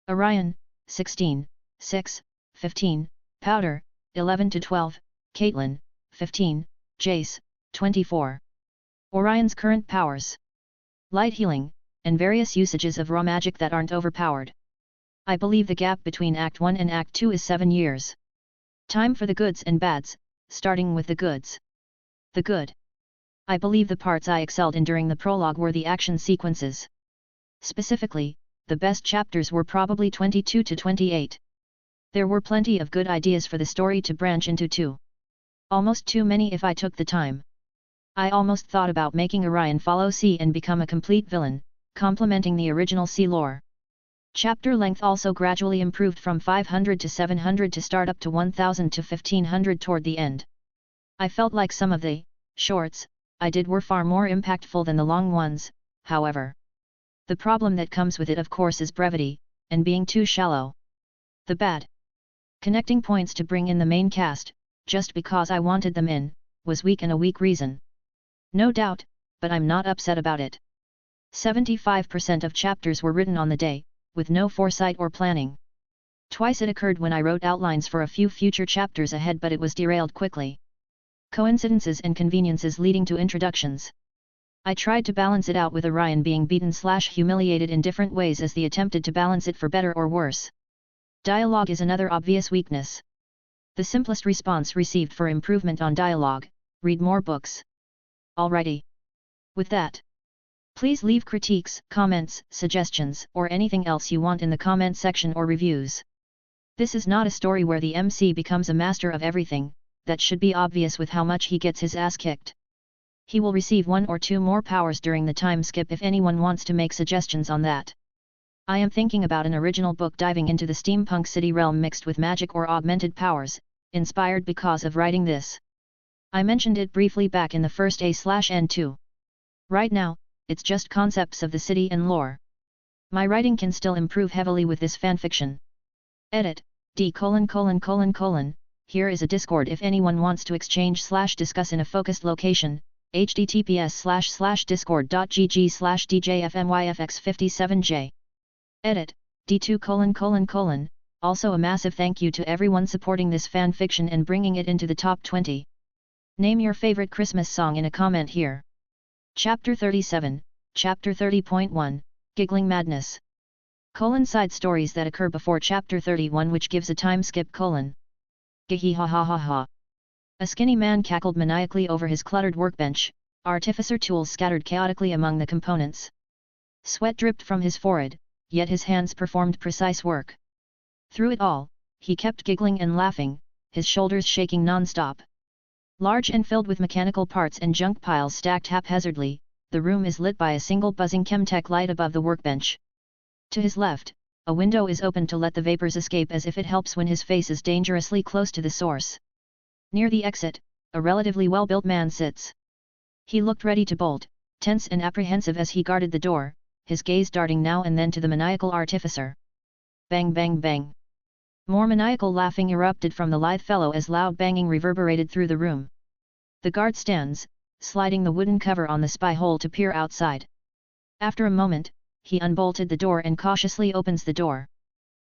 Orion, 16, 6, 15, Powder, 11 to 12, Caitlyn, 15, Jace, 24. Orion's current powers. Light healing, and various usages of raw magic that aren't overpowered. I believe the gap between Act 1 and Act 2 is 7 years. Time for the goods and bads, starting with the goods. The good. I believe the parts I excelled in during the prologue were the action sequences. Specifically, the best chapters were probably 22 to 28. There were plenty of good ideas for the story to branch into too. Almost too many if I took the time. I almost thought about making Orion follow C and become a complete villain, complementing the original C lore. Chapter length also gradually improved from 500 to 700 to start up to 1000 to 1500 toward the end. I felt like some of the shorts I did were far more impactful than the long ones, however. The problem that comes with it of course is brevity, and being too shallow. The bad. Connecting points to bring in the main cast, just because I wanted them in, was weak and a weak reason. No doubt, but I'm not upset about it. 75% of chapters were written on the day, with no foresight or planning. Twice it occurred when I wrote outlines for a few future chapters ahead but it was derailed quickly. Coincidences and conveniences leading to introductions. I tried to balance it out with Orion being beaten/humiliated in different ways as they attempted to balance it for better or worse. Dialogue is another obvious weakness. The simplest response received for improvement on dialogue: read more books. Alrighty. With that, please leave critiques, comments, suggestions, or anything else you want in the comment section or reviews. This is not a story where the MC becomes a master of everything. That should be obvious with how much he gets his ass kicked. He will receive 1 or 2 more powers during the time skip if anyone wants to make suggestions on that. I am thinking about an original book diving into the steampunk city realm mixed with magic or augmented powers, inspired because of writing this. I mentioned it briefly back in the first A/N2. Right now, it's just concepts of the city and lore. My writing can still improve heavily with this fanfiction. Edit, D:::::. Here is a Discord if anyone wants to exchange/discuss in a focused location, https://discord.gg/djfmyfx57j. Edit, D::::. Also a massive thank you to everyone supporting this fanfiction and bringing it into the top 20. Name your favorite Christmas song in a comment here. Chapter 37, Chapter 30.1, Giggling Madness. Side stories that occur before Chapter 31 which gives a time skip: Gee ha ha ha ha. A skinny man cackled maniacally over his cluttered workbench, artificer tools scattered chaotically among the components. Sweat dripped from his forehead, yet his hands performed precise work. Through it all, he kept giggling and laughing, his shoulders shaking non-stop. Large and filled with mechanical parts and junk piles stacked haphazardly, the room is lit by a single buzzing chemtech light above the workbench. To his left, a window is open to let the vapors escape as if it helps when his face is dangerously close to the source. Near the exit, a relatively well-built man sits. He looked ready to bolt, tense and apprehensive as he guarded the door, his gaze darting now and then to the maniacal artificer. Bang bang bang. More maniacal laughing erupted from the lithe fellow as loud banging reverberated through the room. The guard stands, sliding the wooden cover on the spy hole to peer outside. After a moment, he unbolted the door and cautiously opens the door.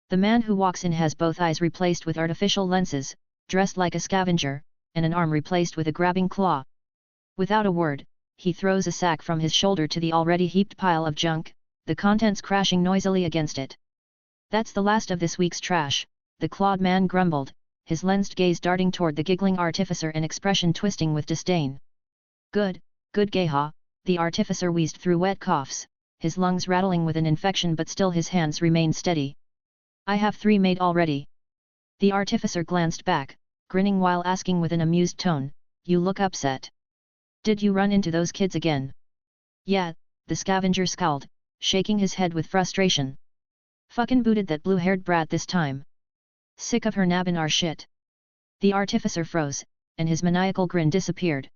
The man who walks in has both eyes replaced with artificial lenses, dressed like a scavenger, and an arm replaced with a grabbing claw. Without a word, he throws a sack from his shoulder to the already heaped pile of junk, the contents crashing noisily against it. That's the last of this week's trash, the clawed man grumbled, his lensed gaze darting toward the giggling artificer and expression twisting with disdain. Good Geha, the artificer wheezed through wet coughs, his lungs rattling with an infection but still his hands remained steady. I have 3 made already. The artificer glanced back, grinning while asking with an amused tone, you look upset. Did you run into those kids again? Yeah, the scavenger scowled, shaking his head with frustration. Fucking booted that blue-haired brat this time. Sick of her nabbing our shit. The artificer froze, and his maniacal grin disappeared.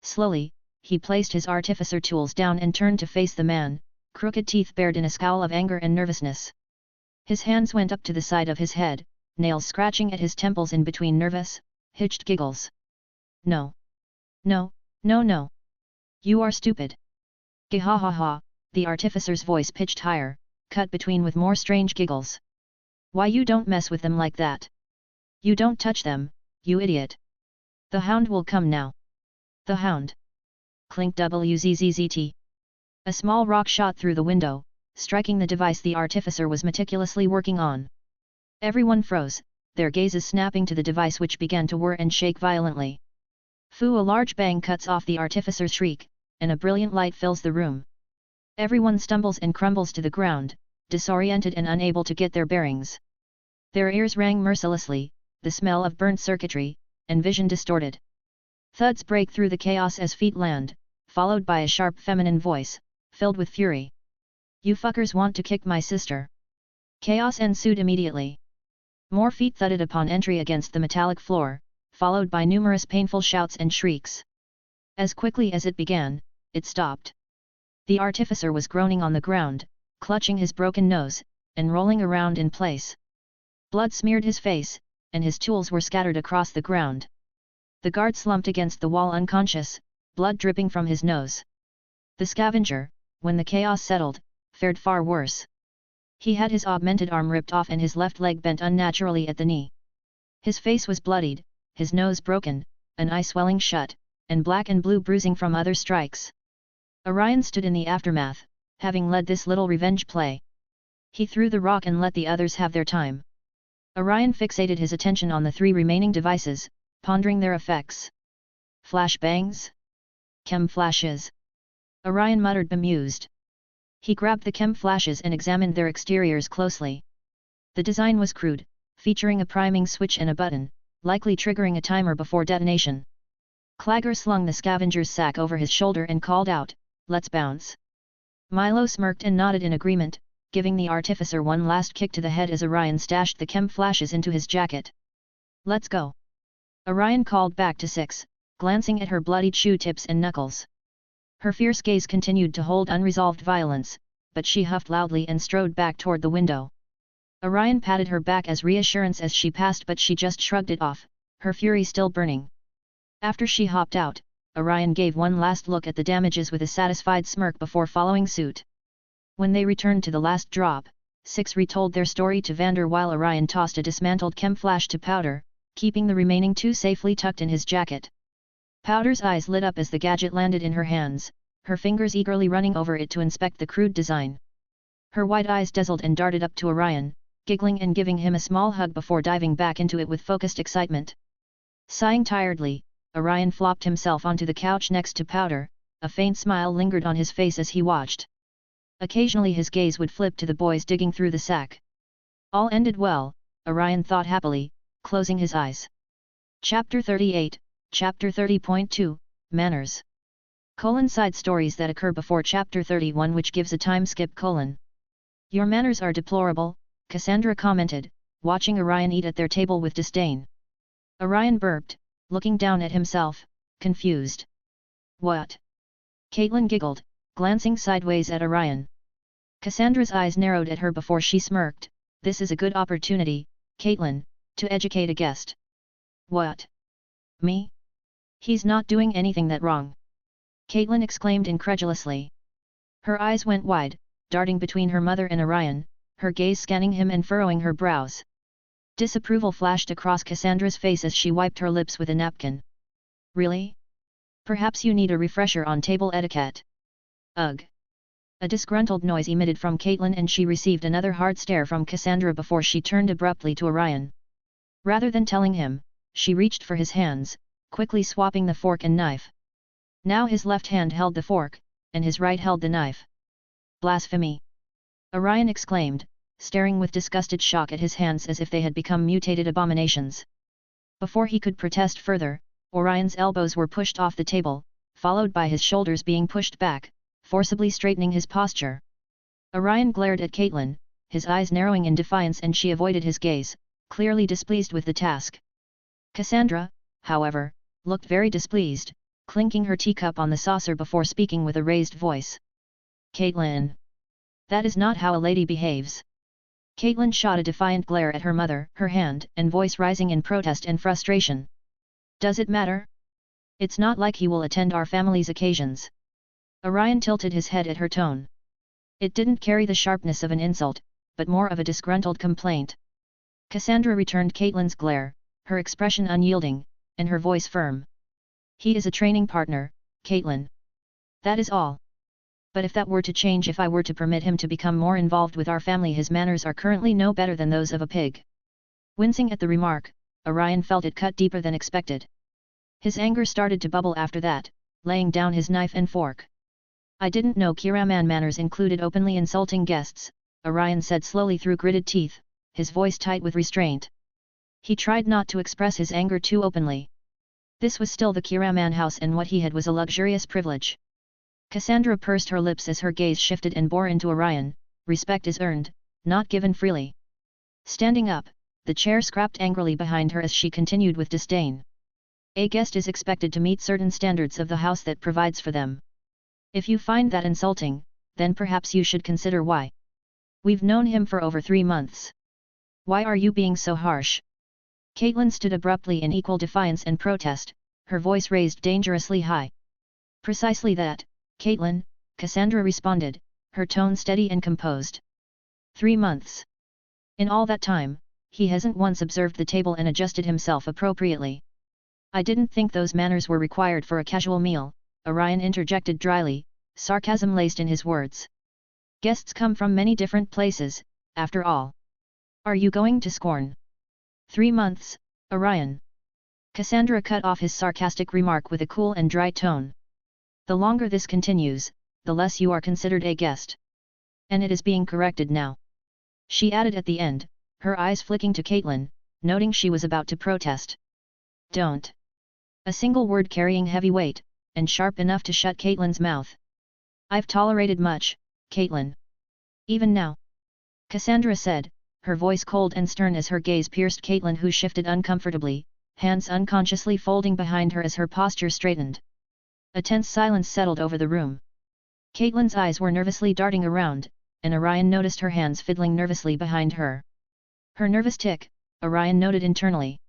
Slowly, he placed his artificer tools down and turned to face the man, crooked teeth bared in a scowl of anger and nervousness. His hands went up to the side of his head, nails scratching at his temples in between nervous, hitched giggles. No. No, no no. You are stupid. Gihahaha, the artificer's voice pitched higher, cut between with more strange giggles. Why you don't mess with them like that? You don't touch them, you idiot. The hound will come now. The hound. Clink WZZZT. A small rock shot through the window, striking the device the artificer was meticulously working on. Everyone froze, their gazes snapping to the device which began to whir and shake violently. Fu! A large bang cuts off the artificer's shriek, and a brilliant light fills the room. Everyone stumbles and crumbles to the ground, disoriented and unable to get their bearings. Their ears rang mercilessly, the smell of burnt circuitry, and vision distorted. Thuds break through the chaos as feet land, followed by a sharp feminine voice, filled with fury. You fuckers want to kick my sister. Chaos ensued immediately. More feet thudded upon entry against the metallic floor, followed by numerous painful shouts and shrieks. As quickly as it began, it stopped. The artificer was groaning on the ground, clutching his broken nose, and rolling around in place. Blood smeared his face, and his tools were scattered across the ground. The guard slumped against the wall unconscious, blood dripping from his nose. The scavenger, when the chaos settled, fared far worse. He had his augmented arm ripped off and his left leg bent unnaturally at the knee. His face was bloodied, his nose broken, an eye swelling shut, and black and blue bruising from other strikes. Orion stood in the aftermath, having led this little revenge play. He threw the rock and let the others have their time. Orion fixated his attention on the 3 remaining devices, pondering their effects. Flash bangs? Chem flashes? Orion muttered bemused. He grabbed the chem flashes and examined their exteriors closely. The design was crude, featuring a priming switch and a button, likely triggering a timer before detonation. Clagger slung the scavenger's sack over his shoulder and called out, "Let's bounce." Milo smirked and nodded in agreement, giving the artificer one last kick to the head as Orion stashed the chem flashes into his jacket. "Let's go." Orion called back to Six, glancing at her bloodied shoe tips and knuckles. Her fierce gaze continued to hold unresolved violence, but she huffed loudly and strode back toward the window. Orion patted her back as reassurance as she passed, but she just shrugged it off, her fury still burning. After she hopped out, Orion gave one last look at the damages with a satisfied smirk before following suit. When they returned to the last drop, Six retold their story to Vander while Orion tossed a dismantled chem flash to Powder, keeping the remaining 2 safely tucked in his jacket. Powder's eyes lit up as the gadget landed in her hands, her fingers eagerly running over it to inspect the crude design. Her wide eyes dazzled and darted up to Orion, giggling and giving him a small hug before diving back into it with focused excitement. Sighing tiredly, Orion flopped himself onto the couch next to Powder, a faint smile lingered on his face as he watched. Occasionally his gaze would flip to the boys digging through the sack. All ended well, Orion thought happily, closing his eyes. Chapter 38, Chapter 30.2, Manners. Side stories that occur before Chapter 31 which gives a time skip. Your manners are deplorable, Cassandra commented, watching Orion eat at their table with disdain. Orion burped, looking down at himself, confused. What? Caitlin giggled, glancing sideways at Orion. Cassandra's eyes narrowed at her before she smirked. This is a good opportunity, Caitlin, to educate a guest. What? Me? He's not doing anything that wrong. Caitlin exclaimed incredulously. Her eyes went wide, darting between her mother and Orion, her gaze scanning him and furrowing her brows. Disapproval flashed across Cassandra's face as she wiped her lips with a napkin. Really? Perhaps you need a refresher on table etiquette. Ugh. A disgruntled noise emitted from Caitlin and she received another hard stare from Cassandra before she turned abruptly to Orion. Rather than telling him, she reached for his hands, quickly swapping the fork and knife. Now his left hand held the fork, and his right held the knife. Blasphemy! Orion exclaimed, staring with disgusted shock at his hands as if they had become mutated abominations. Before he could protest further, Orion's elbows were pushed off the table, followed by his shoulders being pushed back, forcibly straightening his posture. Orion glared at Caitlin, his eyes narrowing in defiance, and she avoided his gaze, clearly displeased with the task. Cassandra, however, looked very displeased, clinking her teacup on the saucer before speaking with a raised voice. Caitlin! That is not how a lady behaves. Caitlin shot a defiant glare at her mother, her hand and voice rising in protest and frustration. Does it matter? It's not like he will attend our family's occasions. Orion tilted his head at her tone. It didn't carry the sharpness of an insult, but more of a disgruntled complaint. Cassandra returned Caitlin's glare, her expression unyielding, and her voice firm. He is a training partner, Caitlin. That is all. But if that were to change, if I were to permit him to become more involved with our family, his manners are currently no better than those of a pig. Wincing at the remark, Orion felt it cut deeper than expected. His anger started to bubble after that, laying down his knife and fork. I didn't know Kiraman manners included openly insulting guests, Orion said slowly through gritted teeth, his voice tight with restraint. He tried not to express his anger too openly. This was still the Kiraman house, and what he had was a luxurious privilege. Cassandra pursed her lips as her gaze shifted and bore into Orion. Respect is earned, not given freely. Standing up, the chair scrapped angrily behind her as she continued with disdain. A guest is expected to meet certain standards of the house that provides for them. If you find that insulting, then perhaps you should consider why. We've known him for over 3 months. Why are you being so harsh? Caitlin stood abruptly in equal defiance and protest, her voice raised dangerously high. Precisely that, Caitlin, Cassandra responded, her tone steady and composed. 3 months. In all that time, he hasn't once observed the table and adjusted himself appropriately. I didn't think those manners were required for a casual meal, Orion interjected dryly, sarcasm laced in his words. Guests come from many different places, after all. Are you going to scorn? 3 months, Orion. Cassandra cut off his sarcastic remark with a cool and dry tone. The longer this continues, the less you are considered a guest. And it is being corrected now. She added at the end, her eyes flicking to Caitlin, noting she was about to protest. Don't. A single word carrying heavy weight, and sharp enough to shut Caitlin's mouth. I've tolerated much, Caitlin. Even now. Cassandra said, her voice cold and stern as her gaze pierced Caitlin, who shifted uncomfortably, hands unconsciously folding behind her as her posture straightened. A tense silence settled over the room. Caitlin's eyes were nervously darting around, and Orion noticed her hands fiddling nervously behind her. Her nervous tick, Orion noted internally.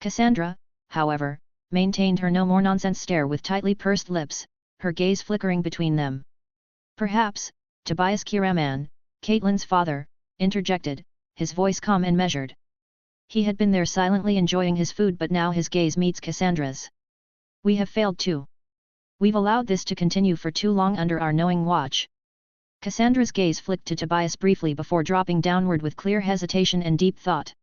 Cassandra, however, maintained her no-more-nonsense stare with tightly pursed lips, her gaze flickering between them. Perhaps, Tobias Kiraman, Caitlin's father, interjected, his voice calm and measured. He had been there silently enjoying his food, but now his gaze meets Cassandra's. We have failed too. We've allowed this to continue for too long under our knowing watch. Cassandra's gaze flicked to Tobias briefly before dropping downward with clear hesitation and deep thought.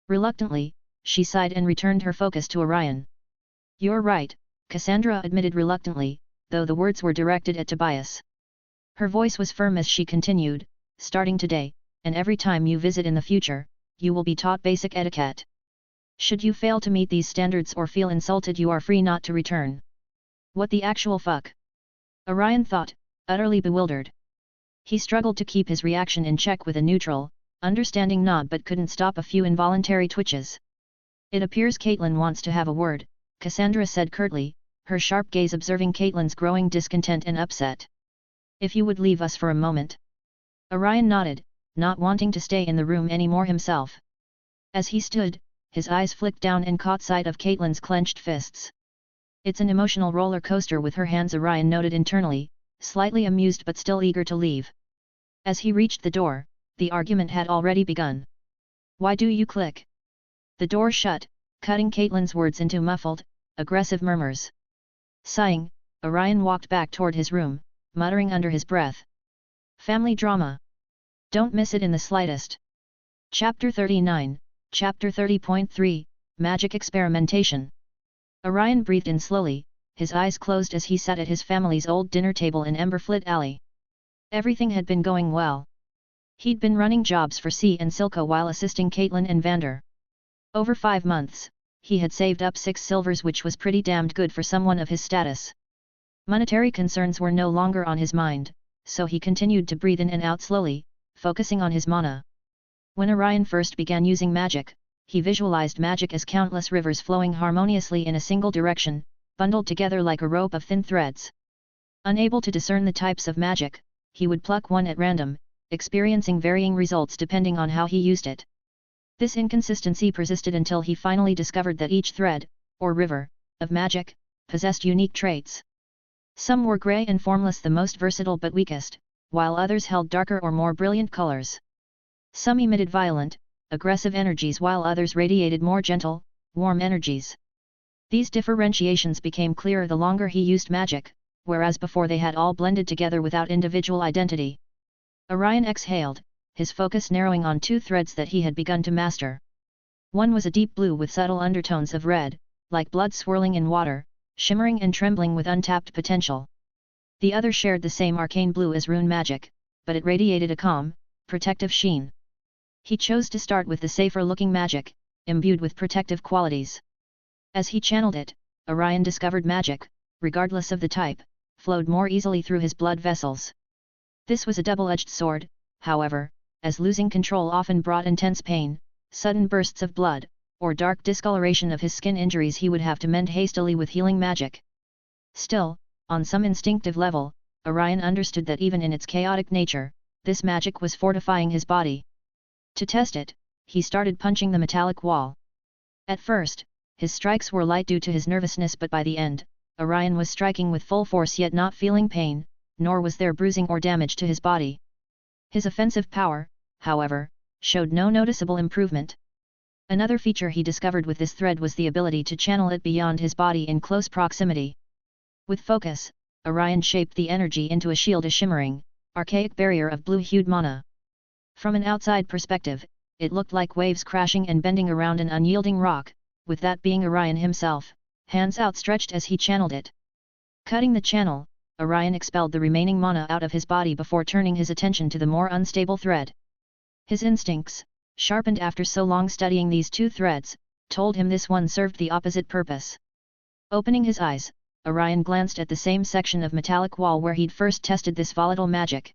Reluctantly, she sighed and returned her focus to Orion. You're right, Cassandra admitted reluctantly, though the words were directed at Tobias. Her voice was firm as she continued, starting today, and every time you visit in the future, you will be taught basic etiquette. Should you fail to meet these standards or feel insulted, you are free not to return. What the actual fuck? Orion thought, utterly bewildered. He struggled to keep his reaction in check with a neutral, understanding nod, but couldn't stop a few involuntary twitches. It appears Caitlin wants to have a word, Cassandra said curtly, her sharp gaze observing Caitlin's growing discontent and upset. If you would leave us for a moment. Orion nodded, not wanting to stay in the room anymore himself. As he stood, his eyes flicked down and caught sight of Caitlin's clenched fists. It's an emotional roller coaster with her hands, Orion noted internally, slightly amused but still eager to leave. As he reached the door, the argument had already begun. Why do you click? The door shut, cutting Caitlin's words into muffled, aggressive murmurs. Sighing, Orion walked back toward his room, muttering under his breath. Family drama. Don't miss it in the slightest. Chapter 39, Chapter 30.3, Magic Experimentation. Orion breathed in slowly, his eyes closed as he sat at his family's old dinner table in Emberflit Alley. Everything had been going well. He'd been running jobs for C and Silco while assisting Caitlin and Vander. Over 5 months, he had saved up 6 silvers, which was pretty damned good for someone of his status. Monetary concerns were no longer on his mind, so he continued to breathe in and out slowly, focusing on his mana. When Orion first began using magic, he visualized magic as countless rivers flowing harmoniously in a single direction, bundled together like a rope of thin threads. Unable to discern the types of magic, he would pluck one at random, experiencing varying results depending on how he used it. This inconsistency persisted until he finally discovered that each thread, or river, of magic, possessed unique traits. Some were grey and formless, the most versatile but weakest, while others held darker or more brilliant colors. Some emitted violent, aggressive energies while others radiated more gentle, warm energies. These differentiations became clearer the longer he used magic, whereas before they had all blended together without individual identity. Orion exhaled, his focus narrowing on two threads that he had begun to master. One was a deep blue with subtle undertones of red, like blood swirling in water, shimmering and trembling with untapped potential. The other shared the same arcane blue as rune magic, but it radiated a calm, protective sheen. He chose to start with the safer-looking magic, imbued with protective qualities. As he channeled it, Orion discovered magic, regardless of the type, flowed more easily through his blood vessels. This was a double-edged sword, however, as losing control often brought intense pain, sudden bursts of blood, or dark discoloration of his skin injuries he would have to mend hastily with healing magic. Still, on some instinctive level, Orion understood that even in its chaotic nature, this magic was fortifying his body. To test it, he started punching the metallic wall. At first, his strikes were light due to his nervousness, but by the end, Orion was striking with full force yet not feeling pain, nor was there bruising or damage to his body. His offensive power, however, showed no noticeable improvement. Another feature he discovered with this thread was the ability to channel it beyond his body in close proximity. With focus, Orion shaped the energy into a shield, a shimmering, archaic barrier of blue-hued mana. From an outside perspective, it looked like waves crashing and bending around an unyielding rock, with that being Orion himself, hands outstretched as he channeled it. Cutting the channel, Orion expelled the remaining mana out of his body before turning his attention to the more unstable thread. His instincts, sharpened after so long studying these two threads, told him this one served the opposite purpose. Opening his eyes, Orion glanced at the same section of metallic wall where he'd first tested this volatile magic.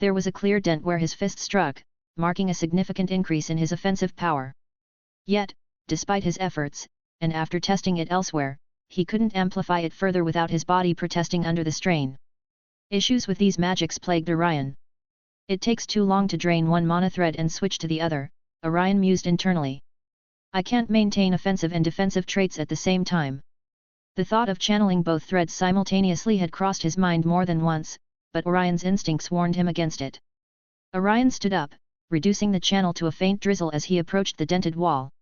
There was a clear dent where his fist struck, marking a significant increase in his offensive power. Yet, despite his efforts, and after testing it elsewhere, he couldn't amplify it further without his body protesting under the strain. Issues with these magics plagued Orion. It takes too long to drain one mana thread and switch to the other, Orion mused internally. I can't maintain offensive and defensive traits at the same time. The thought of channeling both threads simultaneously had crossed his mind more than once, but Orion's instincts warned him against it. Orion stood up, reducing the channel to a faint drizzle as he approached the dented wall.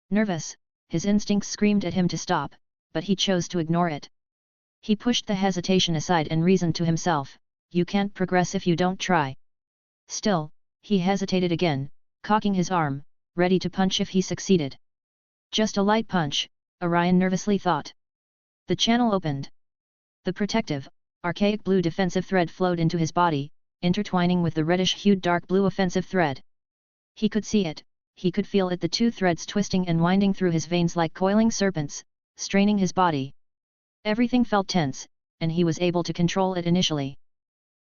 Nervous, his instincts screamed at him to stop, but he chose to ignore it. He pushed the hesitation aside and reasoned to himself, you can't progress if you don't try. Still, he hesitated again, cocking his arm, ready to punch if he succeeded. Just a light punch, Orion nervously thought. The channel opened. The protective, archaic blue defensive thread flowed into his body, intertwining with the reddish-hued dark blue offensive thread. He could see it, he could feel it, the two threads twisting and winding through his veins like coiling serpents, straining his body. Everything felt tense, and he was able to control it initially.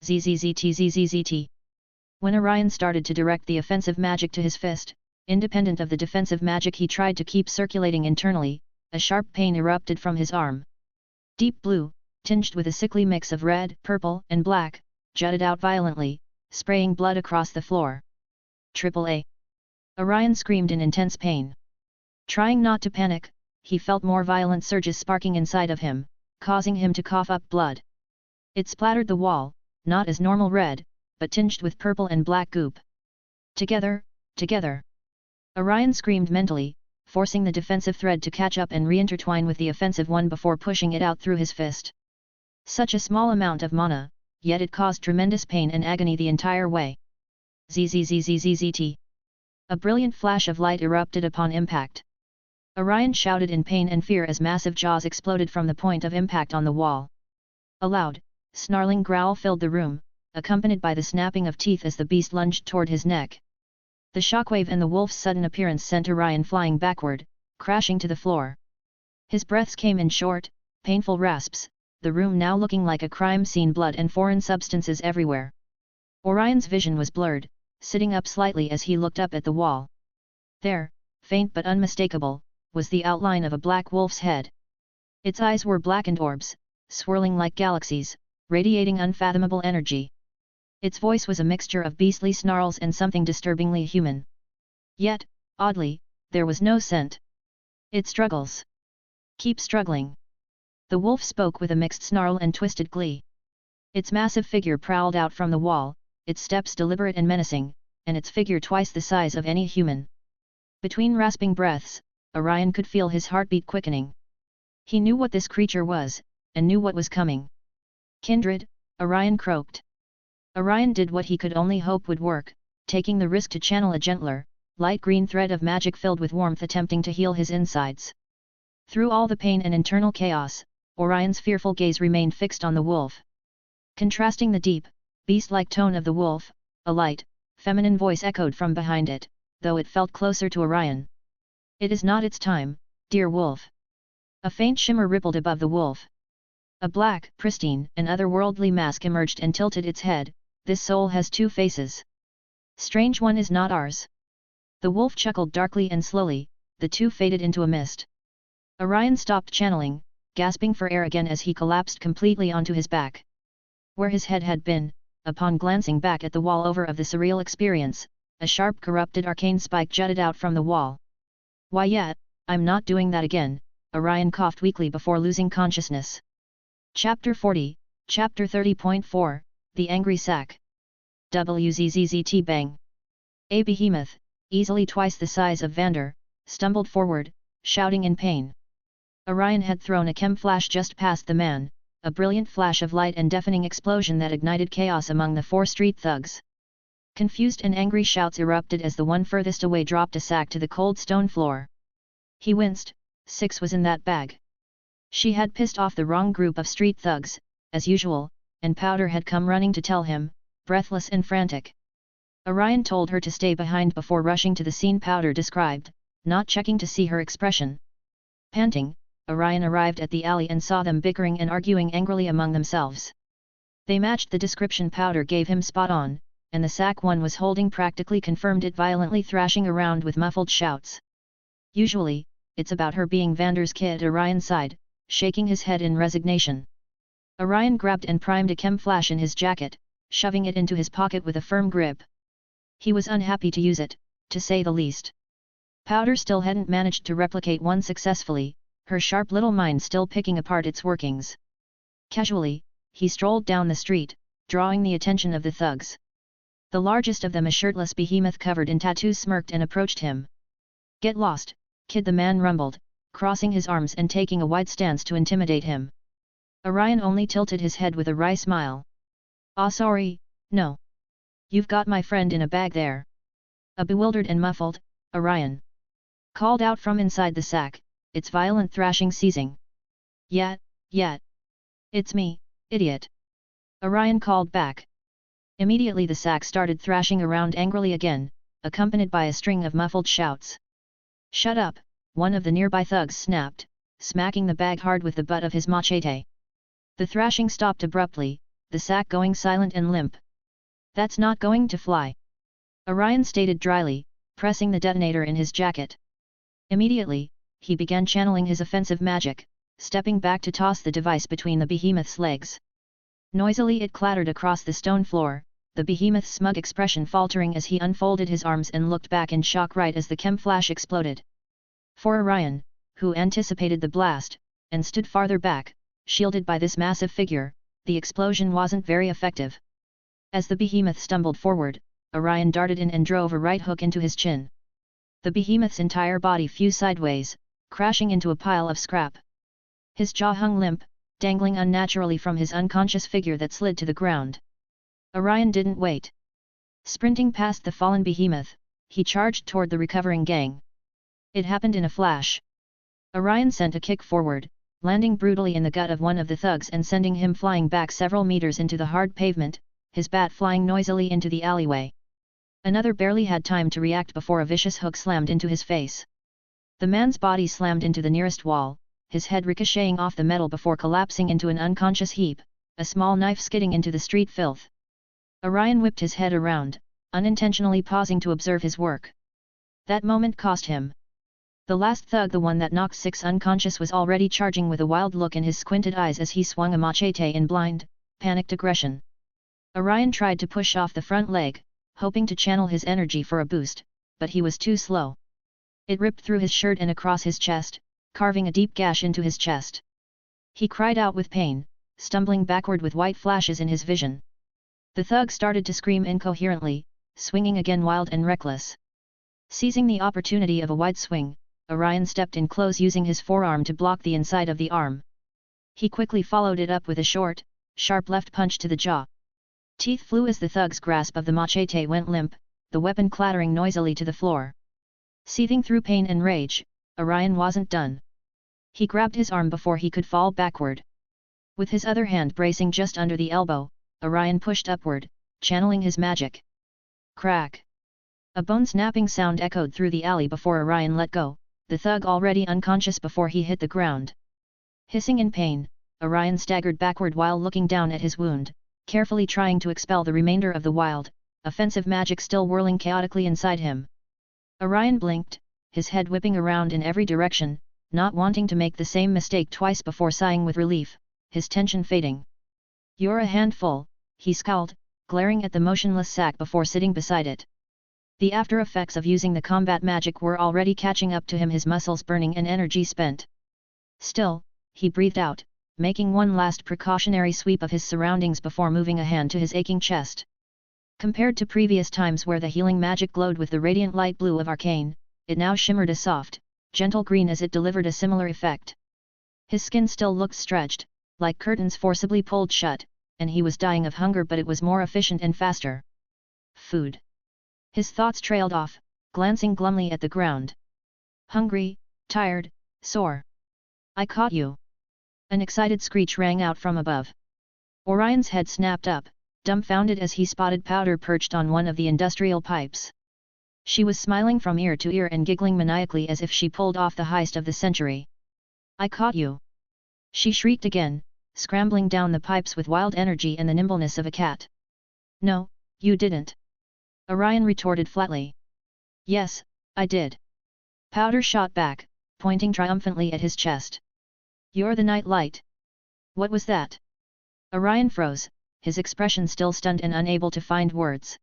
ZZZT. When Orion started to direct the offensive magic to his fist, independent of the defensive magic he tried to keep circulating internally, a sharp pain erupted from his arm. Deep blue, tinged with a sickly mix of red, purple, and black, jutted out violently, spraying blood across the floor. AAA. Orion screamed in intense pain. Trying not to panic, he felt more violent surges sparking inside of him, causing him to cough up blood. It splattered the wall, not as normal red, but tinged with purple and black goop. Together. Orion screamed mentally, forcing the defensive thread to catch up and reintertwine with the offensive one before pushing it out through his fist. Such a small amount of mana, yet it caused tremendous pain and agony the entire way. ZZZZZT. A brilliant flash of light erupted upon impact. Orion shouted in pain and fear as massive jaws exploded from the point of impact on the wall. A loud, snarling growl filled the room, accompanied by the snapping of teeth as the beast lunged toward his neck. The shockwave and the wolf's sudden appearance sent Orion flying backward, crashing to the floor. His breaths came in short, painful rasps, the room now looking like a crime scene, blood and foreign substances everywhere. Orion's vision was blurred, sitting up slightly as he looked up at the wall. There, faint but unmistakable, was the outline of a black wolf's head. Its eyes were blackened orbs, swirling like galaxies, radiating unfathomable energy. Its voice was a mixture of beastly snarls and something disturbingly human. Yet, oddly, there was no scent. It struggles. Keep struggling. The wolf spoke with a mixed snarl and twisted glee. Its massive figure prowled out from the wall, its steps deliberate and menacing, and its figure twice the size of any human. Between rasping breaths, Orion could feel his heartbeat quickening. He knew what this creature was, and knew what was coming. Kindred, Orion croaked. Orion did what he could only hope would work, taking the risk to channel a gentler, light green thread of magic filled with warmth attempting to heal his insides. Through all the pain and internal chaos, Orion's fearful gaze remained fixed on the wolf. Contrasting the deep, beast-like tone of the wolf, a light, feminine voice echoed from behind it, though it felt closer to Orion. "It is not its time, dear wolf." A faint shimmer rippled above the wolf. A black, pristine, and otherworldly mask emerged and tilted its head. "This soul has two faces. Strange one is not ours." The wolf chuckled darkly and slowly, the two faded into a mist. Orion stopped channeling, gasping for air again as he collapsed completely onto his back. Where his head had been, upon glancing back at the wall over of the surreal experience, a sharp corrupted arcane spike jutted out from the wall. "Why yet, I'm not doing that again," Orion coughed weakly before losing consciousness. Chapter 40, Chapter 30.4, The Angry Sack. WZZZT bang. A behemoth, easily twice the size of Vander, stumbled forward, shouting in pain. Orion had thrown a chem flash just past the man, a brilliant flash of light and deafening explosion that ignited chaos among the four street thugs. Confused and angry shouts erupted as the one furthest away dropped a sack to the cold stone floor. He winced. 6 was in that bag. She had pissed off the wrong group of street thugs, as usual, and Powder had come running to tell him, breathless and frantic. Orion told her to stay behind before rushing to the scene Powder described, not checking to see her expression. Panting, Orion arrived at the alley and saw them bickering and arguing angrily among themselves. They matched the description Powder gave him spot on, and the sack one was holding practically confirmed it, violently thrashing around with muffled shouts. "Usually, it's about her being Vander's kid," Orion sighed, shaking his head in resignation. Orion grabbed and primed a chem flash in his jacket, shoving it into his pocket with a firm grip. He was unhappy to use it, to say the least. Powder still hadn't managed to replicate one successfully, her sharp little mind still picking apart its workings. Casually, he strolled down the street, drawing the attention of the thugs. The largest of them, a shirtless behemoth covered in tattoos, smirked and approached him. "Get lost, kid," the man rumbled, crossing his arms and taking a wide stance to intimidate him. Orion only tilted his head with a wry smile. "Ah, sorry, no. You've got my friend in a bag there." A bewildered and muffled Orion called out from inside the sack, its violent thrashing ceasing. Yet. It's me, idiot." Orion called back. Immediately the sack started thrashing around angrily again, accompanied by a string of muffled shouts. "Shut up," one of the nearby thugs snapped, smacking the bag hard with the butt of his machete. The thrashing stopped abruptly, the sack going silent and limp. "That's not going to fly," Orion stated dryly, pressing the detonator in his jacket. Immediately, he began channeling his offensive magic, stepping back to toss the device between the behemoth's legs. Noisily it clattered across the stone floor, the behemoth's smug expression faltering as he unfolded his arms and looked back in shock right as the chem flash exploded. For Orion, who anticipated the blast, and stood farther back, shielded by this massive figure, the explosion wasn't very effective. As the behemoth stumbled forward, Orion darted in and drove a right hook into his chin. The behemoth's entire body fused sideways, crashing into a pile of scrap. His jaw hung limp, dangling unnaturally from his unconscious figure that slid to the ground. Orion didn't wait. Sprinting past the fallen behemoth, he charged toward the recovering gang. It happened in a flash. Orion sent a kick forward, landing brutally in the gut of one of the thugs and sending him flying back several meters into the hard pavement, his bat flying noisily into the alleyway. Another barely had time to react before a vicious hook slammed into his face. The man's body slammed into the nearest wall, his head ricocheting off the metal before collapsing into an unconscious heap, a small knife skidding into the street filth. Orion whipped his head around, unintentionally pausing to observe his work. That moment cost him. The last thug, the one that knocked 6 unconscious, was already charging with a wild look in his squinted eyes as he swung a machete in blind, panicked aggression. Orion tried to push off the front leg, hoping to channel his energy for a boost, but he was too slow. It ripped through his shirt and across his chest, carving a deep gash into his chest. He cried out with pain, stumbling backward with white flashes in his vision. The thug started to scream incoherently, swinging again wild and reckless. Seizing the opportunity of a wide swing, Orion stepped in close using his forearm to block the inside of the arm. He quickly followed it up with a short, sharp left punch to the jaw. Teeth flew as the thug's grasp of the machete went limp, the weapon clattering noisily to the floor. Seething through pain and rage, Orion wasn't done. He grabbed his arm before he could fall backward. With his other hand bracing just under the elbow, Orion pushed upward, channeling his magic. Crack! A bone-snapping sound echoed through the alley before Orion let go, the thug already unconscious before he hit the ground. Hissing in pain, Orion staggered backward while looking down at his wound, carefully trying to expel the remainder of the wild, offensive magic still whirling chaotically inside him. Orion blinked, his head whipping around in every direction, not wanting to make the same mistake twice before sighing with relief, his tension fading. "You're a handful," he scowled, glaring at the motionless sack before sitting beside it. The after effects of using the combat magic were already catching up to him, his muscles burning and energy spent. Still, he breathed out, making one last precautionary sweep of his surroundings before moving a hand to his aching chest. Compared to previous times where the healing magic glowed with the radiant light blue of Arcane, it now shimmered a soft, gentle green as it delivered a similar effect. His skin still looked stretched, like curtains forcibly pulled shut, and he was dying of hunger, but it was more efficient and faster. Food. His thoughts trailed off, glancing glumly at the ground. Hungry, tired, sore. "I caught you!" An excited screech rang out from above. Orion's head snapped up, dumbfounded as he spotted Powder perched on one of the industrial pipes. She was smiling from ear to ear and giggling maniacally as if she pulled off the heist of the century. "I caught you!" she shrieked again, scrambling down the pipes with wild energy and the nimbleness of a cat. "No, you didn't," Orion retorted flatly. "Yes, I did." Powder shot back, pointing triumphantly at his chest. "You're the night light." "What was that?" Orion froze, his expression still stunned and unable to find words.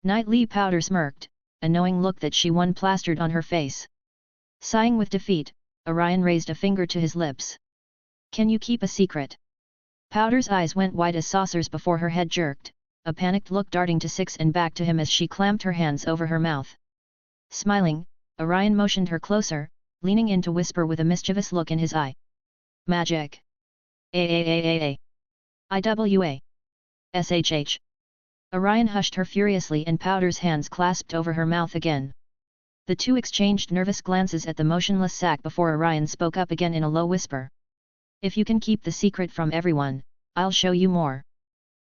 Nightly, Powder smirked, a knowing look that she won plastered on her face. Sighing with defeat, Orion raised a finger to his lips. "Can you keep a secret?" Powder's eyes went wide as saucers before her head jerked, a panicked look darting to Six and back to him as she clamped her hands over her mouth. Smiling, Orion motioned her closer, leaning in to whisper with a mischievous look in his eye. "Magic. A. IWA. SHH. Orion hushed her furiously and Powder's hands clasped over her mouth again. The two exchanged nervous glances at the motionless sack before Orion spoke up again in a low whisper. "If you can keep the secret from everyone, I'll show you more."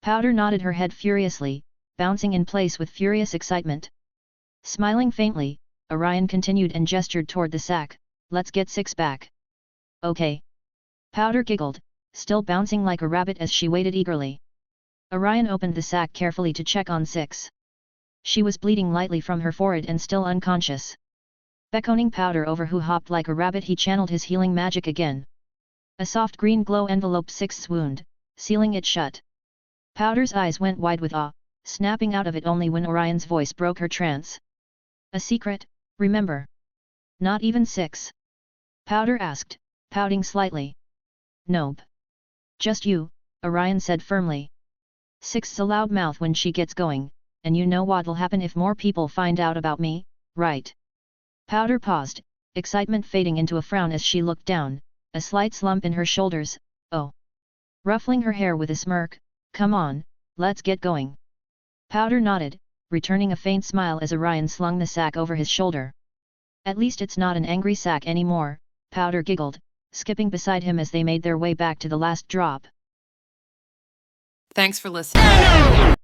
Powder nodded her head furiously, bouncing in place with furious excitement. Smiling faintly, Orion continued and gestured toward the sack. "Let's get Six back." "Okay." Powder giggled, still bouncing like a rabbit as she waited eagerly. Orion opened the sack carefully to check on Six. She was bleeding lightly from her forehead and still unconscious. Beckoning Powder over, who hopped like a rabbit, he channeled his healing magic again. A soft green glow enveloped Six's wound, sealing it shut. Powder's eyes went wide with awe, snapping out of it only when Orion's voice broke her trance. "A secret, remember?" "Not even Six?" Powder asked, pouting slightly. "Nope. Just you," Orion said firmly. "Six's a loud mouth when she gets going, and you know what'll happen if more people find out about me, right?" Powder paused, excitement fading into a frown as she looked down, a slight slump in her shoulders. "Oh." Ruffling her hair with a smirk, "Come on, let's get going." Powder nodded, returning a faint smile as Orion slung the sack over his shoulder. "At least it's not an angry sack anymore," Powder giggled, skipping beside him as they made their way back to the last drop. Thanks for listening.